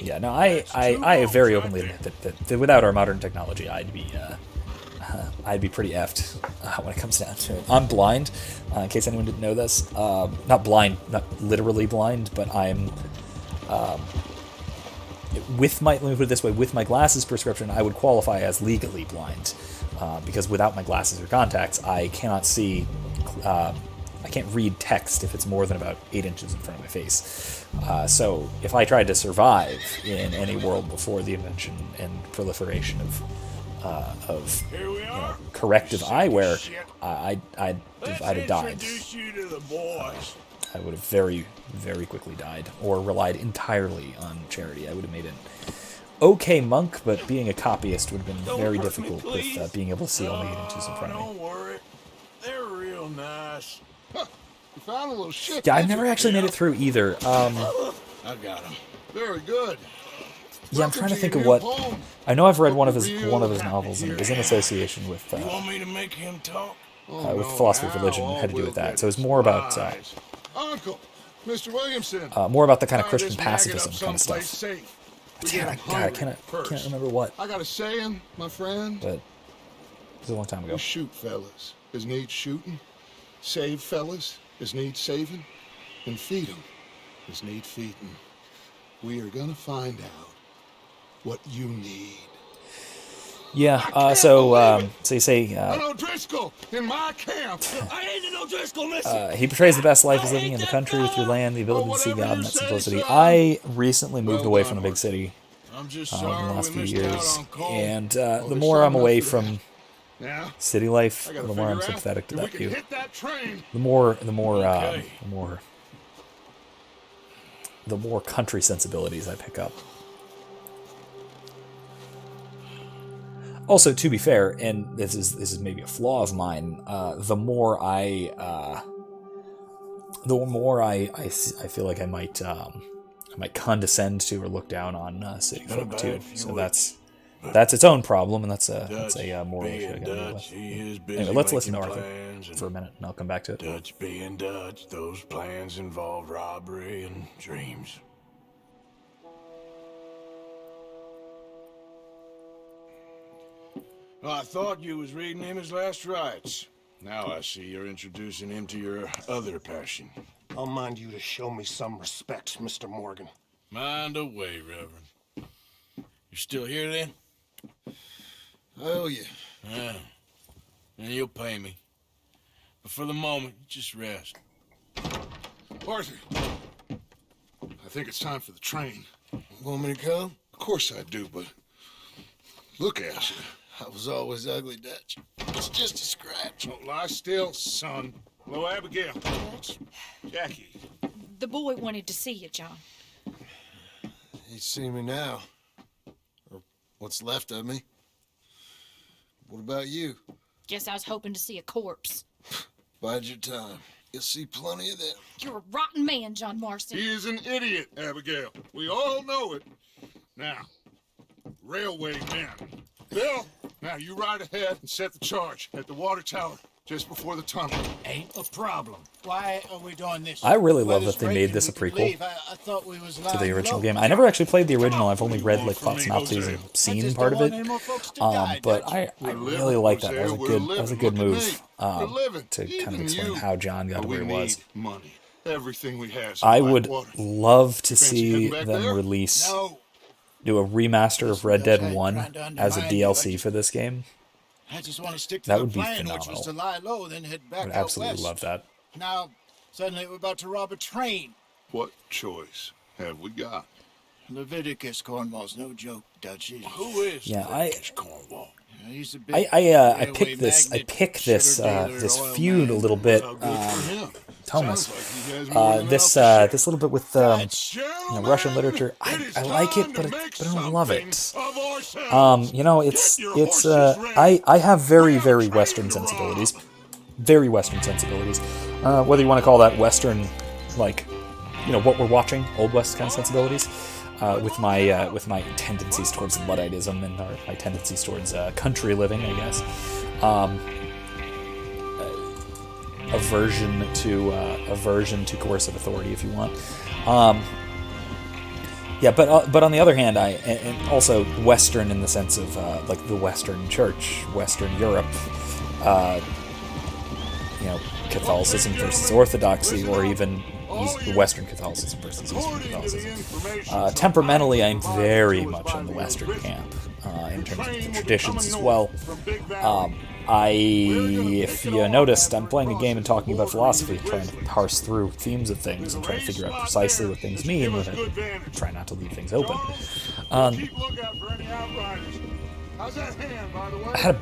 Yeah, no, I very openly admit that without our modern technology, I'd be pretty effed when it comes down to it. I'm blind, in case anyone didn't know this. Not blind, not literally blind, but I'm let me put it this way, with my glasses prescription, I would qualify as legally blind, because without my glasses or contacts, I cannot see, I can't read text if it's more than about 8 inches in front of my face. So if I tried to survive in any world before the invention and proliferation of corrective eyewear, I'd have died. I would have very, very quickly died, or relied entirely on charity. I would have made an okay monk, but being a copyist would have been very difficult with being able to see only 8 inches in front of me. Don't worry. They're real nice. You found a little shit. Yeah, I've never actually made it through either. I got him. Very good. Yeah, I'm trying to think of what. I know I've read one of his novels, and it was in association with You want me to make him talk? with philosophy of religion, had to do with that. So it's more about Uncle, Mr. Williamson. more about the kind of Christian pacifism kind of stuff. Damn, I can't remember what. I got a saying, my friend. But it was a long time ago. We shoot fellas as need shooting, save fellas as need saving, and feed them as need feeding. We are gonna find out what you need. Yeah. So you say. An O'Driscoll in my camp. I ain't an O'Driscoll, listen. He portrays the best life is living in the country with your land, the ability to see God, and that simplicity. I recently moved away from the big city in the last few years, and the more I'm away from city life, the more I'm sympathetic to that view. The more country sensibilities I pick up. Also, to be fair, and this is maybe a flaw of mine, the more I feel like I might condescend to or look down on city folk too. So that's its own problem, and that's a moral issue I gotta deal with. Anyway, let's listen to Arthur for a minute, and I'll come back to it. Dutch being Dutch, those plans involved robbery and dreams. Well, I thought you was reading him his last rites. Now I see you're introducing him to your other passion. I'll mind you to show me some respect, Mr. Morgan. Mind away, Reverend. You still here then? I owe you. Yeah. And you'll pay me. But for the moment, just rest. Arthur, I think it's time for the train. Want me to come? Of course I do, but look at you. I was always ugly, Dutch. It's just a scratch. Don't lie still, son. Hello, Abigail. Dutch, Jackie. the boy wanted to see you, John. He'd see me now. Or what's left of me. What about you? Guess I was hoping to see a corpse. Bide your time. You'll see plenty of them. You're a rotten man, John Marston. He is an idiot, Abigail. We all know it. Now, railway men. Bill, now you ride ahead and set the charge at the water tower just before the tunnel. Ain't a problem. Why are we doing this? I really love that they made this a prequel I thought we was to the original game. I never actually played the original. I've only read like plot synopses and seen part of it. But I really like that. That was a good move to kind of explain how John got to where he was. Money. Everything we have. I would love to see them release, do a remaster of Red Dead 1 as a DLC for this game. I just want to stick to That the would be plan, which was phenomenal. to lie low, then head back I would out absolutely west. love that. Now, suddenly we're about to rob a train. What choice have we got? Leviticus Cornwall's no joke, Dutch. Who is Yeah, Leviticus Cornwall? He's a big I pick railway this magnate, this sugar dealer, this oil feud a man. little bit. Thomas, this little bit with Russian literature. I like it, but I don't love it. I have very, very Western sensibilities. very Western sensibilities. Whether you want to call that Western, like, you know, what we're watching, Old West kind of sensibilities, with my tendencies towards Ludditism and my tendencies towards country living, I guess. Aversion to coercive authority, if you want. Yeah, but on the other hand, and also Western in the sense of like the Western Church, Western Europe, you know, Catholicism versus Orthodoxy, or even Western Catholicism versus Eastern Catholicism. Temperamentally, I'm very much in the Western camp in terms of the traditions as well. If you noticed, I'm playing a game and talking about philosophy, trying to parse through themes of things and trying to figure out precisely what things mean, with it, try not to leave things open. I had a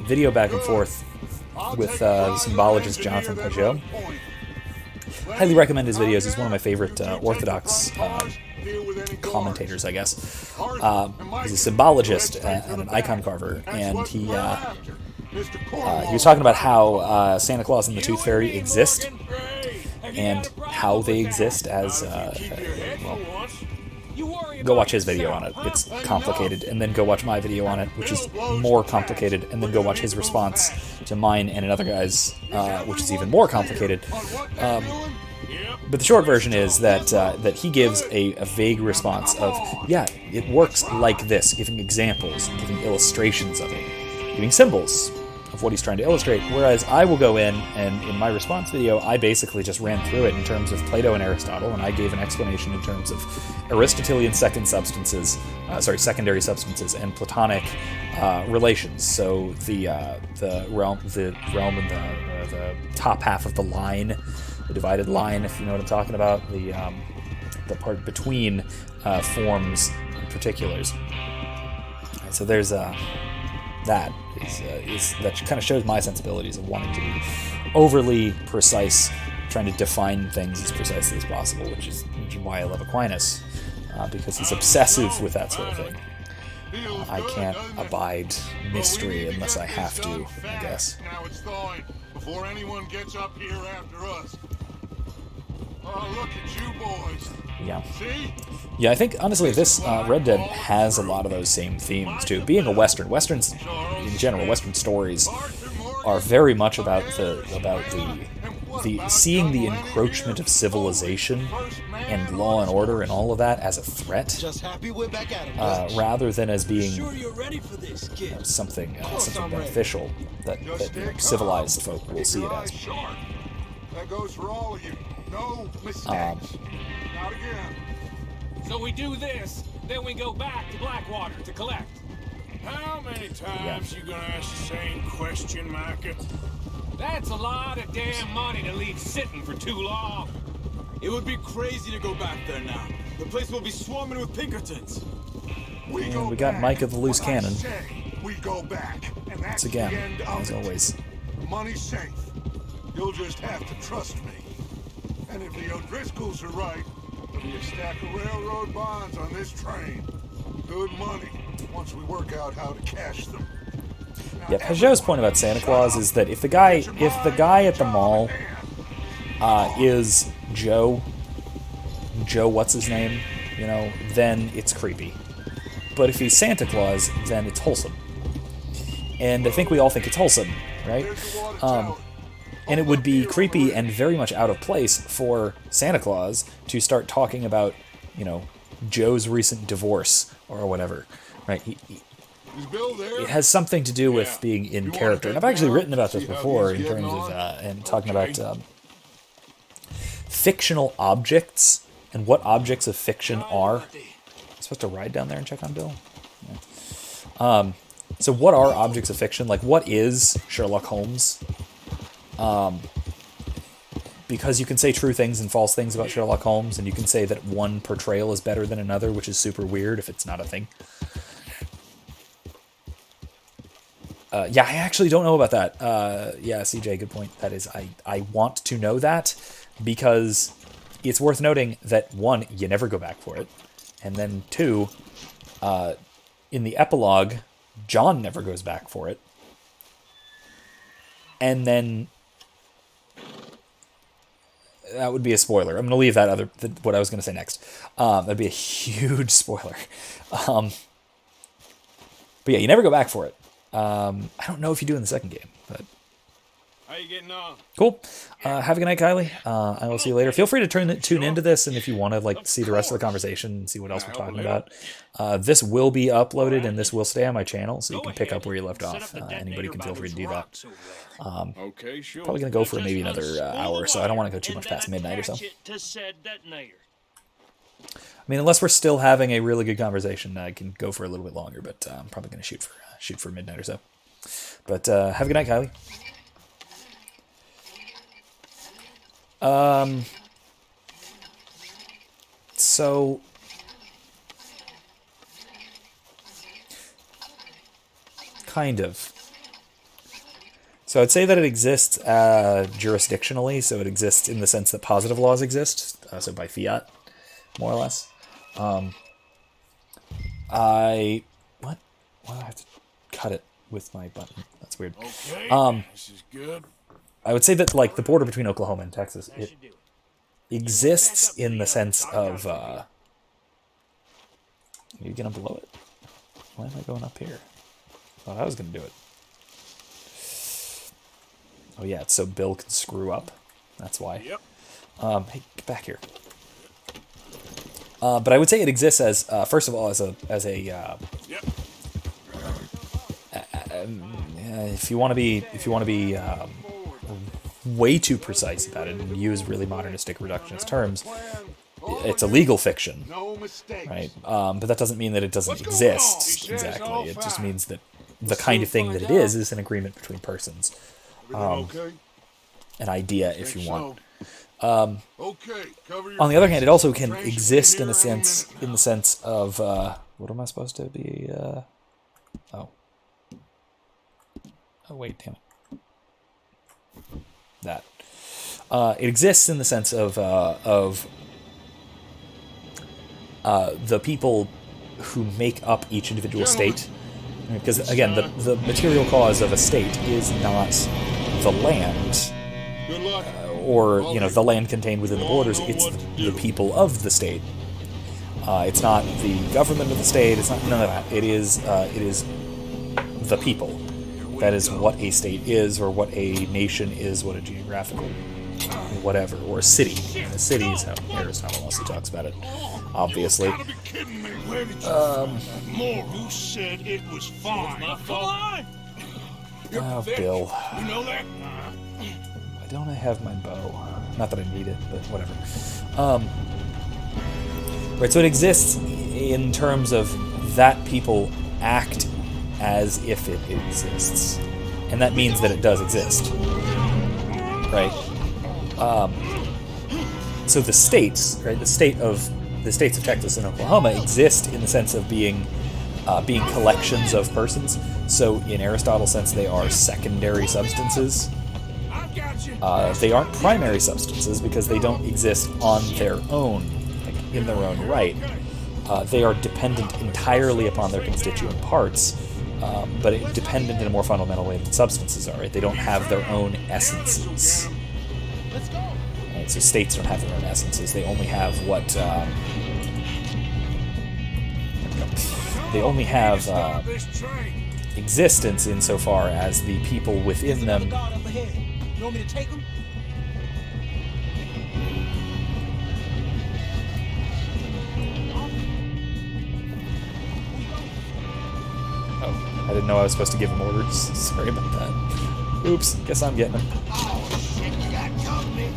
video back and forth with the symbologist Jonathan Pageau. Highly recommend his videos. He's one of my favorite Orthodox commentators, I guess. He's a symbologist and an icon carver, and he was talking about how Santa Claus and the Tooth Fairy exist, and how they exist as well. Go watch his video on it. It's complicated, and then go watch my video on it, which is more complicated, and then go watch his response to mine and another guy's, which is even more complicated. But the short version is that he gives a vague response of, yeah, it works like this, giving examples, giving illustrations of it, giving symbols of what he's trying to illustrate, whereas I will go in, and in my response video, I basically just ran through it in terms of Plato and Aristotle, and I gave an explanation in terms of Aristotelian secondary substances, and Platonic relations. So the realm and the top half of the line, the divided line, if you know what I'm talking about, the part between forms and particulars. Right, so there's that kind of shows my sensibilities of wanting to be overly precise, trying to define things as precisely as possible, which is why I love Aquinas, because he's obsessive with that sort of thing. I can't abide mystery unless I have to, I guess. Now it's thawing before anyone gets up here after us. Oh, look at you boys. Yeah. See? Yeah, I think, honestly, this Red Dead has a lot of those same themes, too. Being a Westerns, in general, Western stories are very much about the seeing the encroachment of civilization and law and order and all of that as a threat, rather than as being something beneficial that civilized folk will see it as. That goes for all of you. No mistakes. Not again. So we do this, then we go back to Blackwater to collect. How many times you gonna ask the same question, Micah? That's a lot of damn money to leave sitting for too long. It would be crazy to go back there now. The place will be swarming with Pinkertons. And we got Micah the Loose Cannon. We go back, and that's Once again, the end of as it. always. The money's safe. You'll just have to trust me. And if the O'Driscolls are right, there'll be a stack of railroad bonds on this train. Good money, once we work out how to cash them. Yeah, Pageau's point about Santa Claus is that if the guy at the mall is Joe, what's his name, you know, then it's creepy. But if he's Santa Claus, then it's wholesome. And I think we all think it's wholesome, right? And it would be creepy and very much out of place for Santa Claus to start talking about, you know, Joe's recent divorce or whatever, right? It has something to do with being in character. And I've actually written about this before in terms of, and talking about fictional objects and what objects of fiction are. Am I supposed to ride down there and check on Bill? Yeah. So what are objects of fiction? Like, what is Sherlock Holmes? Because you can say true things and false things about Sherlock Holmes, and you can say that one portrayal is better than another, which is super weird if it's not a thing. Yeah, I actually don't know about that. Yeah, CJ, good point. That is, I want to know that, because it's worth noting that, one, you never go back for it, and then two, in the epilogue, John never goes back for it. and then that would be a spoiler. I'm going to leave that what I was going to say next. That'd be a huge spoiler. But yeah, you never go back for it. I don't know if you do in the second game, but How you getting on? cool. Have a good night, Kylie. I will see you later. Feel free to tune into this, and if you want to like see the rest of the conversation and see what else we're talking about, this will be uploaded and this will stay on my channel, so you can pick up where you left off. Anybody can feel free to do that. Okay, sure. Probably gonna go for maybe another hour, so I don't want to go too much past midnight or so. I mean, unless we're still having a really good conversation, I can go for a little bit longer, but I'm probably gonna shoot for midnight or so. But have a good night, Kylie. So kind of. So I'd say that it exists jurisdictionally, so it exists in the sense that positive laws exist, so by fiat, more or less. Why do I have to cut it with my button? That's weird. Okay, this is good. I would say that, like, the border between Oklahoma and Texas, it exists in the sense of, you get below it? Why am I going up here? Thought I was going to do it. Oh yeah, it's so Bill can screw up. That's why. Yep. Hey, get back here. But I would say it exists as, first of all, as a Yep. if you want to be way too precise about it and use really modernistic reductionist terms, it's a legal fiction, right? But that doesn't mean that it doesn't exist exactly. It just means that the kind of thing that it is an agreement between persons, an idea, if you want. On the other hand, it also can exist in the sense of what am I supposed to be? Oh wait, damn it. That it exists in the sense of the people who make up each individual state, because again, the material cause of a state is not the land, or the land contained within the borders. It's the people of the state. It's not the government of the state. It's not none of that. It is the people. That is what a state is, or what a nation is, what a geographical whatever, or a city. And a city is how Aristotle also talks about it, obviously. Who said it was fine? Oh, Bill. You know that? Why don't I have my bow? Not that I need it, but whatever. Right, so it exists in terms of that people act as if it exists, and that means that it does exist, right? So the states, right, the states of Texas and Oklahoma exist in the sense of being collections of persons. So in Aristotle's sense, they are secondary substances. They aren't primary substances because they don't exist on their own, like in their own right. They are dependent entirely upon their constituent parts. But dependent in a more fundamental way than substances are, right? They don't have their own essences. Right? So states don't have their own essences. They only have what... they only have existence insofar as the people within them... I didn't know I was supposed to give him orders. Sorry about that. Oops, guess I'm getting him. Oh, shit, you got company.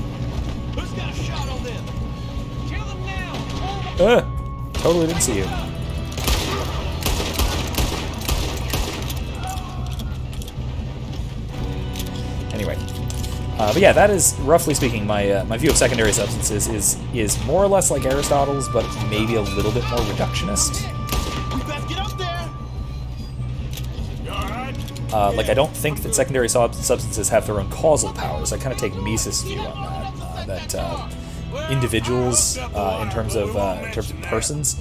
Who's got a shot on them? Kill them now. Totally didn't see you. Anyway. But yeah, that is, roughly speaking, my view of secondary substances is more or less like Aristotle's, but maybe a little bit more reductionist. Like, I don't think that secondary substances have their own causal powers. I kind of take Mises' view on that. That individuals, in terms of persons,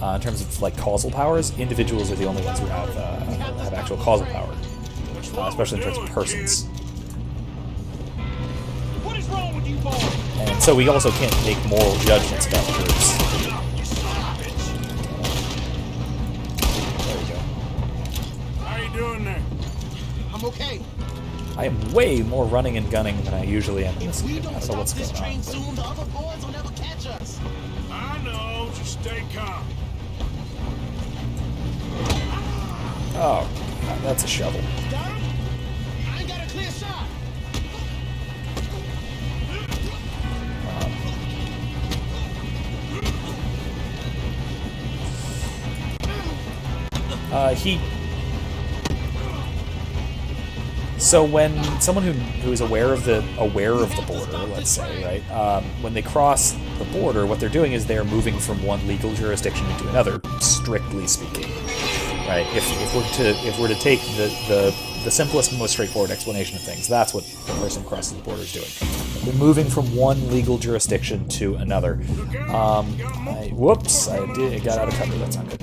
in terms of like causal powers, individuals are the only ones who have actual causal power, especially in terms of persons. And so we also can't make moral judgments about groups. There we go. How you doing there? I'm okay. I am way more running and gunning than I usually am in this game. I don't know what's going on. soon, the other boys will never catch us. I know. Just stay calm. Oh, God, that's a shovel. Got him? I ain't got a clear shot. So when someone who is aware of the border, let's say, right, when they cross the border, what they're doing is they're moving from one legal jurisdiction into another, strictly speaking, right? If we're to take the simplest and most straightforward explanation of things, that's what the person who crosses the border is doing. They're moving from one legal jurisdiction to another. Whoops! I got out of cover. That's not good.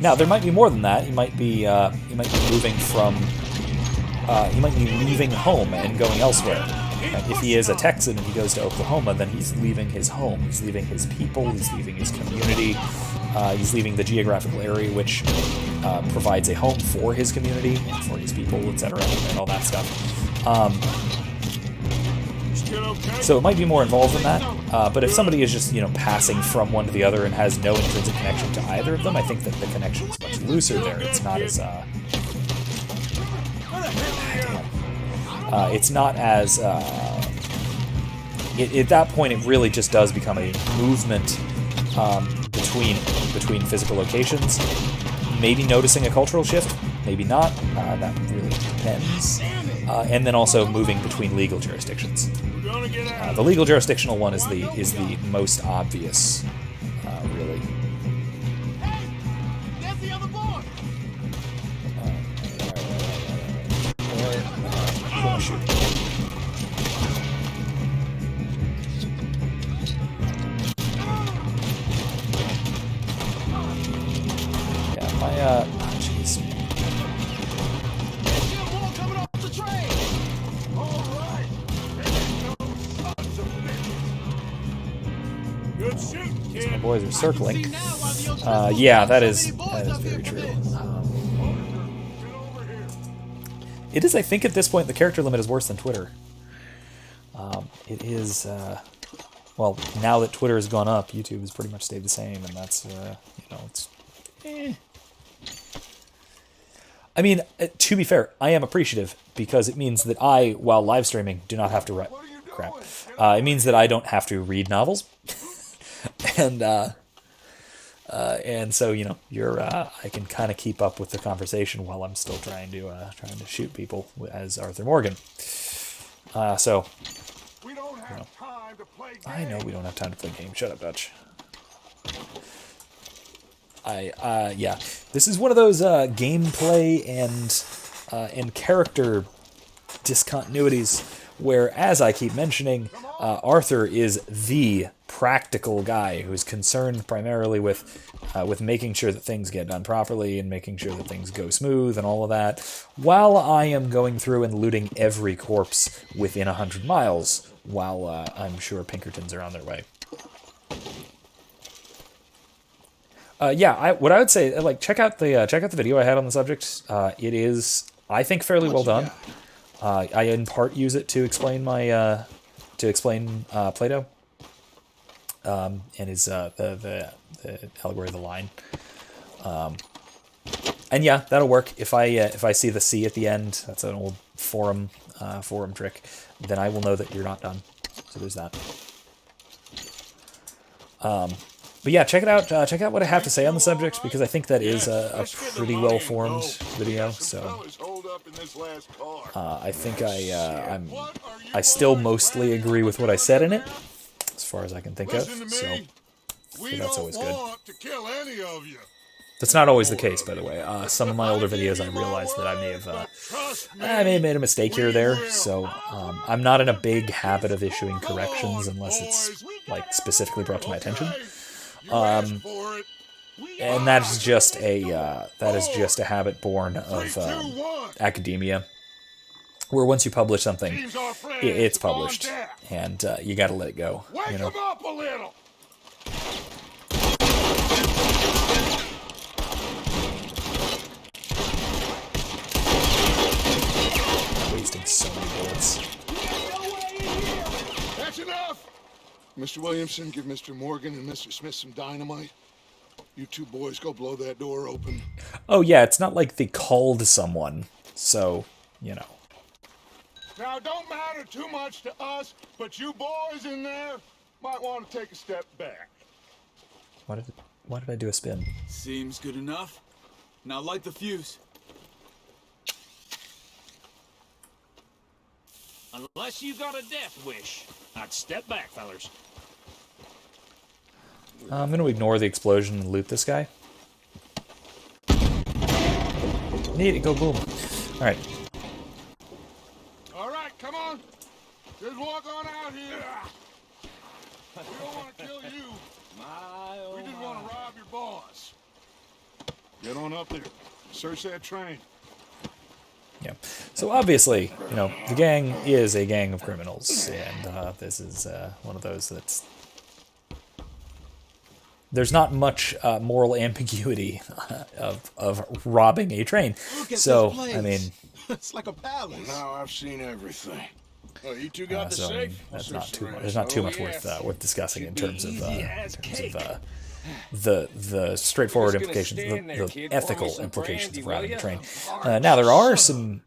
Now there might be more than that. He might be moving from. He might be leaving home and going elsewhere. If he is a Texan and he goes to Oklahoma, then he's leaving his home. He's leaving his people. He's leaving his community. He's leaving the geographical area which provides a home for his community, for his people, etc., and all that stuff. So it might be more involved than that, but if somebody is just, passing from one to the other and has no intrinsic connection to either of them, I think that the connection is much looser there. It's not as, at that point it really just does become a movement between physical locations. Maybe noticing a cultural shift, maybe not, that really depends. And then also moving between legal jurisdictions. The legal jurisdictional one is the most obvious, really. Hey, there's the other boy. Shoot. Yeah, my jeez. My boys are circling. Yeah, that is very true. It is, I think, at this point, the character limit is worse than Twitter. It is, well, now that Twitter has gone up, YouTube has pretty much stayed the same, and that's, it's... I mean, to be fair, I am appreciative, because it means that I, while live streaming, do not have to write... Crap. It means that I don't have to read novels. And so, I can kind of keep up with the conversation while I'm still trying to shoot people as Arthur Morgan. So, I know we don't have time to play games. Shut up, Dutch. Yeah, this is one of those gameplay and character discontinuities where, as I keep mentioning, Arthur is the practical guy who's concerned primarily with making sure that things get done properly and making sure that things go smooth and all of that, while I am going through and looting every corpse within 100 miles, while I'm sure Pinkertons are on their way. Yeah, what I would say, check out the video I had on the subject. It is, I think, fairly well done. I in part use it to explain my Plato. And his the allegory of the line, and yeah, that'll work. If I see the C at the end, that's an old forum trick, then I will know that you're not done. So there's that. But yeah, check it out. Check out what I have to say on the subject, because I think that is a pretty well formed video. So I think I still mostly agree with what I said in it, as far as I can think of, so that's always good. That's not always the case, by the way. Some of my older videos, I realized that I may have made a mistake here or there, so I'm not in a big habit of issuing corrections unless it's specifically brought to my attention. and that is just a habit born of academia, where once you publish something, it's published, and you got to let it go. Wake him up a little. Wasting so many bullets. That's enough. Mr. Williamson, give Mr. Morgan and Mr. Smith some dynamite. You two boys go blow that door open. Oh yeah, it's not like they called someone, so you know. Now, it don't matter too much to us, but you boys in there might want to take a step back. Why did I do a spin? Seems good enough. Now light the fuse. Unless you got a death wish, I'd step back, fellers. I'm going to ignore the explosion and loot this guy. Need it, go boom. Alright. Alright, come on. Just walk on out here. We don't want to kill you. We just want to rob your boss. Get on up there. Search that train. Yeah. So obviously, you know, the gang is a gang of criminals, and this is one of those that's... There's not much moral ambiguity of robbing a train. So, I mean... It's like a palace. Now I've seen everything. Oh, you two got the so, I mean, safe? that's not too much. There's not too much worth discussing in terms of the straightforward implications, the ethical implications of robbing a train. Now there are some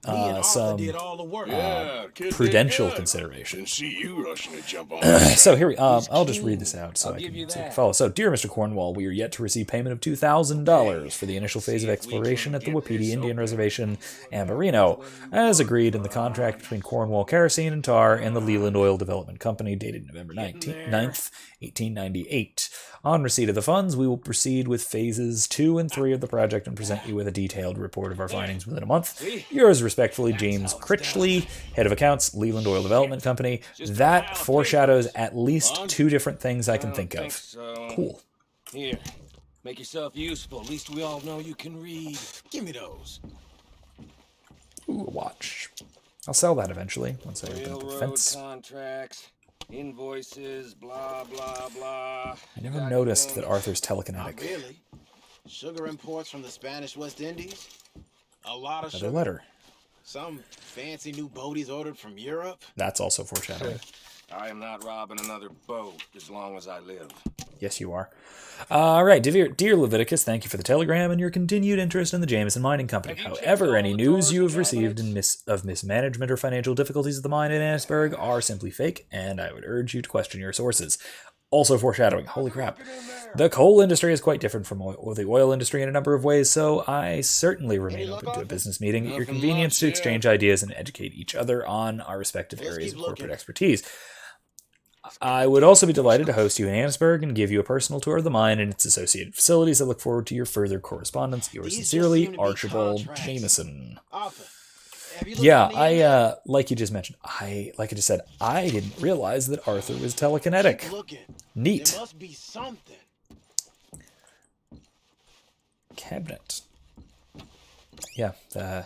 prudential considerations. See you rushing to jump on. So here I'll just read this out so I can follow. So, dear Mr. Cornwall, we are yet to receive payment of $2,000 for the initial phase of exploration at the Wapiti Indian Reservation, Ambarino, as agreed in the contract between Cornwall Kerosene and Tar and the Leland Oil Development Company, dated November 9th, 1898. On receipt of the funds, we will proceed with phases 2 and 3 of the project and present you with a detailed report of our findings within a month. Yours respectfully, James Critchley, Head of Accounts, Leland Oil Development Company. That foreshadows at least 2 different things I can think of. Cool. Here, make yourself useful. At least we all know you can read. Give me those. Ooh, a watch. I'll sell that eventually once I open up the fence. Contracts. Invoices, blah, blah, blah. I never noticed that Arthur's telekinetic. Not really. Sugar imports from the Spanish West Indies. A lot of Another sugar. letter. Some fancy new boat he's ordered from Europe. That's also foreshadowing. I am not robbing another boat as long as I live. Yes, you are. All right, dear Leviticus, thank you for the telegram and your continued interest in the Jameson Mining Company. However, any news you have received of mismanagement or financial difficulties at the mine in Annisburg are simply fake, and I would urge you to question your sources. Also foreshadowing, holy crap. The coal industry is quite different from the oil industry in a number of ways, so I certainly remain open to a business meeting at your convenience to exchange ideas and educate each other on our respective areas of corporate expertise. I would also be delighted to host you in Annisburg and give you a personal tour of the mine and its associated facilities. I look forward to your further correspondence. Yours sincerely, Archibald Jameson. Yeah, I like you just mentioned, I just said, I didn't realize that Arthur was telekinetic. Neat. There must be something. Cabinet. Yeah, I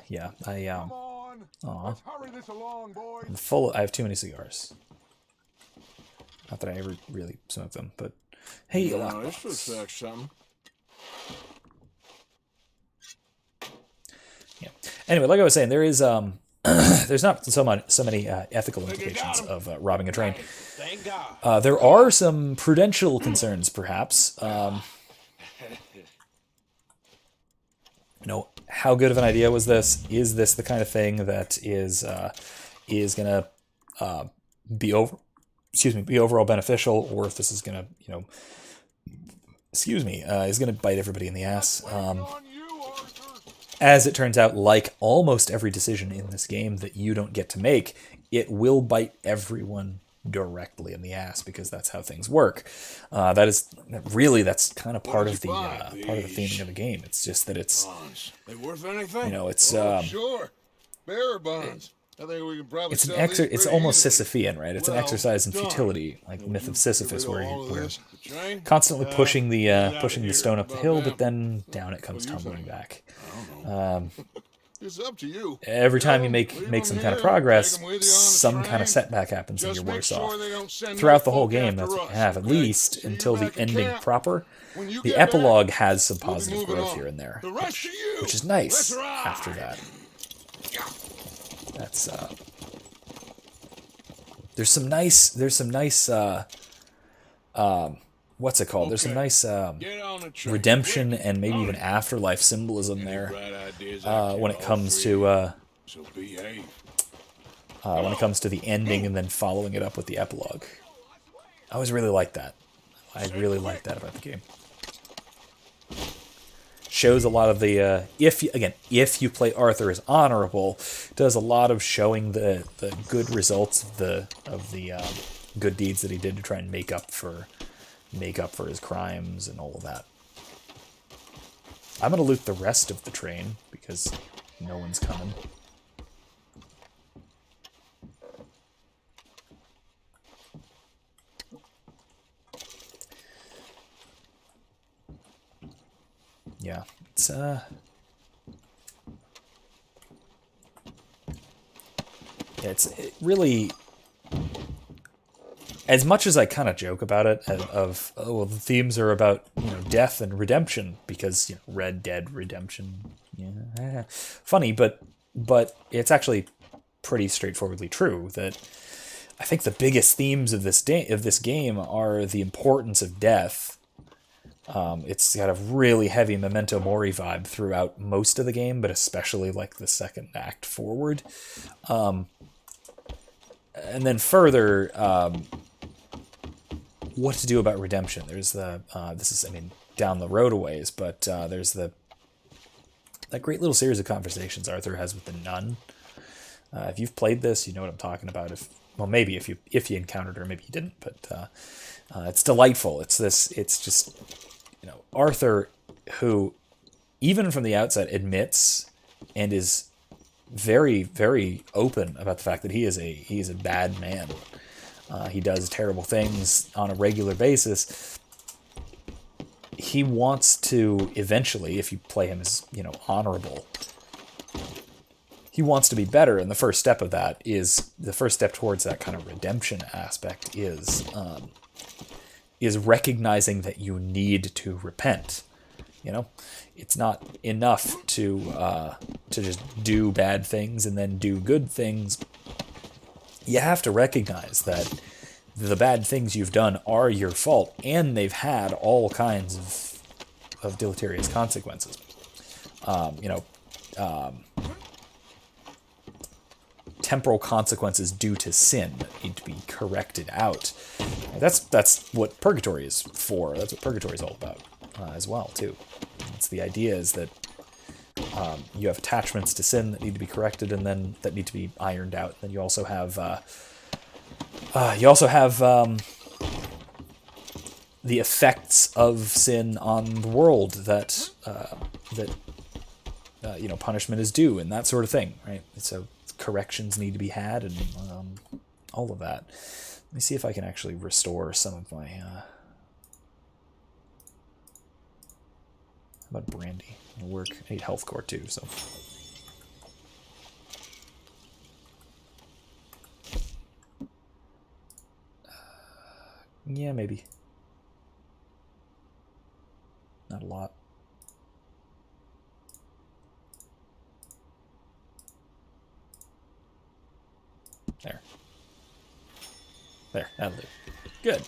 Come on. Let's hurry this along, boys. I have too many cigars. Not that I ever really smoke them, but hey, this looks like something. Yeah. Anyway, like I was saying, there is there's not so many ethical implications of robbing a train. Thank God. There are some prudential concerns, perhaps. How good of an idea was this? Is this the kind of thing that is gonna be overall beneficial, or if this is gonna, is gonna bite everybody in the ass? As it turns out, like almost every decision in this game that you don't get to make, it will bite everyone directly in the ass, because that's how things work. That's kind of part of the theming of the game. It's just that it's They worth anything? it's Sure. Bearer bonds. I think we can probably it's an sell these it's pretty almost easily. Sisyphean, right? It's an Well exercise in done. futility, like the myth of Sisyphus, where we're The train? constantly pushing get the outta here. stone up the About hill, now. but then down it comes What do you tumbling think? back. I don't know. It's up to you. Every time you Leave make 'em some here, kind of take progress, 'em with you on the some kind train. of setback happens and Just you're make worse sure off. they don't send no Throughout the whole folk game, after that's what you us, have, at okay? least See you until the back at ending camp. proper. When you The get back, epilogue has some we'll be positive moving growth on. here and there, The rest of you, which is nice let's ride. after that. That's there's some nice what's it called? There's some nice Get on the train. redemption and maybe even afterlife symbolism there Bright ideas I when can it comes offer to you. So behave. when it comes to the ending and then following it up with the epilogue. I always really like that. I really like that about the game. Shows a lot of the if you play Arthur as honorable, does a lot of showing the good results of the good deeds that he did to try and make up for his crimes and all of that. I'm gonna loot the rest of the train because no one's coming. Yeah, it really, as much as I kind of joke about it, the themes are about death and redemption because Red Dead Redemption, funny, but it's actually pretty straightforwardly true that I think the biggest themes of this game are the importance of death. It's got a really heavy Memento Mori vibe throughout most of the game, but especially like the second act forward. And then further, what to do about redemption. There's down the road a ways, but there's that great little series of conversations Arthur has with the nun. If you've played this, you know what I'm talking about. Maybe if you encountered her, maybe you didn't, but it's delightful. It's just Arthur, who even from the outset admits and is very, very open about the fact that he is a bad man. He does terrible things on a regular basis. He wants to eventually, if you play him as honorable, he wants to be better, and the first step towards that kind of redemption aspect is recognizing that you need to repent. It's not enough to just do bad things and then do good things. You have to recognize that the bad things you've done are your fault, and they've had all kinds of deleterious consequences. Temporal consequences due to sin that need to be corrected out. That's what purgatory is for. That's what purgatory is all about as well, too. It's the idea is that you have attachments to sin that need to be corrected and then that need to be ironed out. Then you also have the effects of sin on the world that punishment is due and that sort of thing, right? So corrections need to be had and all of that. Let me see if I can actually restore some of my how about brandy? It'll work. I need health core too, so yeah, maybe not a lot. There, that'll do. Good.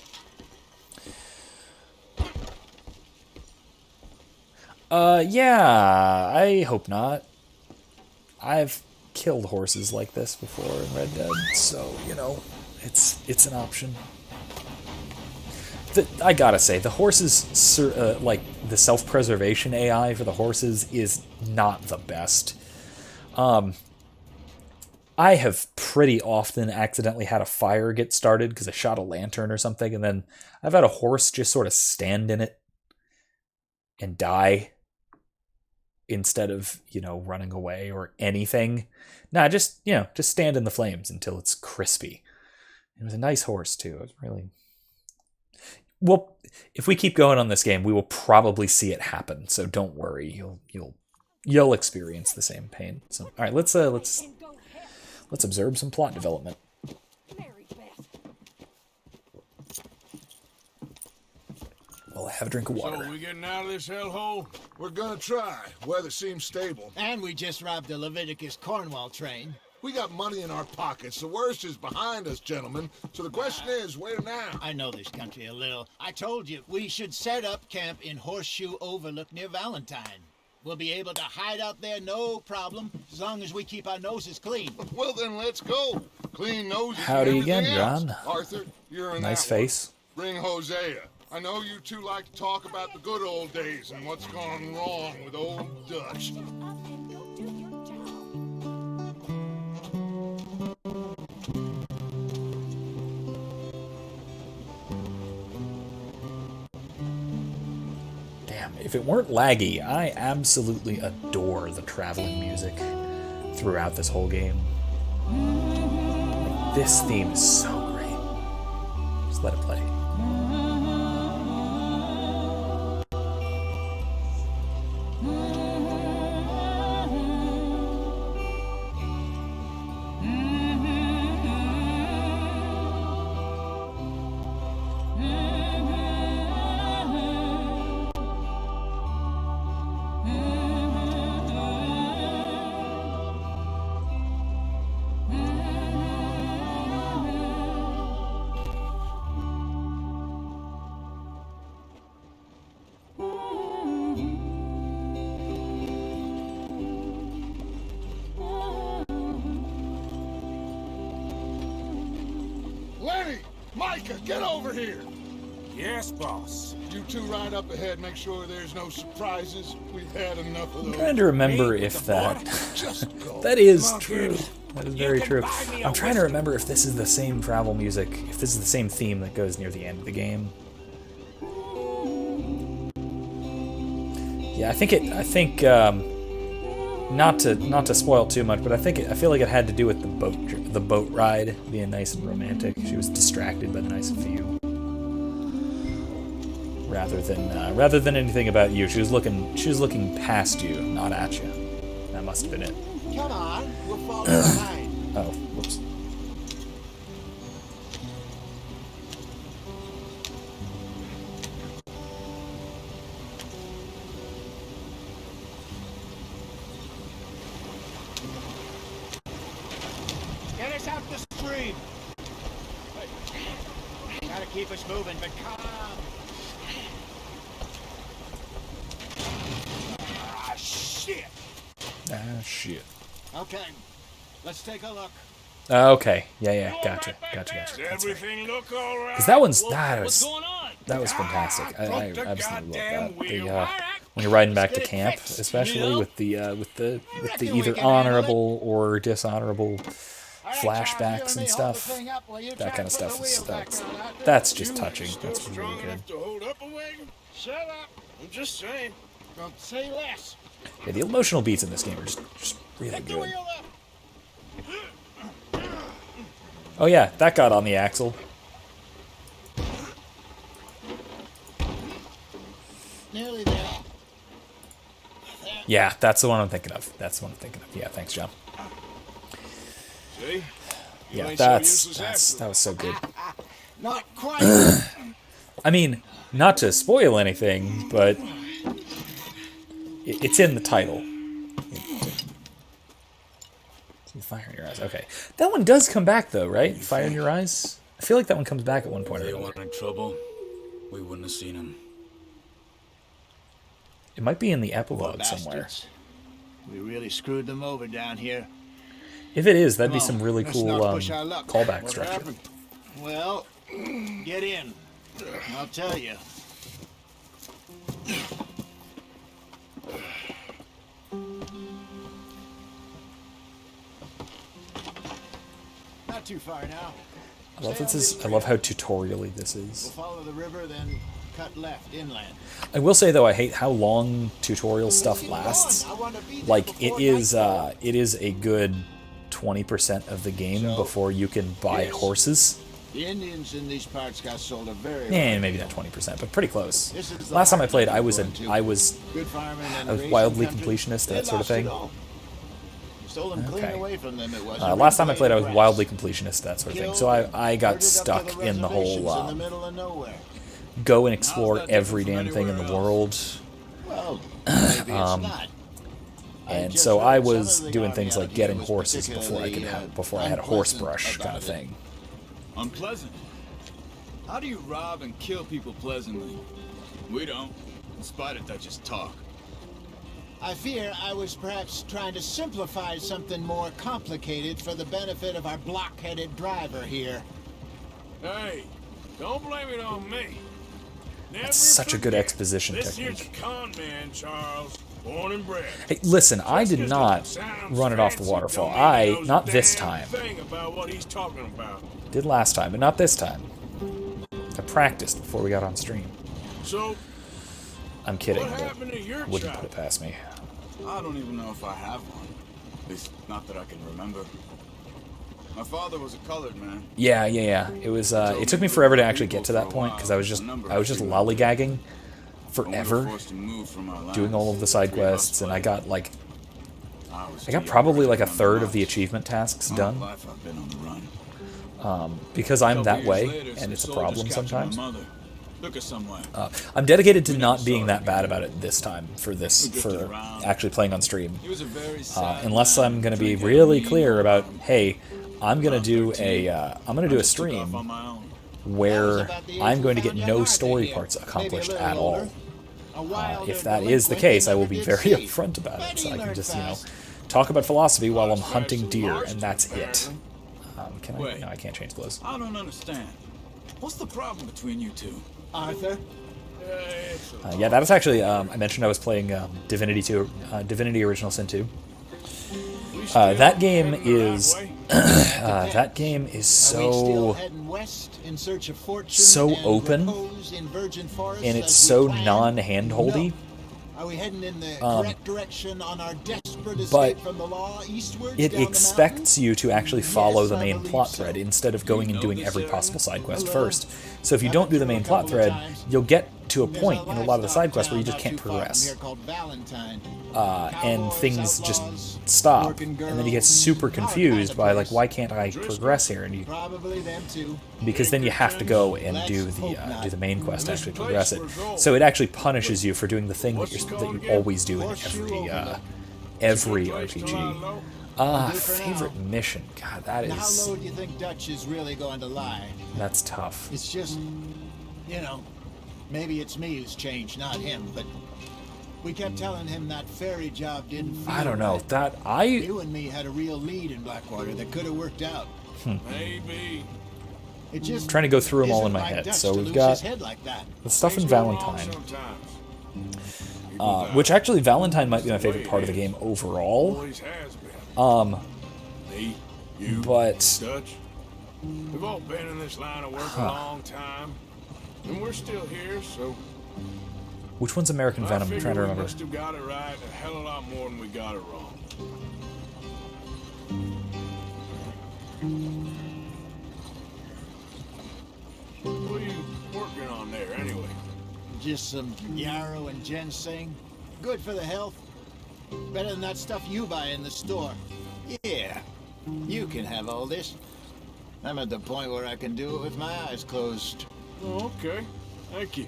Yeah, I hope not. I've killed horses like this before in Red Dead, so, it's an option. I gotta say, the horses, the self-preservation AI for the horses is not the best. I have pretty often accidentally had a fire get started because I shot a lantern or something, and then I've had a horse just sort of stand in it and die. instead of, running away or anything. Nah, just stand in the flames until it's crispy. It was a nice horse too. It was really... Well, if we keep going on this game, we will probably see it happen. So don't worry, you'll experience the same pain. So, all right, let's observe some plot development. Well, I have a drink of water. So we getting out of this hellhole? We're gonna try. Weather seems stable. And we just robbed the Leviticus Cornwall train. We got money in our pockets. The worst is behind us, gentlemen. So the question is, where now? I know this country a little. I told you, we should set up camp in Horseshoe Overlook near Valentine. We'll be able to hide out there, no problem, as long as we keep our noses clean. Well, then let's go. Clean noses. Howdy again, John. Arthur, you're in nice that face. One. Bring Hosea. I know you two like to talk about the good old days and what's gone wrong with old Dutch. If it weren't laggy, I absolutely adore the traveling music throughout this whole game. Like, this theme is so great. Just let it play. Lenny! Micah, get over here! Yes, boss. You two ride up ahead, make sure there's no surprises. We've had enough of those. I'm trying to remember if that... that is true. That is very true. I'm trying to remember if this is the same travel music, if this is the same theme that goes near the end of the game. Yeah, I think not to spoil too much, but I feel like it had to do with the boat ride being nice and romantic. She was distracted by the nice view, rather than anything about you. She was looking past you, not at you. That must have been it. Come on, we're falling behind. Oh, whoops. Get us out the stream. Gotta keep us moving, but calm. Ah, shit. Ah, shit. Okay, let's take a look. Okay, yeah, gotcha. Everything look all right? Because that was fantastic. I absolutely love that. When you're riding back to camp, especially with the either honorable or dishonorable flashbacks and stuff. That kind of stuff that's just touching. That's really good. To hold up a wagon? Shut up. I'm just saying. Don't say less. Yeah, the emotional beats in this game are just really good. Oh yeah, that got on the axle. Nearly there. Yeah, that's the one I'm thinking of. Yeah, thanks, John. See? Yeah, that was so good. Not quite. I mean, not to spoil anything, but it's in the title. Fire in your eyes. Okay, that one does come back though, right? Fire in your eyes. I feel like that one comes back at one point. If they wanted trouble, we wouldn't have seen him. It might be in the epilogue somewhere. We really screwed them over down here. If it is, that'd be some really cool callback structure. Well, get in. I'll tell you. Not too far now. I love how tutorially this is. We'll follow the river, then cut left inland. I will say though, I hate how long tutorial stuff lasts. Like it is a good 20% of the game before you can buy horses. The Indians in these parts got sold a very Maybe not 20%, but pretty close. Last time I played, I was wildly completionist, that sort of thing. Okay. Last time I played, I was wildly completionist, that sort of thing. So I got stuck in the whole go and explore every damn thing in the world. And so I was doing things like getting horses before I had a horse brush kind of thing. Unpleasant? How do you rob and kill people pleasantly? We don't, in spite of Dutch's talk. I fear I was perhaps trying to simplify something more complicated for the benefit of our block-headed driver here. Hey, don't blame it on me. That's such a good exposition this technique. Here's a con man, Charles, born and bred. Hey, listen, I did not run it off the waterfall. Not this time. About what he's talking about. Did last time, but not this time. I practiced before we got on stream. So, I'm kidding. what happened to your Wouldn't child? put it past me. I don't even know if I have one. At least, not that I can remember. My father was a colored man. Yeah. It was. It took me forever to actually get to that point because I was just lollygagging forever, doing all of the side quests, and I got probably like a third of the achievement tasks done. Because I'm that way, and it's a problem sometimes. I'm dedicated to not being that bad about it this time for actually playing on stream. Unless I'm going to be really clear about, hey, I'm going to do a stream where I'm going to get no story parts accomplished at all. If that is the case, I will be very upfront about it, so I can just, talk about philosophy while I'm hunting deer, and that's it. Can I? No, I can't change clothes. I don't understand. What's the problem between you two? Arthur? Yeah, that was actually, I mentioned I was playing Divinity 2, Divinity Original Sin 2. That game is so open, and it's so non-handholdy. Are we heading in the correct direction on our desperate but escape from the law eastwards it down the expects you to actually follow the main plot thread instead of going and doing every possible side quest first. So if you don't do the main plot thread, you'll get to a point in a lot of the side quests where you just can't progress. And things just stop. And then you get super confused by, like, why can't I progress here? And because then you have to go and do the main quest to actually progress it. So it actually punishes you for doing the thing that you always do in every RPG. Favorite mission. God, that Now, is... how low do you think Dutch is really going to lie? That's tough. It's just, maybe it's me who's changed, not him, but we kept telling him that ferry job didn't feel I don't know. right. You and me had a real lead in Blackwater that could have worked out. Maybe. It just trying to go through them all in my isn't like head. Dutch So to we've lose got his head like that. the stuff in Valentine. Which actually, Valentine might be my favorite part of the game overall. But Dutch, we've all been in this line of work a long time, and we're still here, so which one's American Venom? I'm trying to we remember. must have got it right a hell of a lot more than we got it wrong. What are you working on there, anyway? Just some yarrow and ginseng. Good for the health. Better than that stuff you buy in the store. Yeah, you can have all this. I'm at the point where I can do it with my eyes closed. Oh, okay. Thank you.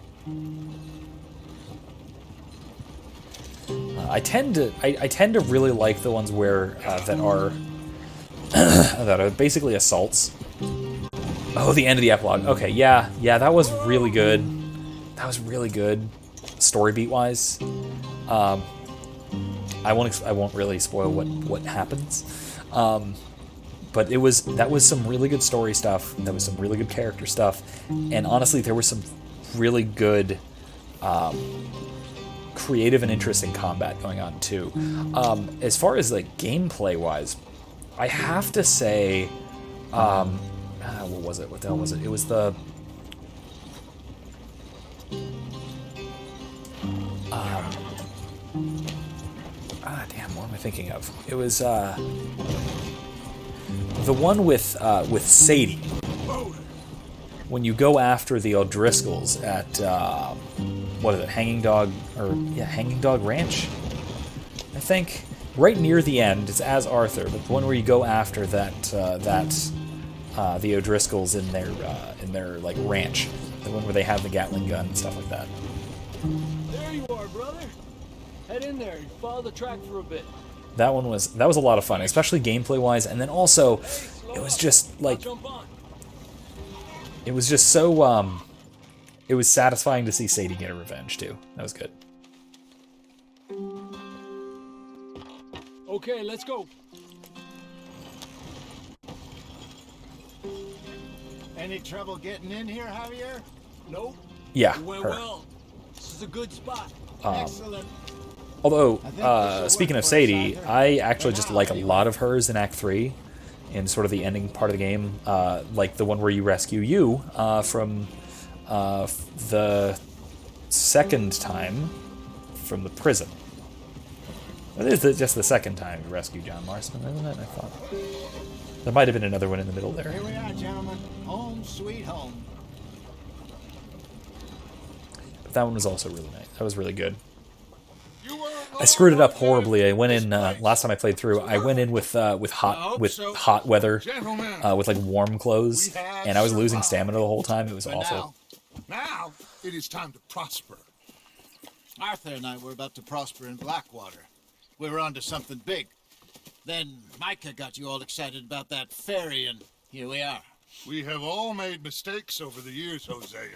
I tend to really like the ones where that are that are basically assaults. Oh, the end of the epilogue. Okay, yeah, that was really good. That was really good, story beat wise. I won't really spoil what happens. But that was some really good story stuff. That was some really good character stuff, and honestly, there was some really good creative and interesting combat going on too. As far as like gameplay wise, I have to say, what was it? What the hell was it? It was the what am I thinking of? It was the one with Sadie. When you go after the O'Driscolls at what is it, Hanging Dog Ranch, I think. Right near the end, it's as Arthur, but the one where you go after the O'Driscolls in their like ranch, the one where they have the Gatling gun and stuff like that. There you are, brother. Head in there and follow the track for a bit. That was a lot of fun, especially gameplay wise, and then also it was just like it was just so it was satisfying to see Sadie get her revenge too. That was good. Okay, let's go. Any trouble getting in here, Javier? Nope. Yeah, Well, her. well. This is a good spot. Excellent. Although, speaking of Sadie, I actually just like a lot of hers in Act 3, in sort of the ending part of the game, like the one where you rescue you from the second time from the prison. It is just the second time you rescue John Marston, isn't it? I thought there might have been another one in the middle there. Here we are, gentlemen. Home sweet home. But that one was also really nice. That was really good. I screwed it up horribly. I went in last time I played through. I went in with hot weather, with like warm clothes, and I was losing stamina the whole time. It was awful. Now it is time to prosper. Arthur and I were about to prosper in Blackwater. We were onto something big. Then Micah got you all excited about that ferry, and here we are. We have all made mistakes over the years, Hosea.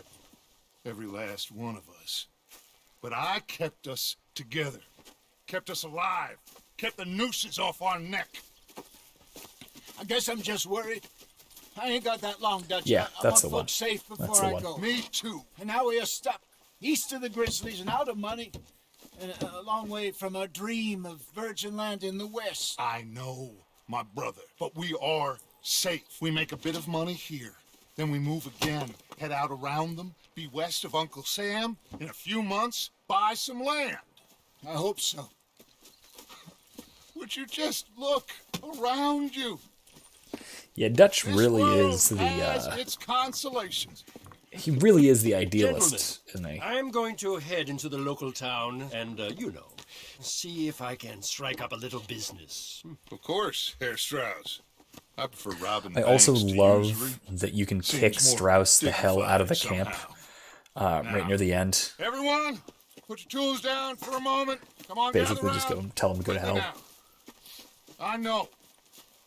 Every last one of us. But I kept us together. Kept us alive. Kept the nooses off our neck. I guess I'm just worried. I ain't got that long, Dutch. Yeah, that's I the want one. folks safe before That's the I one. go. Me too. And now we are stuck east of the Grizzlies and out of money, and a long way from our dream of virgin land in the west. I know, my brother, but we are safe. We make a bit of money here. Then we move again, head out around them, be west of Uncle Sam. In a few months, buy some land. I hope so. Would you just look around you? Yeah, Dutch This really world is has the its consolations. he really is the idealist, isn't he? I'm going to head into the local town and, see if I can strike up a little business. Of course, Herr Strauss. I prefer robbing I also banks to love usury. that you can Seems kick more Strauss the hell out of the dignified camp somehow. right near the end. Everyone, put your tools down for a moment. Come on, Basically, gather just around. go tell him to go to Quickly hell. now. I know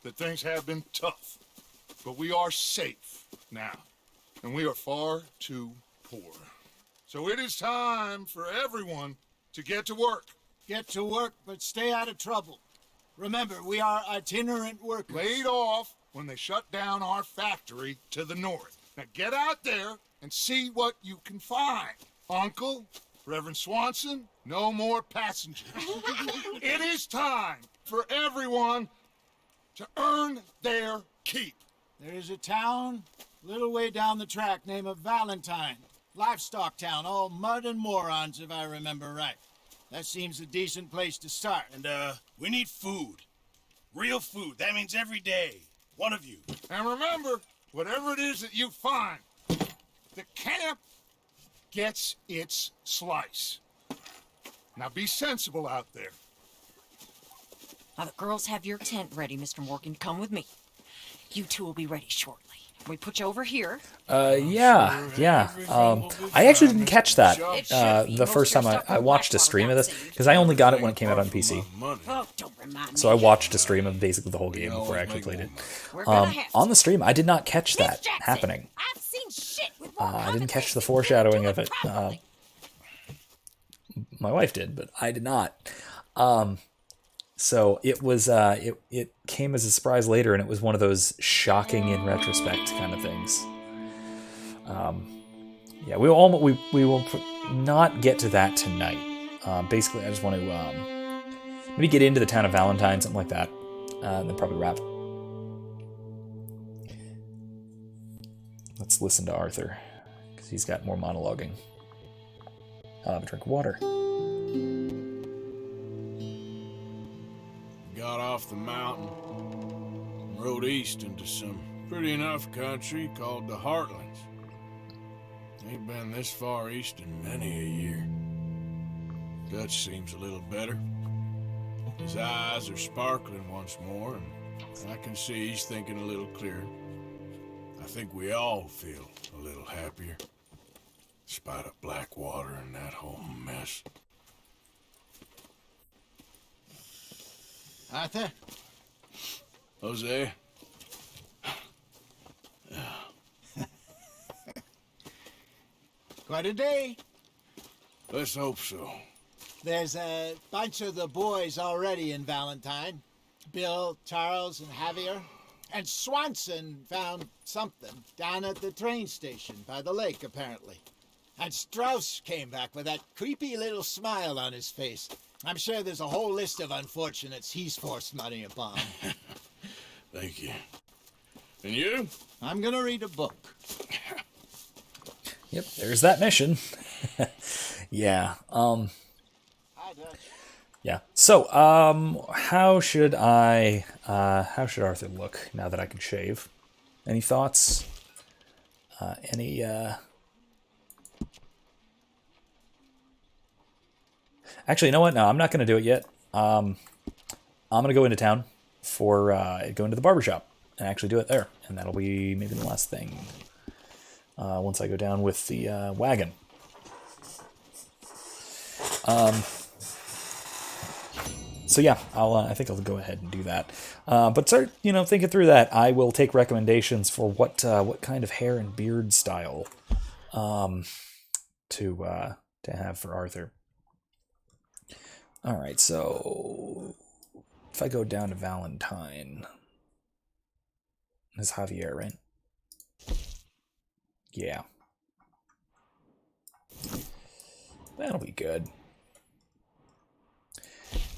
that things have been tough, but we are safe now, and we are far too poor. So it is time for everyone to get to work. Get to work, but stay out of trouble. Remember, we are itinerant workers. Laid off when they shut down our factory to the north. Now get out there and see what you can find. Uncle, Reverend Swanson, no more passengers. It is time for everyone to earn their keep. There is a town a little way down the track named Valentine. Livestock town, all mud and morons, if I remember right. That seems a decent place to start. And, we need food. Real food. That means every day. One of you. And remember, whatever it is that you find, the camp gets its slice. Now be sensible out there. Now the girls have your tent ready, Mr. Morgan. Come with me. You two will be ready shortly. We put you over here. Yeah. I actually didn't catch that the first time I watched a stream of this, because I only got it when it came out on PC. Oh, don't remind me. So I watched a stream of basically the whole game before I actually played it. On the stream, I did not catch that happening. I've seen shit with I didn't catch the foreshadowing of it. My wife did, but I did not. So it was it came as a surprise later, and it was one of those shocking in retrospect kind of things. Yeah, we will not get to that tonight. Basically, I just want to maybe get into the town of Valentine, something like that, and then probably wrap. Let's listen to Arthur, because he's got more monologuing. I'll have a drink of water. got off the mountain and rode east into some pretty enough country called the Heartlands. Ain't been this far east in many a year. Dutch seems a little better. His eyes are sparkling once more, and I can see he's thinking a little clearer. I think we all feel a little happier, despite of Blackwater and that whole mess. Arthur? Jose? Quite a day. Let's hope so. There's a bunch of the boys already in Valentine. Bill, Charles, and Javier. And Swanson found something down at the train station by the lake, apparently. And Strauss came back with that creepy little smile on his face. I'm sure there's a whole list of unfortunates he's forced money upon. Thank you. And you? I'm gonna read a book. Yep, there's that mission. Yeah. Yeah. So, how should Arthur look now that I can shave? Any thoughts? Actually, you know what? No, I'm not going to do it yet. I'm going to go into town for go into the barbershop and actually do it there, and that'll be maybe the last thing. Once I go down with the wagon. So yeah, I think I'll go ahead and do that. But start, thinking through that. I will take recommendations for what kind of hair and beard style to have for Arthur. All right, so if I go down to Valentine, it's Javier, right? Yeah. That'll be good.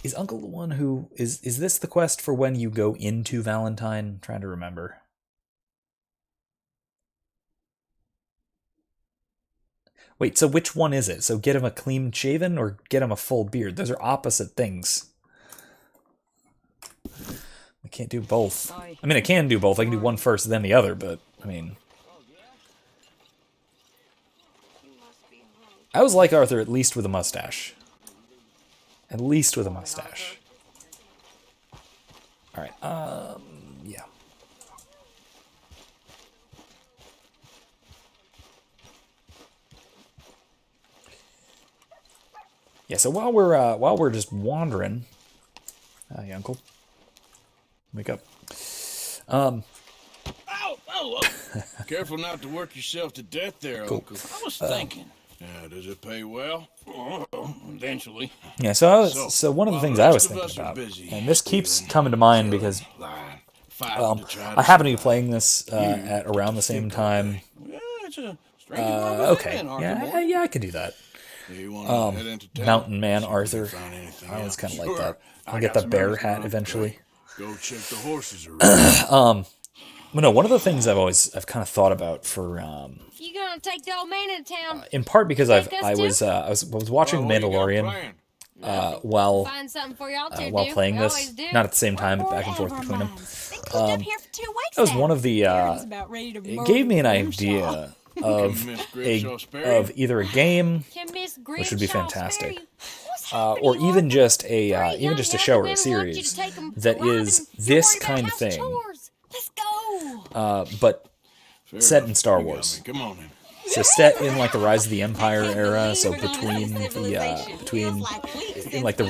Is Uncle the one who... Is this the quest for when you go into Valentine? I'm trying to remember. Wait, so which one is it? So get him a clean shaven or get him a full beard? Those are opposite things. I can't do both. I mean, I can do both. I can do one first, then the other, but, I mean... I always like Arthur at least with a mustache. At least with a mustache. Alright, yeah. Yeah, so while we're just wandering... Hi, Uncle. Wake up. Ow! Careful not to work yourself to death there, Cool. Uncle. I was thinking. Does it pay well? Eventually. Yeah, so one of the things I was thinking about, and this keeps coming to mind because I happen to be playing this at around the same time. Okay, yeah, I could do that. Mountain Man Arthur. I always kind of like that. I'll get the bear hat eventually. Go check the horses around. Well, no, one of the things I've kind of thought about for You gonna take the old man into town? in part because I was watching Mandalorian while Find something for y'all to while do. playing We this, always do. not at the same time, back and forth between them. Up here for 2 weeks That was now. one of the. About ready to It murder gave me an Grimshaw. idea of either a game, Can Miss which would be Grimshaw fantastic, spare you? or even just a show or a series that is this kind of thing, Let's go. but set in Star Wars. Come on in. So set in like the Rise of the Empire era, so between in like the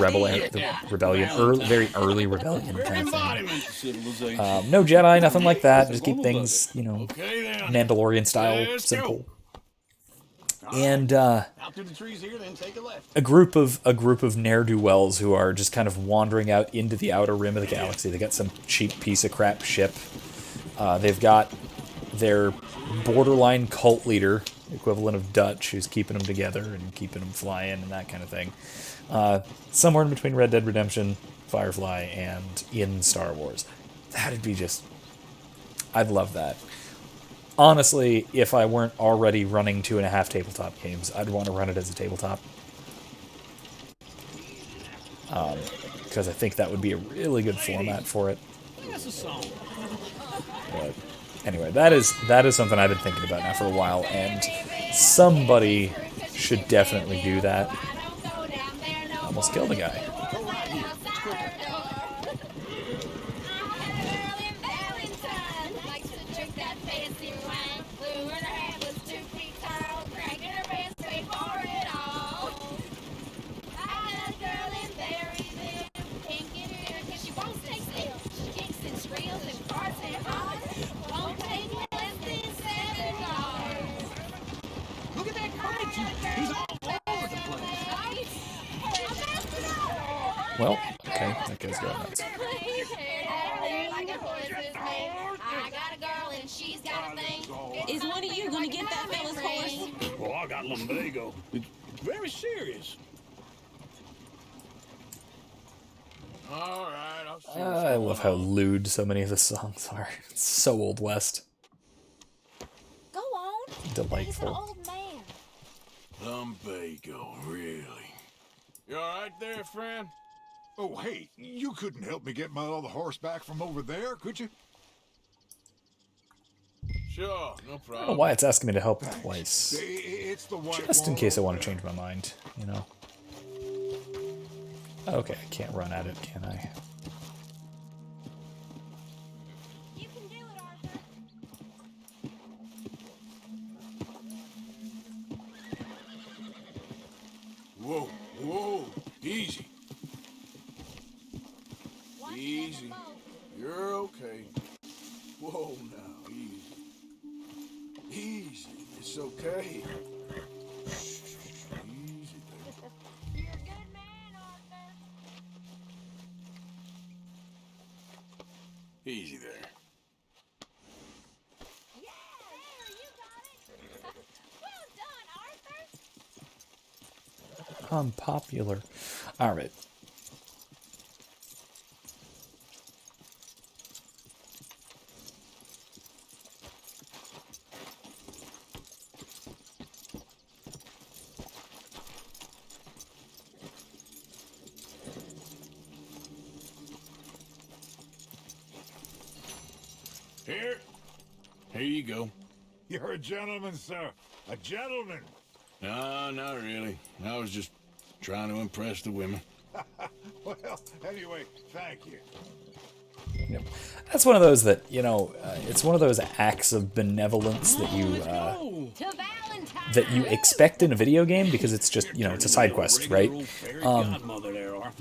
rebellion, very early rebellion kind of thing. No Jedi, nothing like that. Just keep things, Mandalorian style, simple. And Out through the trees here, then take a left. a group of ne'er-do-wells who are just kind of wandering out into the outer rim of the galaxy. They got some cheap piece of crap ship. They've got their borderline cult leader, equivalent of Dutch, who's keeping them together and keeping them flying and that kind of thing. Somewhere in between Red Dead Redemption, Firefly, and in Star Wars. That'd be just... I'd love that. Honestly, if I weren't already running 2.5 tabletop games, I'd want to run it as a tabletop. because I think that would be a really good format for it. That's a song. But anyway, that is something I've been thinking about now for a while, and somebody should definitely do that. Almost killed a guy. Look at that carnage. He's all over the place. Well, okay, that guy's going nuts. Is one of you gonna get that fella's horse? Well, I got lumbago. It's very serious. All right, I'll see. I love how lewd so many of the songs are. It's so Old West. Go on. Delightful. He's an old man. Lumbago, really? You all right there, friend? Oh, hey, you couldn't help me get my other horse back from over there, could you? Sure, no I don't know problem. why it's asking me to help twice. It's the white Just in one. case I want to change my mind, you know. Okay, I can't run at it, can I? You can do it, Arthur. Whoa, whoa, easy. Watch Easy. the boat. You're okay. Whoa, now, easy. Easy, it's okay. Easy there. You're a good man, Arthur. Easy there. Yeah, there, you got it. Well done, Arthur. Unpopular. Alright. Here you go. You're a gentleman, sir. A gentleman. No, not really. I was just trying to impress the women. Well, anyway, thank you. Yep. That's one of those that, you know, it's one of those acts of benevolence that you To Valentine. that you expect in a video game because it's just, you know, it's a side quest, right?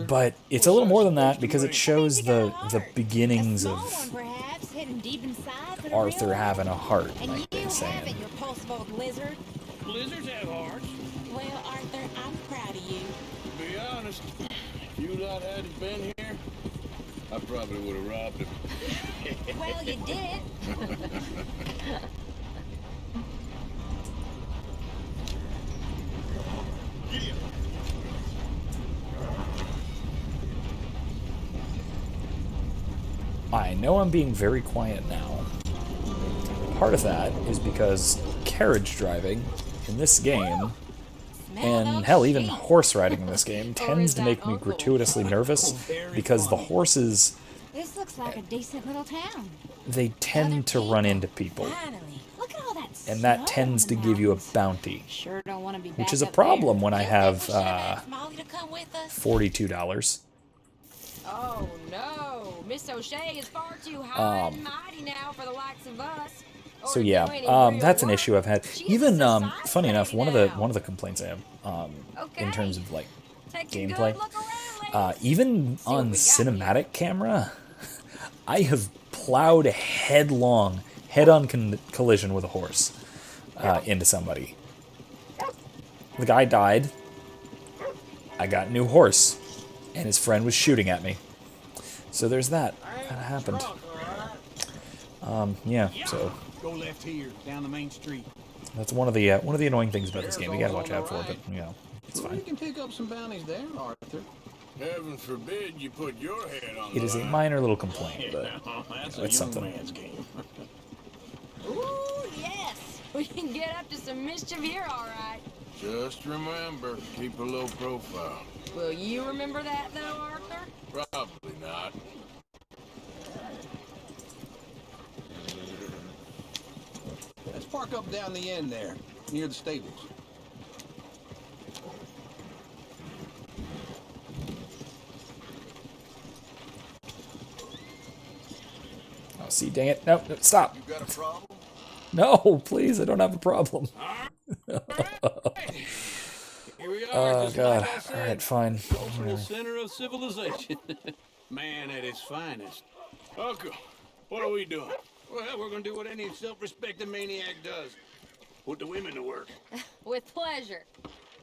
But it's a little more than that because it shows the beginnings One, of perhaps, hidden deep inside. but a Arthur real having a heart, And like you they're have it, saying. your pulse-bolt lizard. Lizards have hearts. Well, Arthur, I'm proud of you. To be honest, if you lot hadn't been here, I probably would have robbed him. Well, you did. I know I'm being very quiet now. Part of that is because carriage driving in this game, and hell, even horse riding in this game, tends to make me gratuitously nervous because the horses, This looks like a decent little town. they tend to run into people, Finally. Look at all that and that snow tends in to the give you a mountains. bounty, Sure don't want to be which back is a up problem there. when I have Molly to come with us. $42. Oh no, Miss O'Shea is far too high and mighty now for the likes of us. So yeah, that's an issue I've had. Even funny enough, one of the complaints I have in terms of like gameplay, even on cinematic camera, I have plowed head-on collision with a horse into somebody. The guy died. I got a new horse, and his friend was shooting at me. So there's that. That happened. Yeah. So. Go left here, down the main street. That's one of the annoying things about this game. You gotta watch out for it, but you know, it's You fine. can pick up some bounties there, Arthur. Heaven forbid you put your head on It is a minor little complaint, but That's it's a young something. man's game. Ooh, yes. We can get up to some mischief here, all right. Just remember, keep a low profile. Will you remember that, though, Arthur? Probably not. Let's park up down the end there, near the stables. Oh, see, dang it. No, no, stop. You got a problem? No, please, I don't have a problem. Here we are. Oh, just God. like I said, All right, fine. Cultural center of civilization. Man at his finest. Uncle, what are we doing? Well, we're gonna do what any self-respecting maniac does. Put the women to work. With pleasure.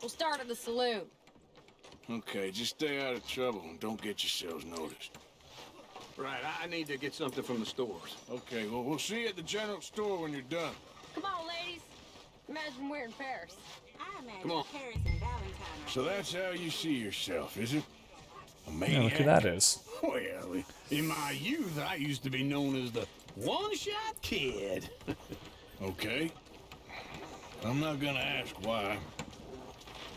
We'll start at the saloon. Okay, just stay out of trouble and don't get yourselves noticed. Right, I need to get something from the stores. Okay, well, we'll see you at the general store when you're done. Come on, ladies. Imagine we're in Paris. I imagine Come on. Paris and Valentine are So that's how you see yourself, is it? A Yeah, maniac? look who that is. Well, in my youth, I used to be known as the one-shot kid. Okay. I'm not gonna ask why.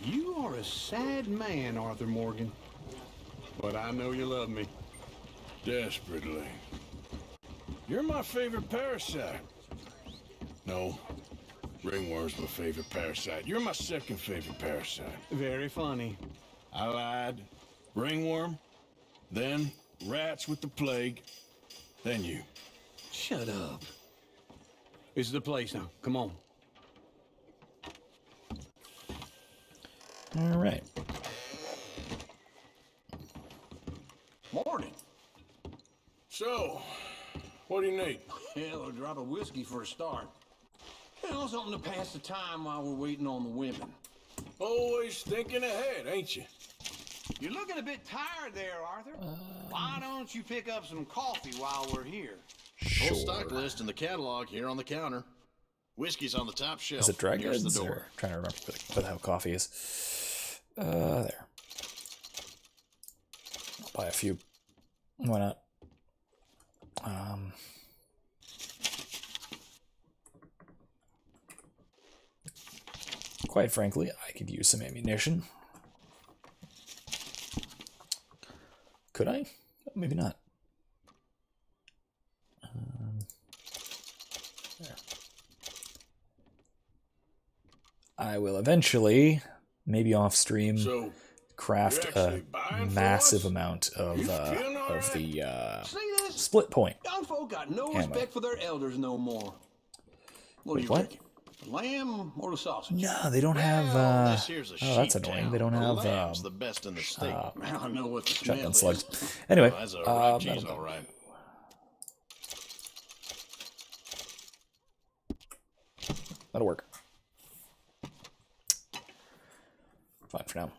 You are a sad man, Arthur Morgan. But I know you love me. Desperately. You're my favorite parasite. No. Ringworm's my favorite parasite. You're my second favorite parasite. Very funny. I lied. Ringworm. Then rats with the plague. Then you. Shut up. This is the place now. Come on. All right. Morning. So, what do you need? Hell, a drop of whiskey for a start. You know, something to pass the time while we're waiting on the women. Always thinking ahead, ain't you? You're looking a bit tired there, Arthur. Why don't you pick up some coffee while we're here? Whole stock list in the catalog here on the counter. Whiskey's on the top shelf. Is it dry Here's goods? the Or, door. I'm trying to remember what the hell coffee is. There. I'll buy a few. Why not? Quite frankly, I could use some ammunition. Could I? Maybe not. There. I will eventually, maybe off stream, So, craft you're a actually buying for massive us? amount of You feeling all right? the See this? split point. Young folk got no Ammo. respect for their elders no more. What Wait, do you what? reckon? The lamb or the sausage? No, they don't have. Well, this here's a Oh, that's sheep annoying. town. They don't The have lamb's the best in the state. I don't know what the smell shotgun is. slugs. Anyway, Well, that's a right cheese, that'll- all right. that'll work. Fine for now.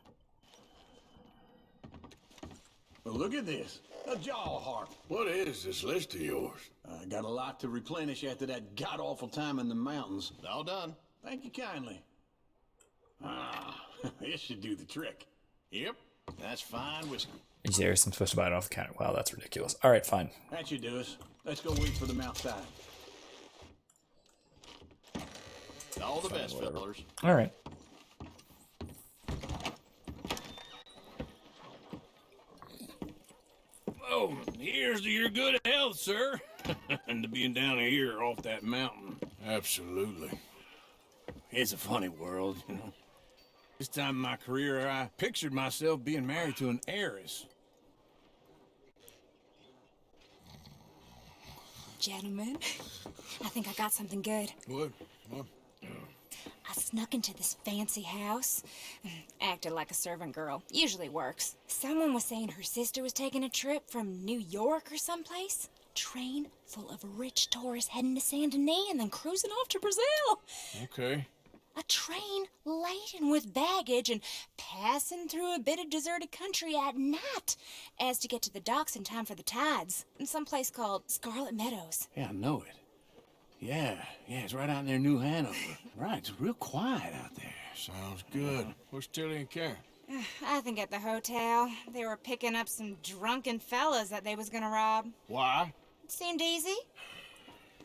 Well, look at this. A jaw harp. What is this list of yours? I got a lot to replenish after that god-awful time in the mountains. All done. Thank you kindly. Ah, this should do the trick. Yep, that's fine whiskey. Are you serious? I'm supposed to buy it off the counter. Wow, that's ridiculous. All right, fine. That should do us. Let's go wait for them outside. All the best, whatever. fellas. All right. Oh, here's to your good health, sir. And to being down here off that mountain. Absolutely. It's a funny world, you know. This time in my career, I pictured myself being married to an heiress. Gentlemen, I think I got something good. What? I snuck into this fancy house, acted like a servant girl. Usually works. Someone was saying her sister was taking a trip from New York or someplace. Train full of rich tourists heading to Saint Denis and then cruising off to Brazil. Okay. A train laden with baggage and passing through a bit of deserted country at night as to get to the docks in time for the tides in some place called Scarlet Meadows. Yeah, I know it. Yeah, it's right out near New Hanover. Right, it's real quiet out there. Sounds good. Where's Tilly and Karen? I think at the hotel. They were picking up some drunken fellas that they was gonna rob. Why? It seemed easy.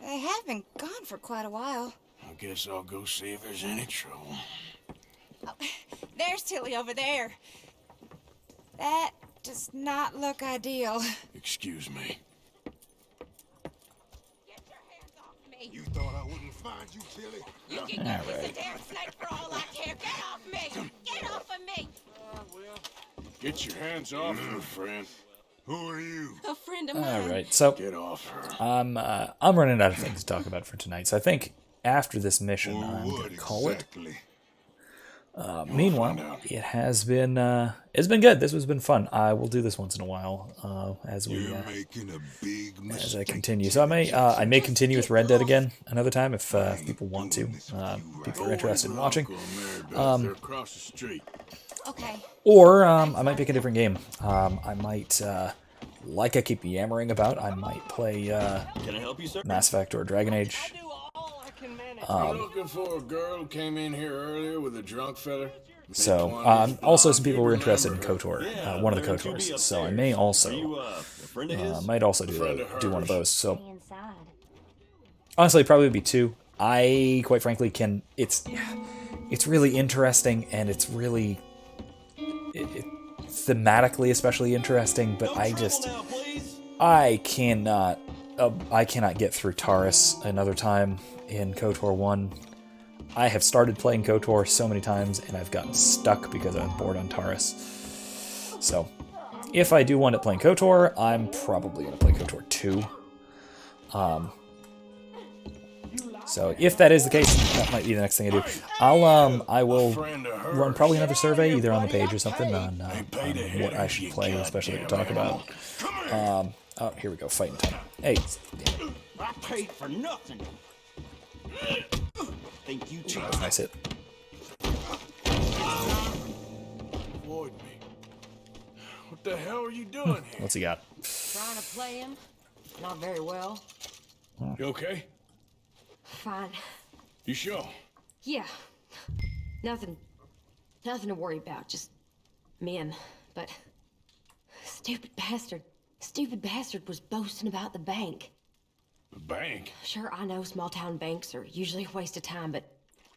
They have been gone for quite a while. I guess I'll go see if there's any trouble. There's Tilly over there. That does not look ideal. Excuse me. You thought I wouldn't find you, Tilly? You can go kiss a damn snake for all I care. Get off me! Get off of me! Get your hands off her, friend. Who are you? A friend of mine. All right, so Get off her. I'm running out of things to talk about for tonight. So I think after this mission, I'm gonna call it. Meanwhile, it has been it's been good. This has been fun. I will do this once in a while as we as I continue. So I may continue with Red Dead again another time if people want to. People are interested in watching. Across the street. Okay. Or I might pick a different game. I might, like I keep yammering about, I might play Can I help you, sir? Mass Effect or Dragon Age. I'm looking for a girl who came in here earlier with a drunk fella. So, also some people were interested in KOTOR, one of the KOTORs. So I may also, might also do one of those. So, honestly, probably would be two. I, quite frankly, it's really interesting and it's really, thematically especially interesting, but I cannot get through Taurus another time in KOTOR 1. I have started playing KOTOR so many times, and I've gotten stuck because I was bored on Taurus. So, if I do wind up playing KOTOR, I'm probably going to play KOTOR 2. So, if that is the case, that might be the next thing I do. I will run probably another survey, either on the page or something, on what I should play, especially to talk about. Oh, here we go, fighting time. Hey, damn it. I paid for nothing. Think you cheat? Nice hit. Avoid me. What the hell are you doing here? What's he got? Trying to play him? Not very well. You okay? Fine. You sure? Yeah. Nothing to worry about. Just men. But stupid bastard was boasting about the bank. The bank? Sure, I know small town banks are usually a waste of time, but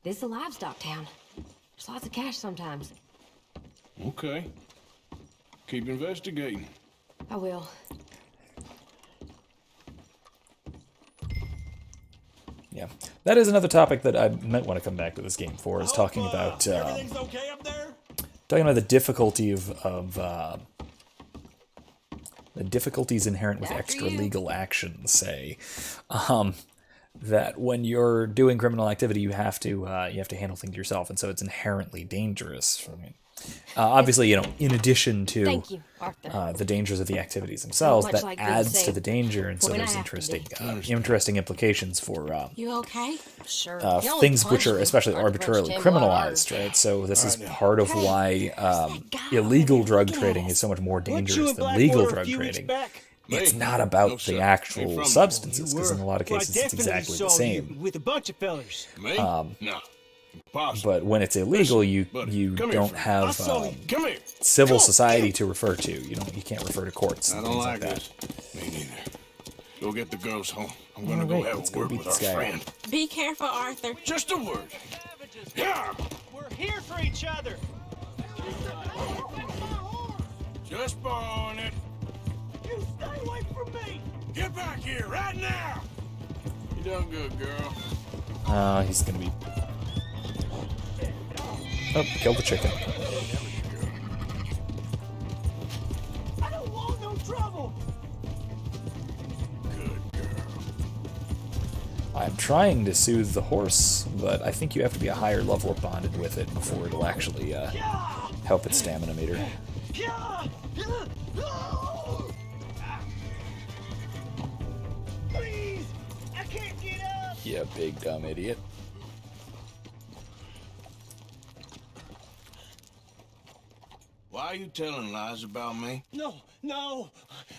this is a livestock town. There's lots of cash sometimes. Okay. Keep investigating. I will. Yeah, that is another topic that I might want to come back to this game for, is talking about Everything's okay up there? the difficulty of the difficulties inherent with extra legal actions. Say that when you're doing criminal activity, you have to handle things yourself, and so it's inherently dangerous. Obviously, in addition to Thank you, Arthur. the dangers of the activities themselves, Much that like Bill adds to said, the danger, and so when I there's have to interesting implications for You okay? Sure. things which are especially arbitrarily criminalized, right? So this is part of why illegal drug trading is so much more dangerous than legal drug trading. It's not about the actual substances, because in a lot of cases it's exactly the same. With a bunch of fellers. No. But when it's illegal, you don't have civil society to refer to. You can't refer to courts. I don't like this. Me neither. Go get the girls home. I'm gonna go have a word with our friend. Be careful, Arthur. Just a word. Yeah. We're here for each other. Just borrowing it. You stay away from me. Get back here right now. You done good, girl. He's gonna be. Oh, kill the chicken. I don't want no trouble. Good girl. I'm trying to soothe the horse, but I think you have to be a higher level bonded with it before it'll actually help its stamina meter. Please, I can't get up. Yeah, big dumb idiot. Why are you telling lies about me? No.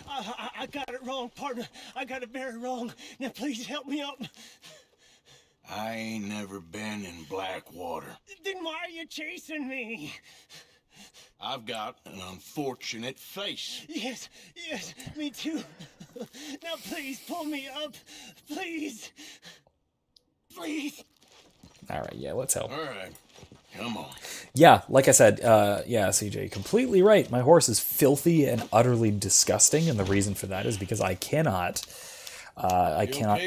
I got it wrong, partner. I got it very wrong. Now please help me up. I ain't never been in Blackwater. Then why are you chasing me? I've got an unfortunate face. Yes, me too. Now please pull me up. Please. Alright, yeah, let's help. Alright, come on. Yeah, like I said, yeah, CJ, completely right. My horse is filthy and utterly disgusting, and the reason for that is because I cannot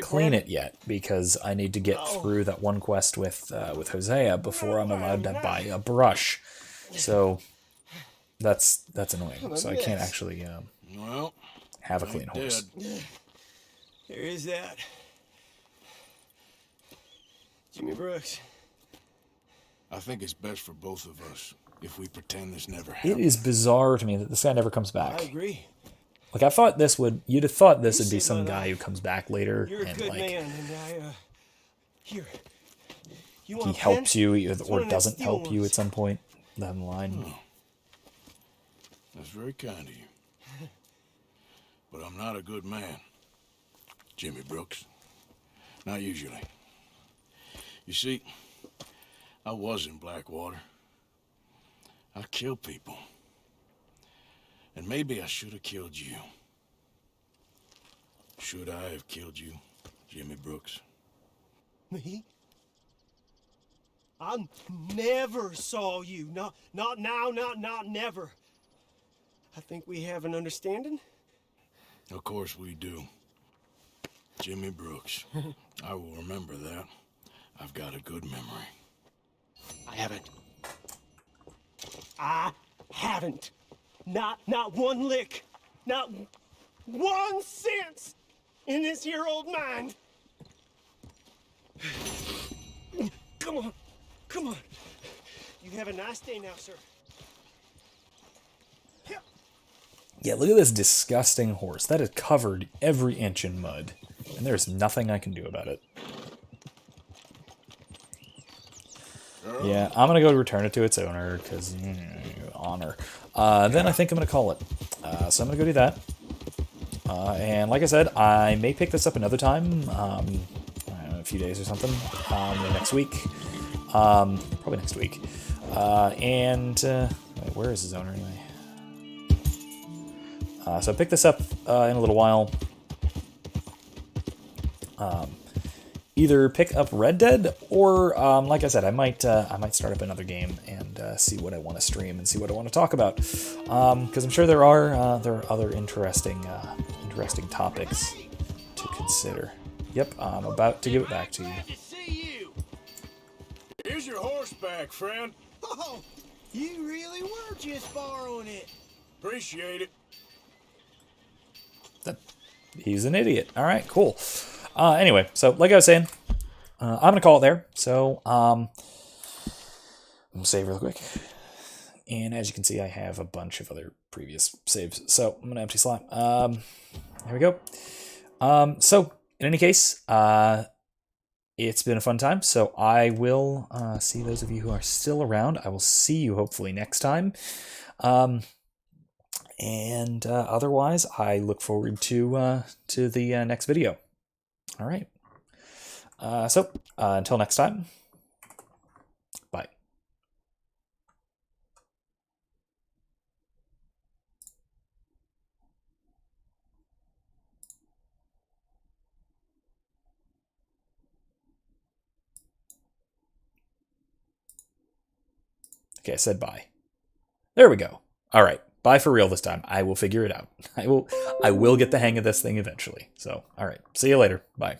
clean it yet because I need to get through that one quest with Hosea before I'm allowed to buy a brush. So that's annoying. So I can't actually have a clean horse. There is that. Jimmy Brooks. I think it's best for both of us if we pretend this never happened. It is bizarre to me that this guy never comes back. I agree. Like, I thought you'd have thought this would be some guy who comes back later You're a and, good like, man, and here. You he want a helps pen? you It's or one of them doesn't steel help you ones. at some point down the line. Oh. That's very kind of you. But I'm not a good man, Jimmy Brooks. Not usually. You see, I was in Blackwater. I killed people. And maybe I should have killed you. Should I have killed you, Jimmy Brooks? Me? I never saw you. Not now, not never. I think we have an understanding. Of course we do. Jimmy Brooks. I will remember that. I've got a good memory. I haven't. I haven't. Not one lick. Not 1 cent in this here old mind. Come on. Come on. You have a nice day now, sir. Yeah, look at this disgusting horse. That is covered every inch in mud. And there's nothing I can do about it. Yeah, I'm going to go return it to its owner, because, honor. Then I think I'm going to call it. So I'm going to go do that. And like I said, I may pick this up another time, I don't know, a few days or something, next week. Probably next week. Wait, where is his owner anyway? So I pick this up in a little while. Either pick up Red Dead, or like I said, I might start up another game and see what I want to stream and see what I want to talk about, because I'm sure there are other interesting topics to consider. Yep, I'm about to give it back to you. Here's your horseback, friend. Oh, you really were just borrowing it. Appreciate it. He's an idiot. All right, cool. Anyway, so like I was saying, I'm going to call it there. So, I'm going to save real quick. And as you can see, I have a bunch of other previous saves. So, I'm going to empty slot. There we go. So, in any case, it's been a fun time. So, I will see those of you who are still around. I will see you hopefully next time. And otherwise, I look forward to the next video. All right. So until next time, bye. Okay, I said bye. There we go. All right. Bye for real this time. I will figure it out. I will get the hang of this thing eventually. So, all right. See you later. Bye.